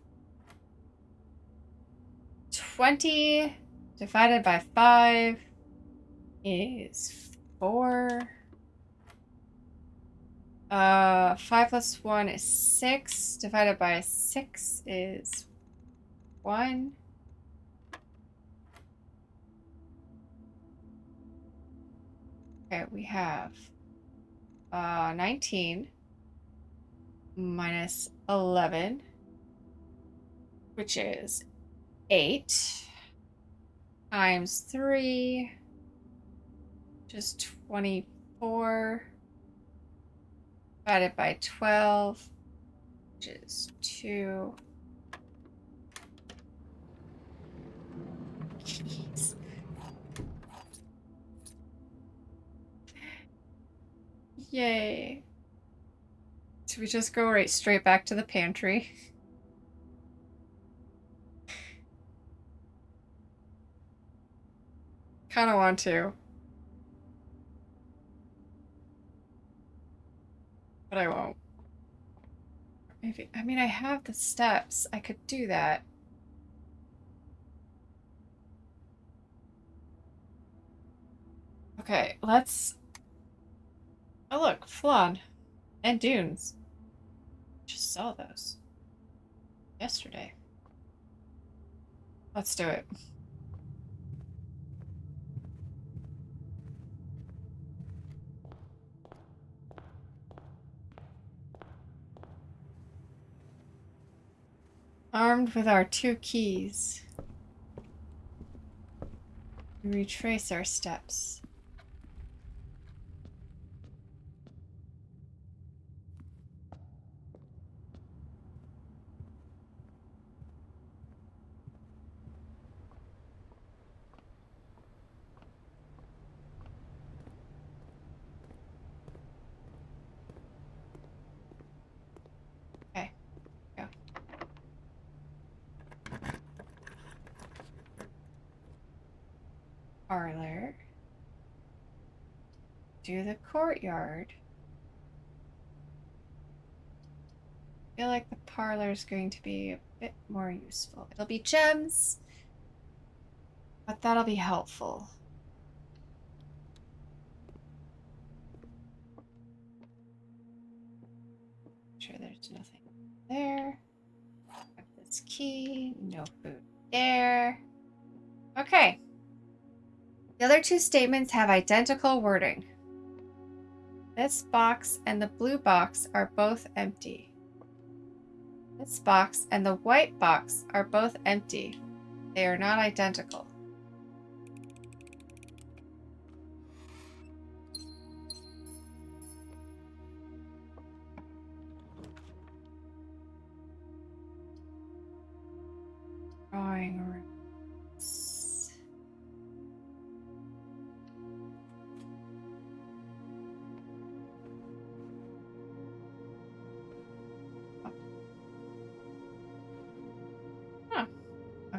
Speaker 2: 20 divided by 5 is 4. 5 plus 1 is 6. Divided by 6 is 1. Okay, we have 19 minus 11, which is 8, times 3, which is 24, divided by 12, which is 2. Jeez. Yay. So we just go right straight back to the pantry. Kind of want to. But I won't. Maybe, I mean, I have the steps. I could do that. Okay, let's... Oh look, flan. And dunes. Just saw those. Yesterday. Let's do it. Armed with our 2 keys, we retrace our steps. Okay, go. Parlor. Do the courtyard. I feel like the parlor is going to be a bit more useful. It'll be gems, but that'll be helpful. Sure there's nothing there. Grab this key. No food there. Okay. The other 2 statements have identical wording. This box and the blue box are both empty. This box and the white box are both empty. They are not identical.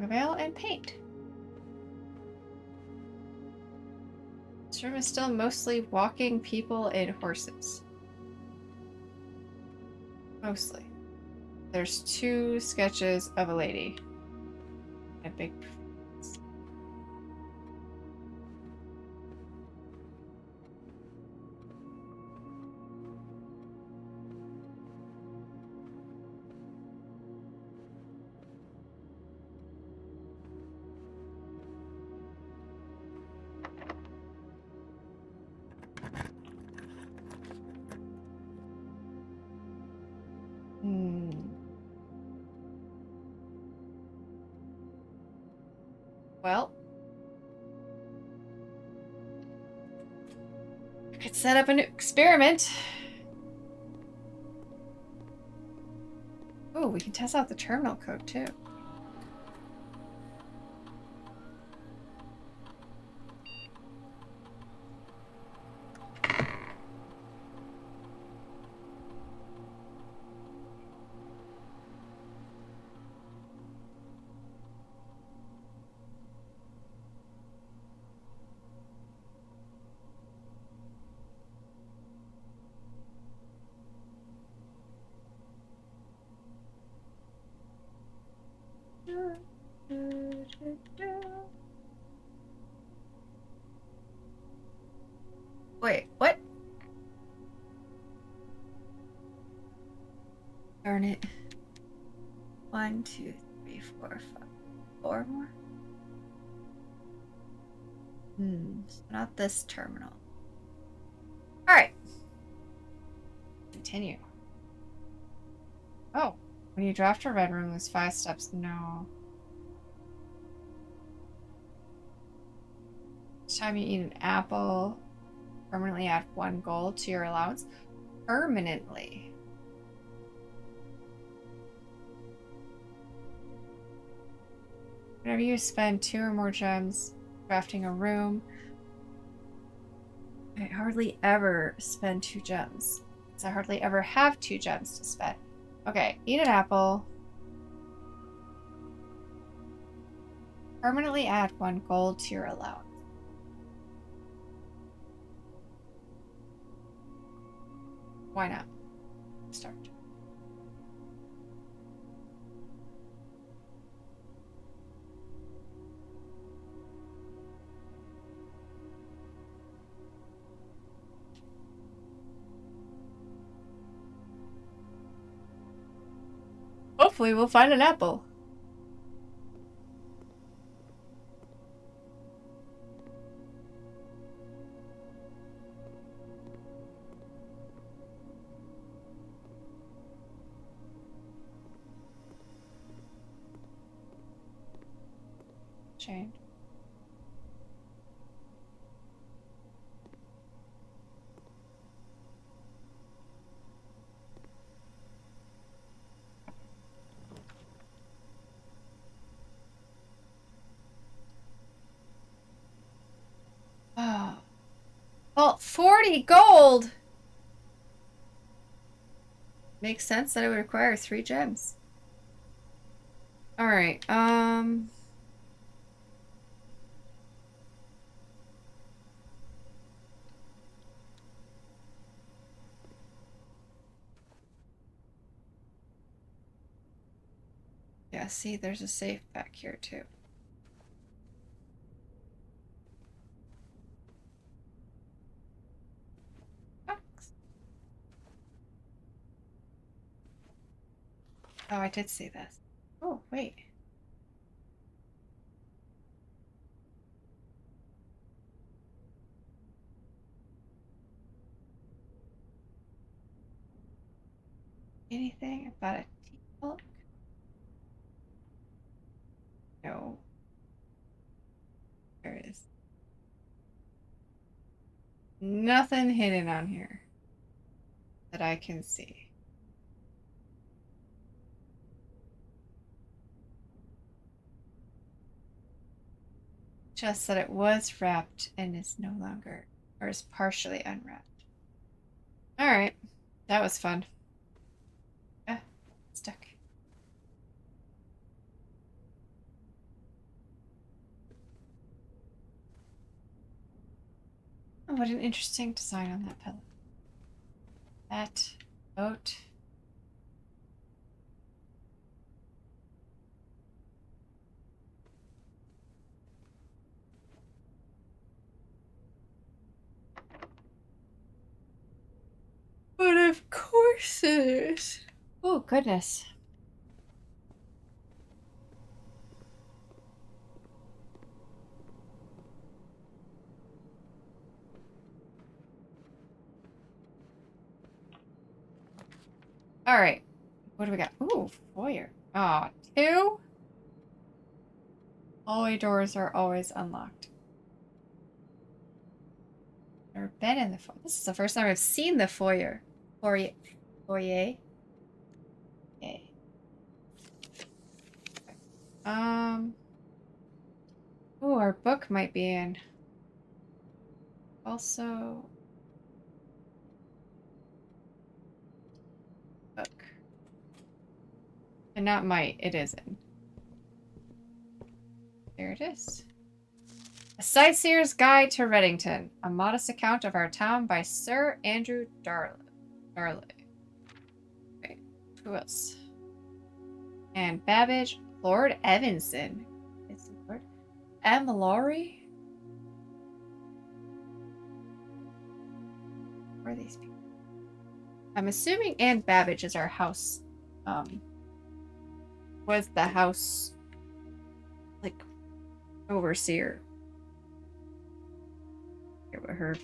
Speaker 2: yoga veil, and paint. This room is still mostly walking people and horses. Mostly. There's 2 sketches of a lady. A big... Well, I could set up a new experiment. Oh, we can test out the terminal code too.
Speaker 1: Wait, what?
Speaker 2: Darn it.
Speaker 1: 1, 2, 3, 4, 5. 4 more? Not this terminal. Alright.
Speaker 2: Continue. Oh, when you draft a red room, there's 5 steps. No. Each time you eat an apple, permanently add 1 gold to your allowance. Permanently. Whenever you spend 2 or more gems drafting a room, I hardly ever spend 2 gems. Because I hardly ever have 2 gems to spend. Okay, eat an apple. Permanently add 1 gold to your allowance. Why not? Start. Hopefully we'll find an apple. Chain. Oh. Well, 40 gold! Makes sense that it would require 3 gems. Alright, yeah, see, there's a safe back here, too. Oh, I did see this. Oh, wait. Anything about a tea book? No. There is nothing hidden on here that I can see. Just that it was wrapped and is no longer, or is partially unwrapped. Alright. That was fun. Ah, stuck. Oh, what an interesting design on that pillow. That boat.
Speaker 1: But of course it is.
Speaker 2: Oh, goodness. All right. What do we got? Ooh, foyer. Oh, two? Hallway doors are always unlocked. Never been in the foyer. This is the first time I've seen the foyer. Foyer. Foyer. Okay. Oh, our book might be in. Also, book. And not might, it is in. There it is. A Sightseer's Guide to Reddington. A modest account of our town by Sir Andrew Darley. Wait, who else? And Babbage. Lord Evanson. Is the Lord? M. Laurie? Where are these people? I'm assuming Anne Babbage is our house. Was the house like overseer? I forget what her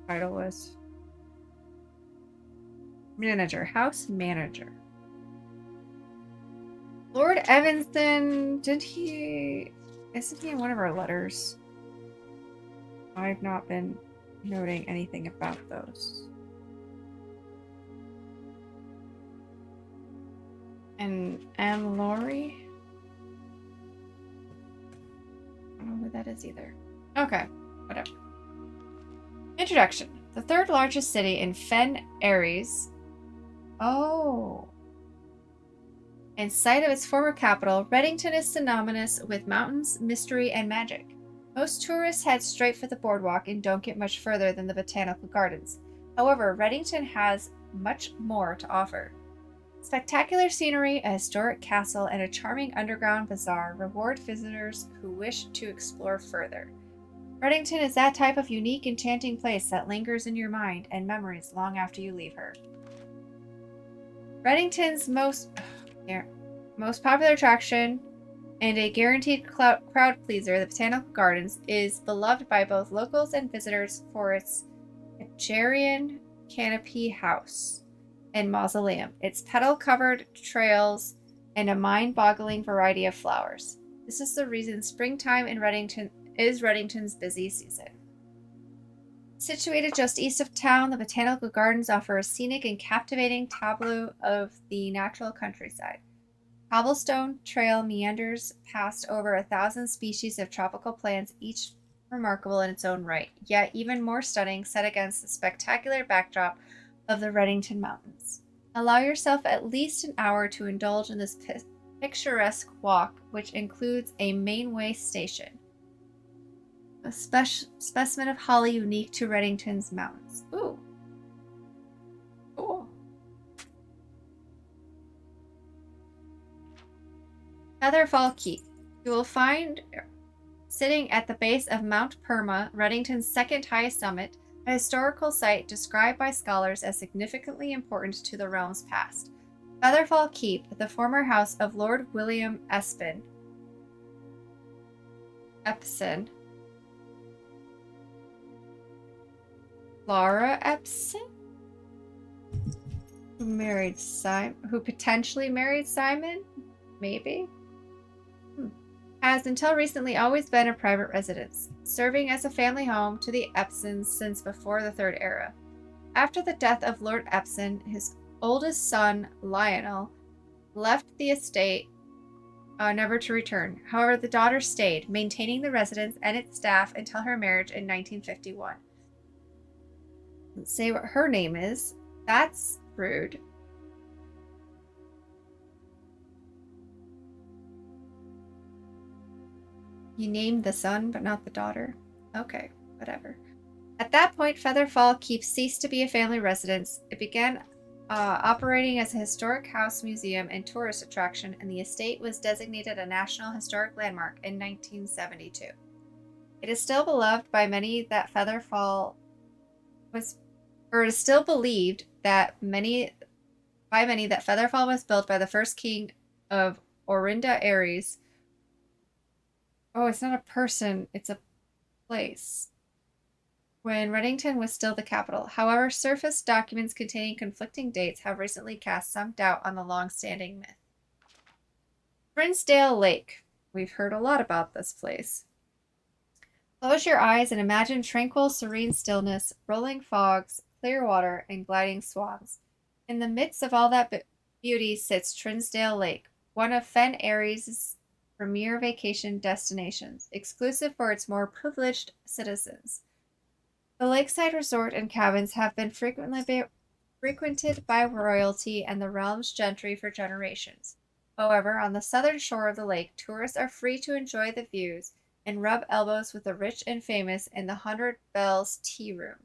Speaker 2: title was. Manager. House manager. Lord Evanston, isn't he in one of our letters? I've not been noting anything about those. And Anne Laurie? I don't know who that is either. Okay, whatever. Introduction. The third largest city in Fen Ares. Oh. In sight of its former capital, Reddington is synonymous with mountains, mystery, and magic. Most tourists head straight for the boardwalk and don't get much further than the botanical gardens. However, Reddington has much more to offer. Spectacular scenery, a historic castle, and a charming underground bazaar reward visitors who wish to explore further. Reddington is that type of unique, enchanting place that lingers in your mind and memories long after you leave her. Reddington's most popular attraction and a guaranteed crowd pleaser, the Botanical Gardens, is beloved by both locals and visitors for its Hegerian canopy house and mausoleum, its petal-covered trails, and a mind-boggling variety of flowers. This is the reason springtime in Reddington is Reddington's busy season. Situated just east of town, the Botanical Gardens offer a scenic and captivating tableau of the natural countryside. Cobblestone trail meanders past over 1,000 species of tropical plants, each remarkable in its own right, yet even more stunning set against the spectacular backdrop of the Reddington Mountains. Allow yourself at least an hour to indulge in this picturesque walk, which includes a mainway station. A specimen of holly unique to Reddington's mountains. Ooh. Cool. Featherfall Keep. You will find, sitting at the base of Mount Perma, Reddington's second highest summit, a historical site described by scholars as significantly important to the realm's past. Featherfall Keep, the former house of Lord William Epson, Laura Epson, who potentially married Simon, maybe, has until recently always been a private residence, serving as a family home to the Epsons since before the Third Era. After the death of Lord Epson, his oldest son, Lionel, left the estate, never to return. However, the daughter stayed, maintaining the residence and its staff until her marriage in 1951. Let's say what her name is. That's rude. You named the son, but not the daughter. Okay, whatever. At that point, Featherfall Keep ceased to be a family residence. It began operating as a historic house museum and tourist attraction, and the estate was designated a National Historic Landmark in 1972. It is still beloved by many that Featherfall was, or it is still believed that many that Featherfall was built by the first king of Orinda Aries. Oh, it's not a person, it's a place. When Reddington was still the capital. However, surface documents containing conflicting dates have recently cast some doubt on the long-standing myth. Trinsdale Lake. We've heard a lot about this place. Close your eyes and imagine tranquil, serene stillness, rolling fogs, clear water, and gliding swans. In the midst of all that beauty sits Trinsdale Lake, one of Fen Aries' premier vacation destinations, exclusive for its more privileged citizens. The lakeside resort and cabins have been frequented by royalty and the realm's gentry for generations. However, on the southern shore of the lake, tourists are free to enjoy the views and rub elbows with the rich and famous in the 100 Bells Tea Room.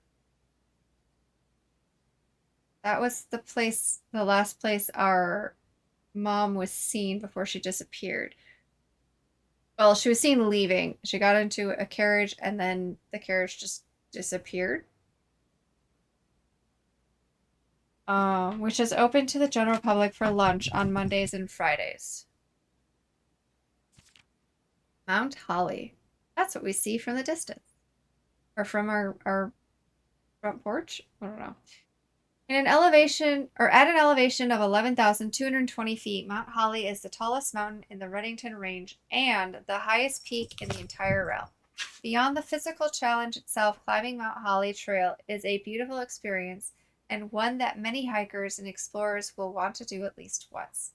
Speaker 2: That was the last place our mom was seen before she disappeared. Well, she was seen leaving. She got into a carriage and then the carriage just disappeared. Which is open to the general public for lunch on Mondays and Fridays. Mount Holly. That's what we see from the distance. Or from our front porch? I don't know. At an elevation of 11,220 feet, Mount Holly is the tallest mountain in the Reddington Range and the highest peak in the entire realm. Beyond the physical challenge itself, climbing Mount Holly Trail is a beautiful experience and one that many hikers and explorers will want to do at least once.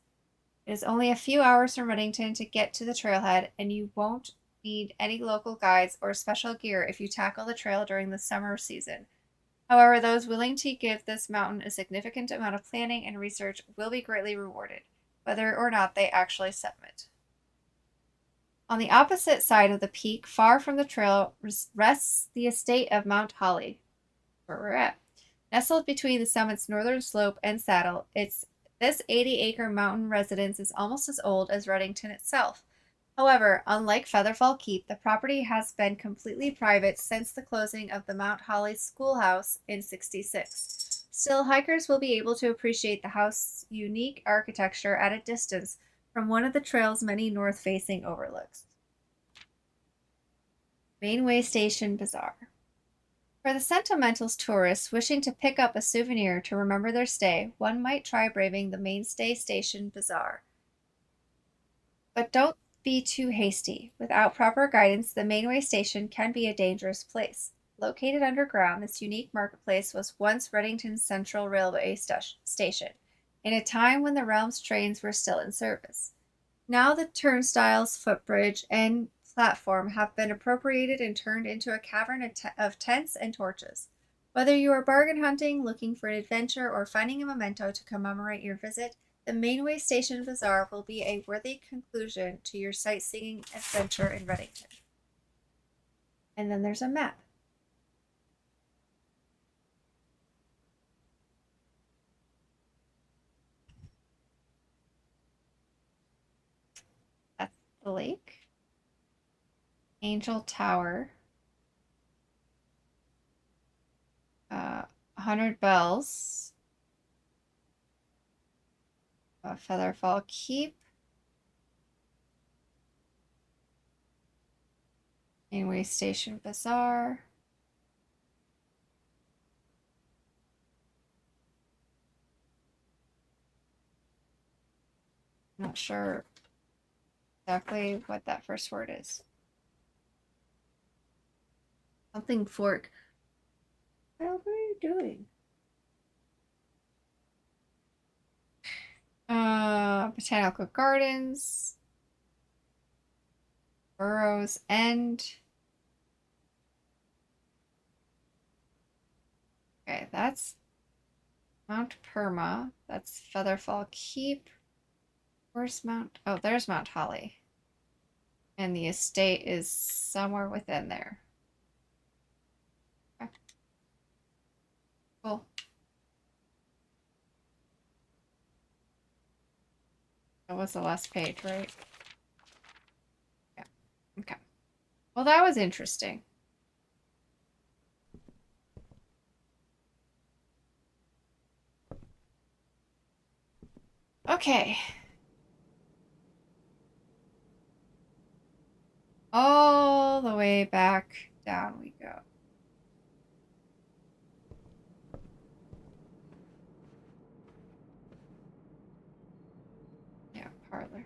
Speaker 2: It is only a few hours from Reddington to get to the trailhead, and you won't need any local guides or special gear if you tackle the trail during the summer season. However, those willing to give this mountain a significant amount of planning and research will be greatly rewarded, whether or not they actually summit. On the opposite side of the peak, far from the trail, rests the estate of Mount Holly, where we're at. Nestled between the summit's northern slope and saddle, this 80-acre mountain residence is almost as old as Reddington itself. However, unlike Featherfall Keep, the property has been completely private since the closing of the Mount Holly Schoolhouse in '66. Still, hikers will be able to appreciate the house's unique architecture at a distance from one of the trail's many north-facing overlooks. Mainway Station Bazaar. For the sentimentalist tourists wishing to pick up a souvenir to remember their stay, one might try braving the Mainstay Station Bazaar. But don't be too hasty. Without proper guidance, the Mainway Station can be a dangerous place. Located underground, this unique marketplace was once Reddington's central railway station, in a time when the realm's trains were still in service. Now the turnstiles, footbridge, and platform have been appropriated and turned into a cavern of tents and torches. Whether you are bargain hunting, looking for an adventure, or finding a memento to commemorate your visit, the Mainway Station Bazaar will be a worthy conclusion to your sightseeing adventure in Reddington. And then there's a map. That's the lake. Angel Tower. 100 Bells. Featherfall Keep. Mainway Station Bazaar. I'm not sure exactly what that first word is. Something fork. What are you doing? Botanical Gardens. Burrows End. Okay, that's Mount Perma. That's Featherfall Keep. Where's Mount? Oh, there's Mount Holly. And the estate is somewhere within there. Okay. That was the last page, right? Yeah. Okay. Well, that was interesting. Okay. All the way back down we go. Yeah, parlor.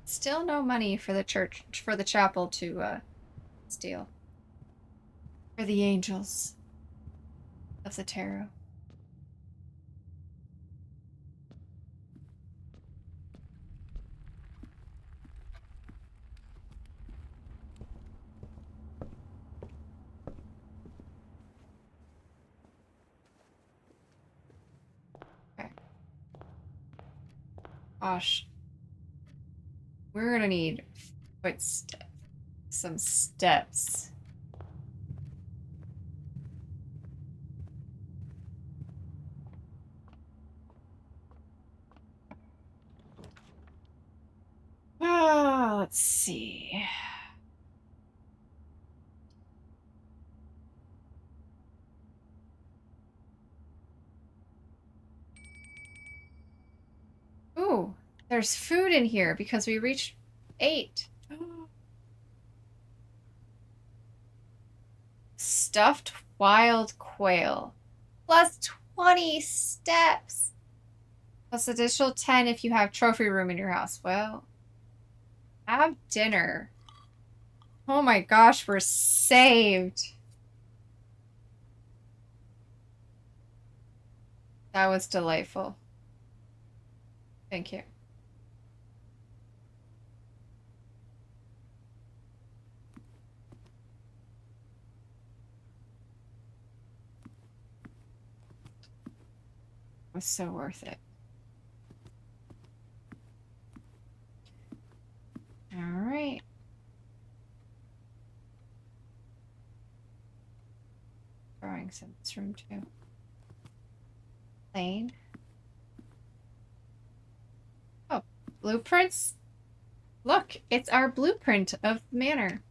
Speaker 2: Still no money for the church, for the chapel to steal. For the angels of the tarot. Okay. Gosh. We're gonna need some steps. Ah, let's see. Ooh, there's food in here because we reached 8. Stuffed wild quail. Plus 20 steps. Plus additional 10 if you have trophy room in your house. Well, have dinner. Oh my gosh, we're saved. That was delightful. Thank you. It was so worth it. All right. Drawings in this room too. Plain. Oh, blueprints? Look, it's our blueprint of the manor.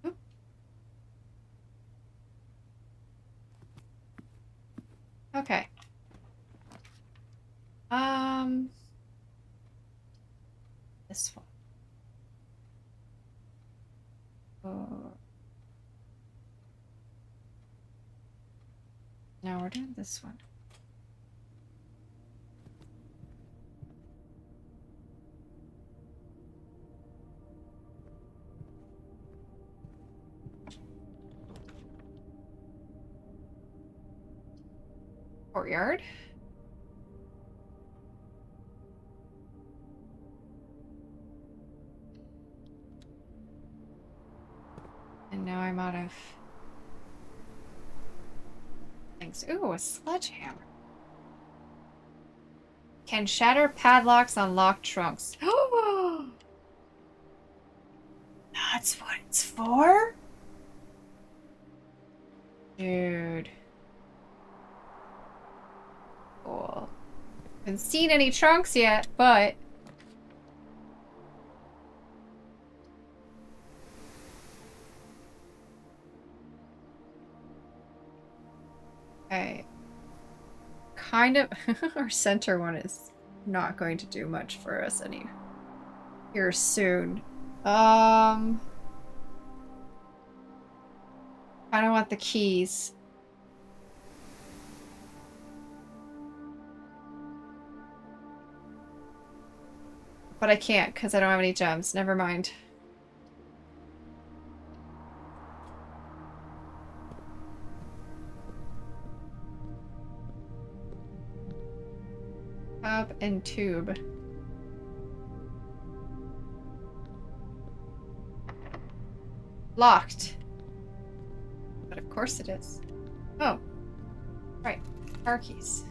Speaker 2: Oop. Okay. This one. Oh. Now we're doing this one. Courtyard. And now I'm out of things. Ooh, a sledgehammer. Can shatter padlocks on locked trunks. Oh, that's what it's for? Dude. Cool. Haven't seen any trunks yet, but... Okay. Kind of... Our center one is not going to do much for us any here soon. Kind of want the keys. But I can't because I don't have any gems. Never mind. Tub and tube. Locked. But of course it is. Oh. Right. Car keys.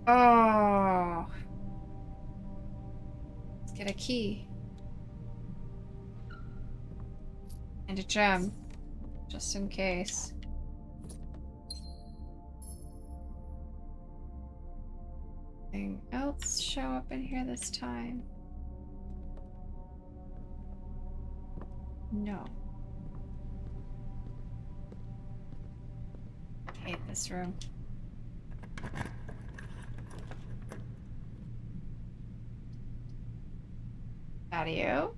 Speaker 2: Oh. Let's get a key. And a gem. Just in case. Anything else show up in here this time? No. I hate this room. Patio.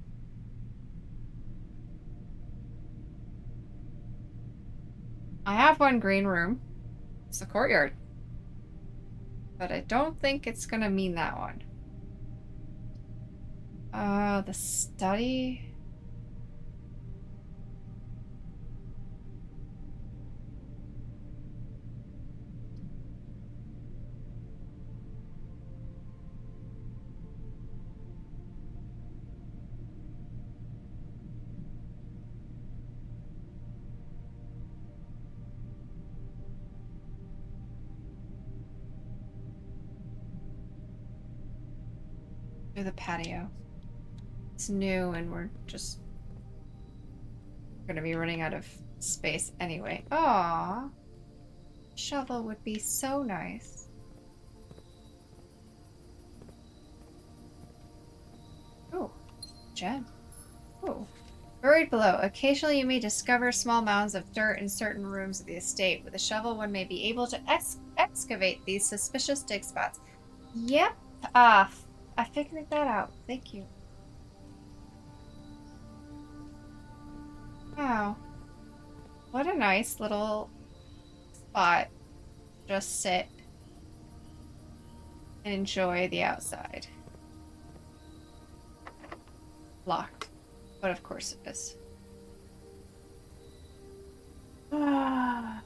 Speaker 2: I have one green room. It's the courtyard. But I don't think it's gonna mean that one. The study. Or the patio. It's new and we're just gonna be running out of space anyway. Aww. Shovel would be so nice. Oh, gem. Oh. Buried below. Occasionally you may discover small mounds of dirt in certain rooms of the estate. With a shovel, one may be able to excavate these suspicious dig spots. Yep. I figured that out. Thank you. Wow. What a nice little spot. Just sit and enjoy the outside. Locked. But of course it is. Ah.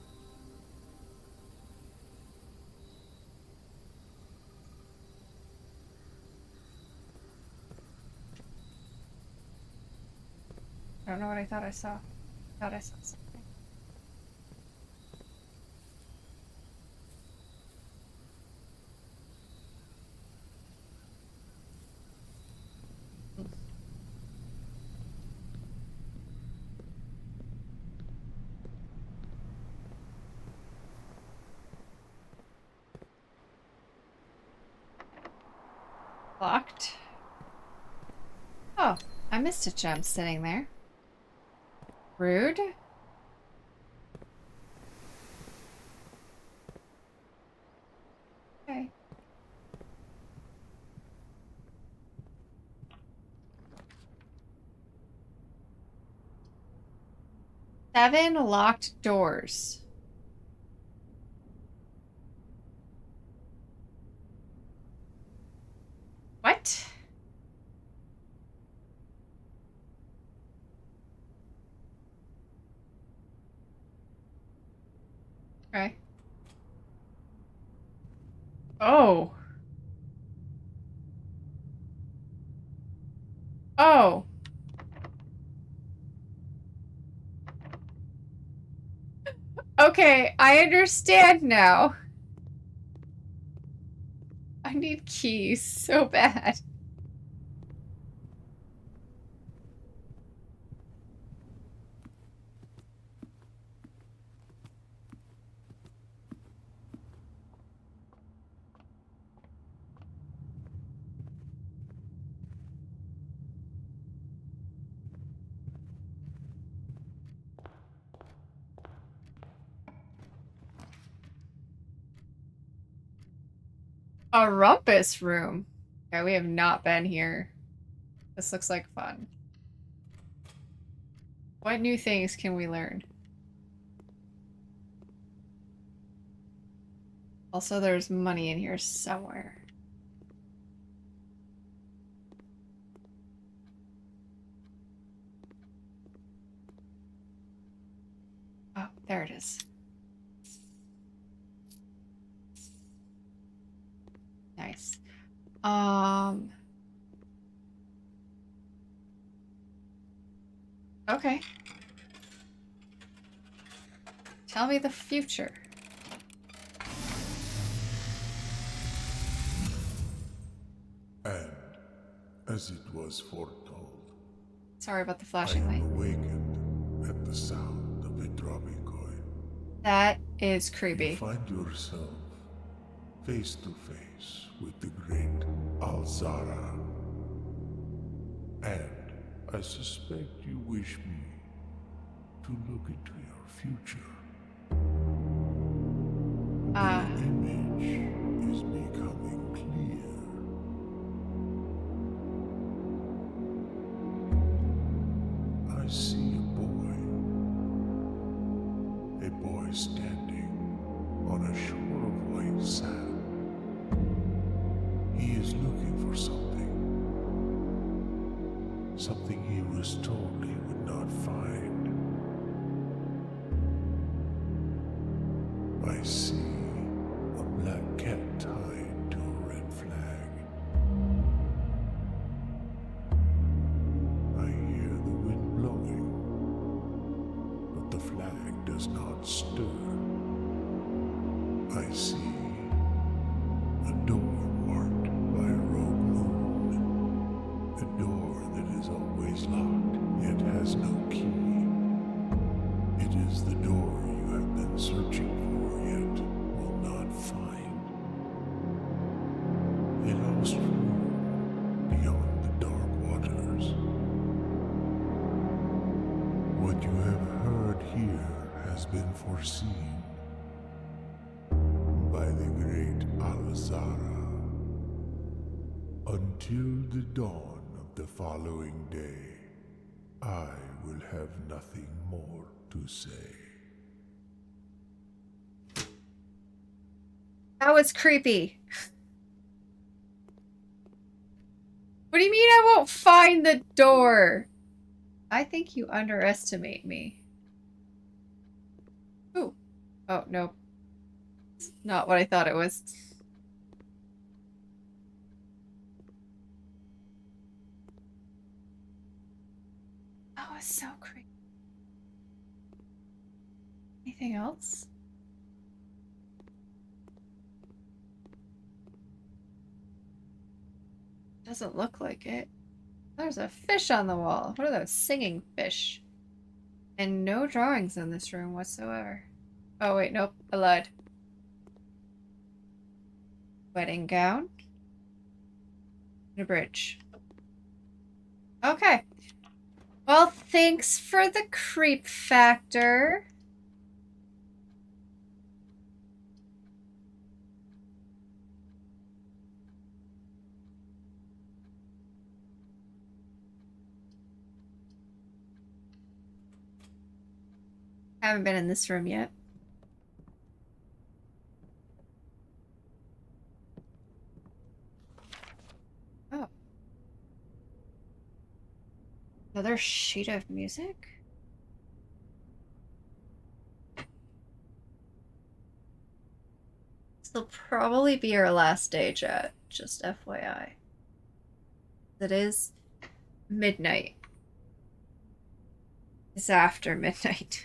Speaker 2: I don't know what I thought I saw. I thought I saw something. Locked. Oh, I missed a gem sitting there. Rude. Okay. Seven locked doors. What? Okay. Oh. Oh. Okay, I understand now. I need keys so bad. A rumpus room. Okay, we have not been here. This looks like fun. What new things can we learn? Also, there's money in here somewhere. there it is. Nice. Okay. Tell me the future.
Speaker 3: And, as it was foretold,
Speaker 2: Sorry about the
Speaker 3: I
Speaker 2: flashing light.
Speaker 3: am awakened at the sound of a dropping coin.
Speaker 2: That is
Speaker 3: You
Speaker 2: creepy.
Speaker 3: find yourself face to face with the great Alzara. And I suspect you wish me to look into your future. The image is becoming clear. I see a boy standing on a shore of white sand. He is looking for something he was told he would not find. I see a black cat tied to a red flag. I hear the wind blowing, but the flag does not stir. I see a door marked by a rogue moon. A door that is always locked, yet has no key. It is the door you have been searching for, yet will not find. A lost room beyond the dark waters. What you have heard here has been foreseen by the great Alzara. Until the dawn of the following day, I will have nothing more to say.
Speaker 1: That was creepy. What do you mean I won't find the door? I think you underestimate me. Ooh. Oh, no. It's not what I thought it was. Oh, it's so creepy. Anything else? Doesn't look like it. There's a fish on the wall. What are those singing fish? And no drawings in this room whatsoever. Oh, wait, nope. I lied. Wedding gown. And a bridge. Okay. Well, thanks for the creep factor. Haven't been in this room yet. Oh. Another sheet of music? This will probably be our last day, chat. Just FYI. It is midnight. It's after midnight.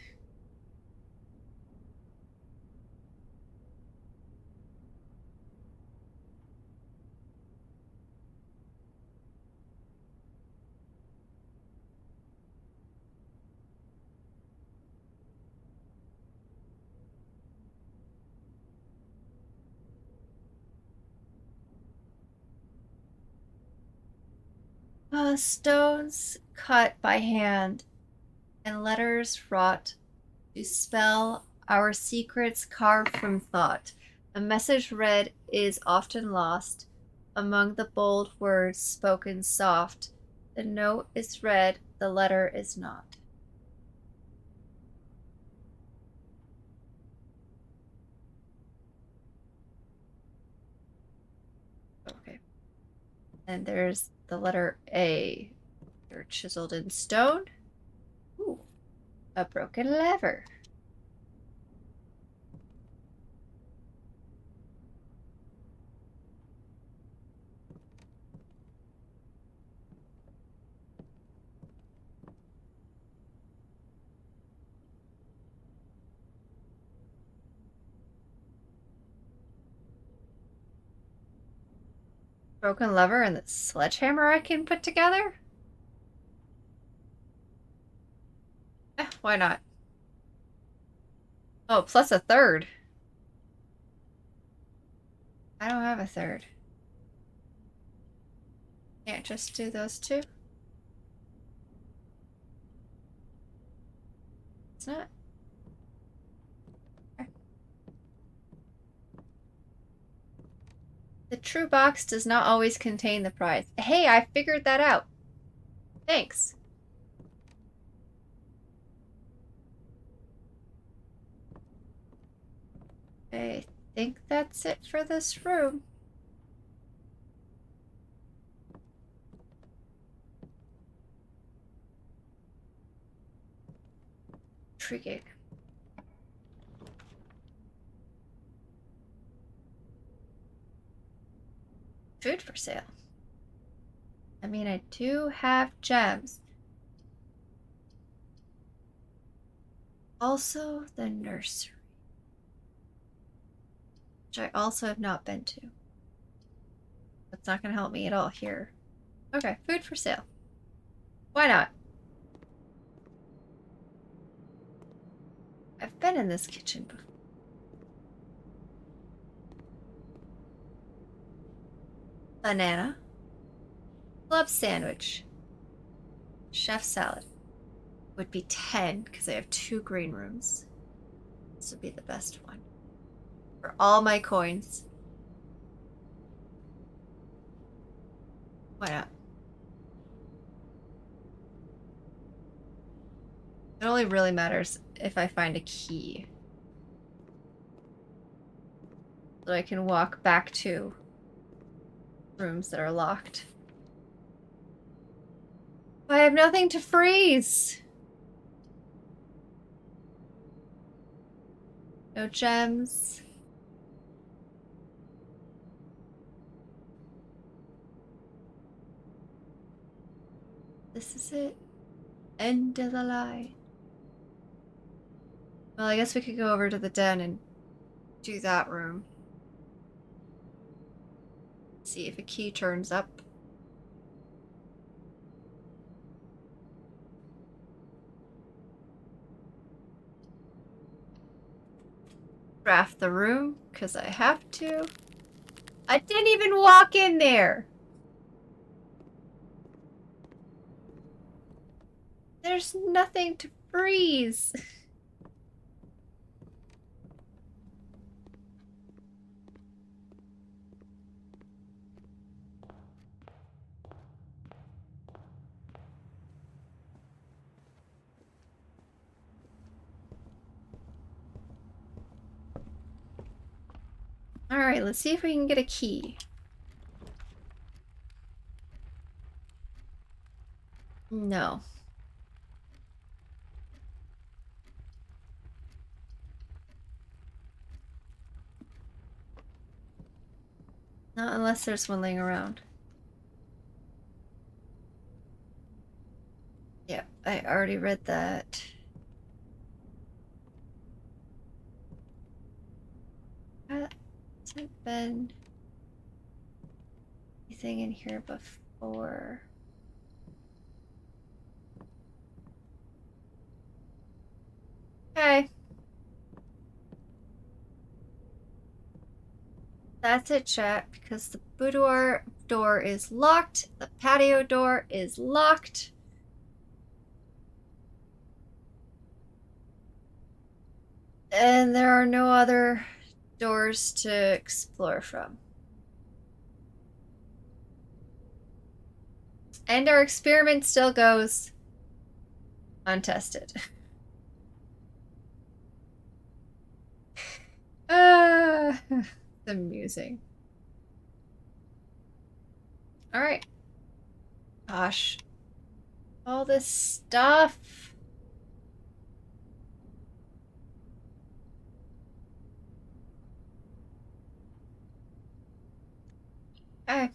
Speaker 1: Stones cut by hand and letters wrought to spell our secrets carved from thought. A message read is often lost among the bold words spoken soft. The note is read, the letter is not. Okay. And there's the letter A. They're chiseled in stone. Ooh, a broken lever.
Speaker 2: Broken lever and the sledgehammer I can put together? Why not? Oh, plus a third. I don't have a third. Can't just do those two? It's not. Okay. The true box does not always contain the prize. Hey, I figured that out. Thanks. I think that's it for this room. Intriguing. Food for sale. I mean, I do have gems. Also, the nursery, which I also have not been to. That's not going to help me at all here. Okay, food for sale. Why not? I've been in this kitchen before. Banana. Club sandwich. Chef salad. Would be 10 because I have 2 green rooms. This would be the best one. For all my coins. Why not? It only really matters if I find a key. So I can walk back to rooms that are locked. I have nothing to freeze. No gems. This is it. End of the line. Well, I guess we could go over to the den and do that room. See if a key turns up. Draft the room, because I have to. I didn't even walk in there! There's nothing to freeze. Alright, let's see if we can get a key. No. Not unless there's one laying around. Yep, I already read that. Hasn't been anything in here before. Okay. That's it, chat, because the boudoir door is locked, the patio door is locked. And there are no other doors to explore from. And our experiment still goes untested. Amusing. Alright. Gosh. All this stuff. Okay.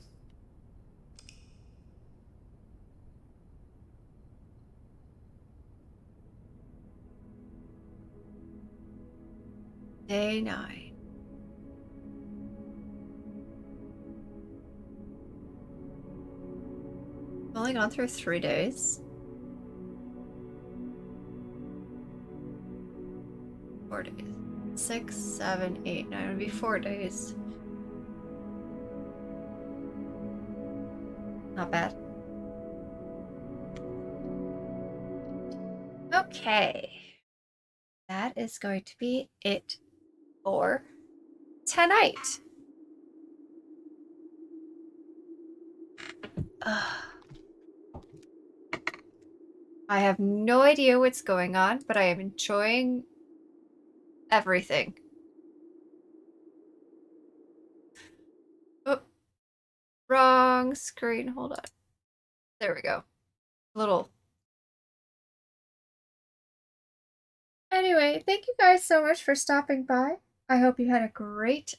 Speaker 2: Day 9. Only gone through 3 days. 4 days. 6, 7, 8, 9. It would be 4 days. Not bad. Okay. That is going to be it for tonight. Ugh. I have no idea what's going on, but I am enjoying everything. Oh, wrong screen. Hold on. There we go. Little. Anyway, thank you guys so much for stopping by. I hope you had a great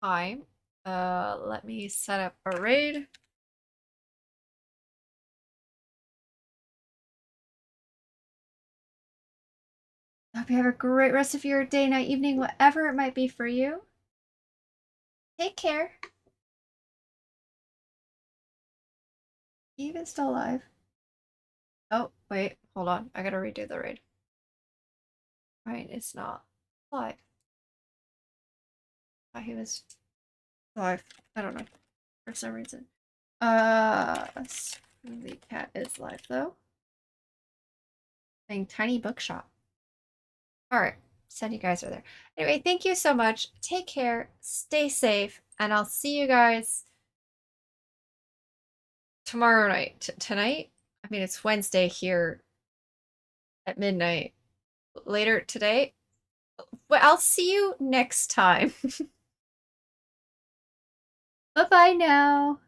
Speaker 2: time. Let me set up a raid. I hope you have a great rest of your day, night, evening, whatever it might be for you. Take care. Even still alive. Oh, wait, hold on. I gotta redo the raid. Right, it's not live. Oh, he was live. I don't know. For some reason. The cat is live though. Playing Tiny Bookshop. Alright. Said you guys are there. Anyway, thank you so much. Take care. Stay safe. And I'll see you guys tomorrow night. Tonight? I mean, it's Wednesday here at midnight. Later today? Well, I'll see you next time. Bye-bye now.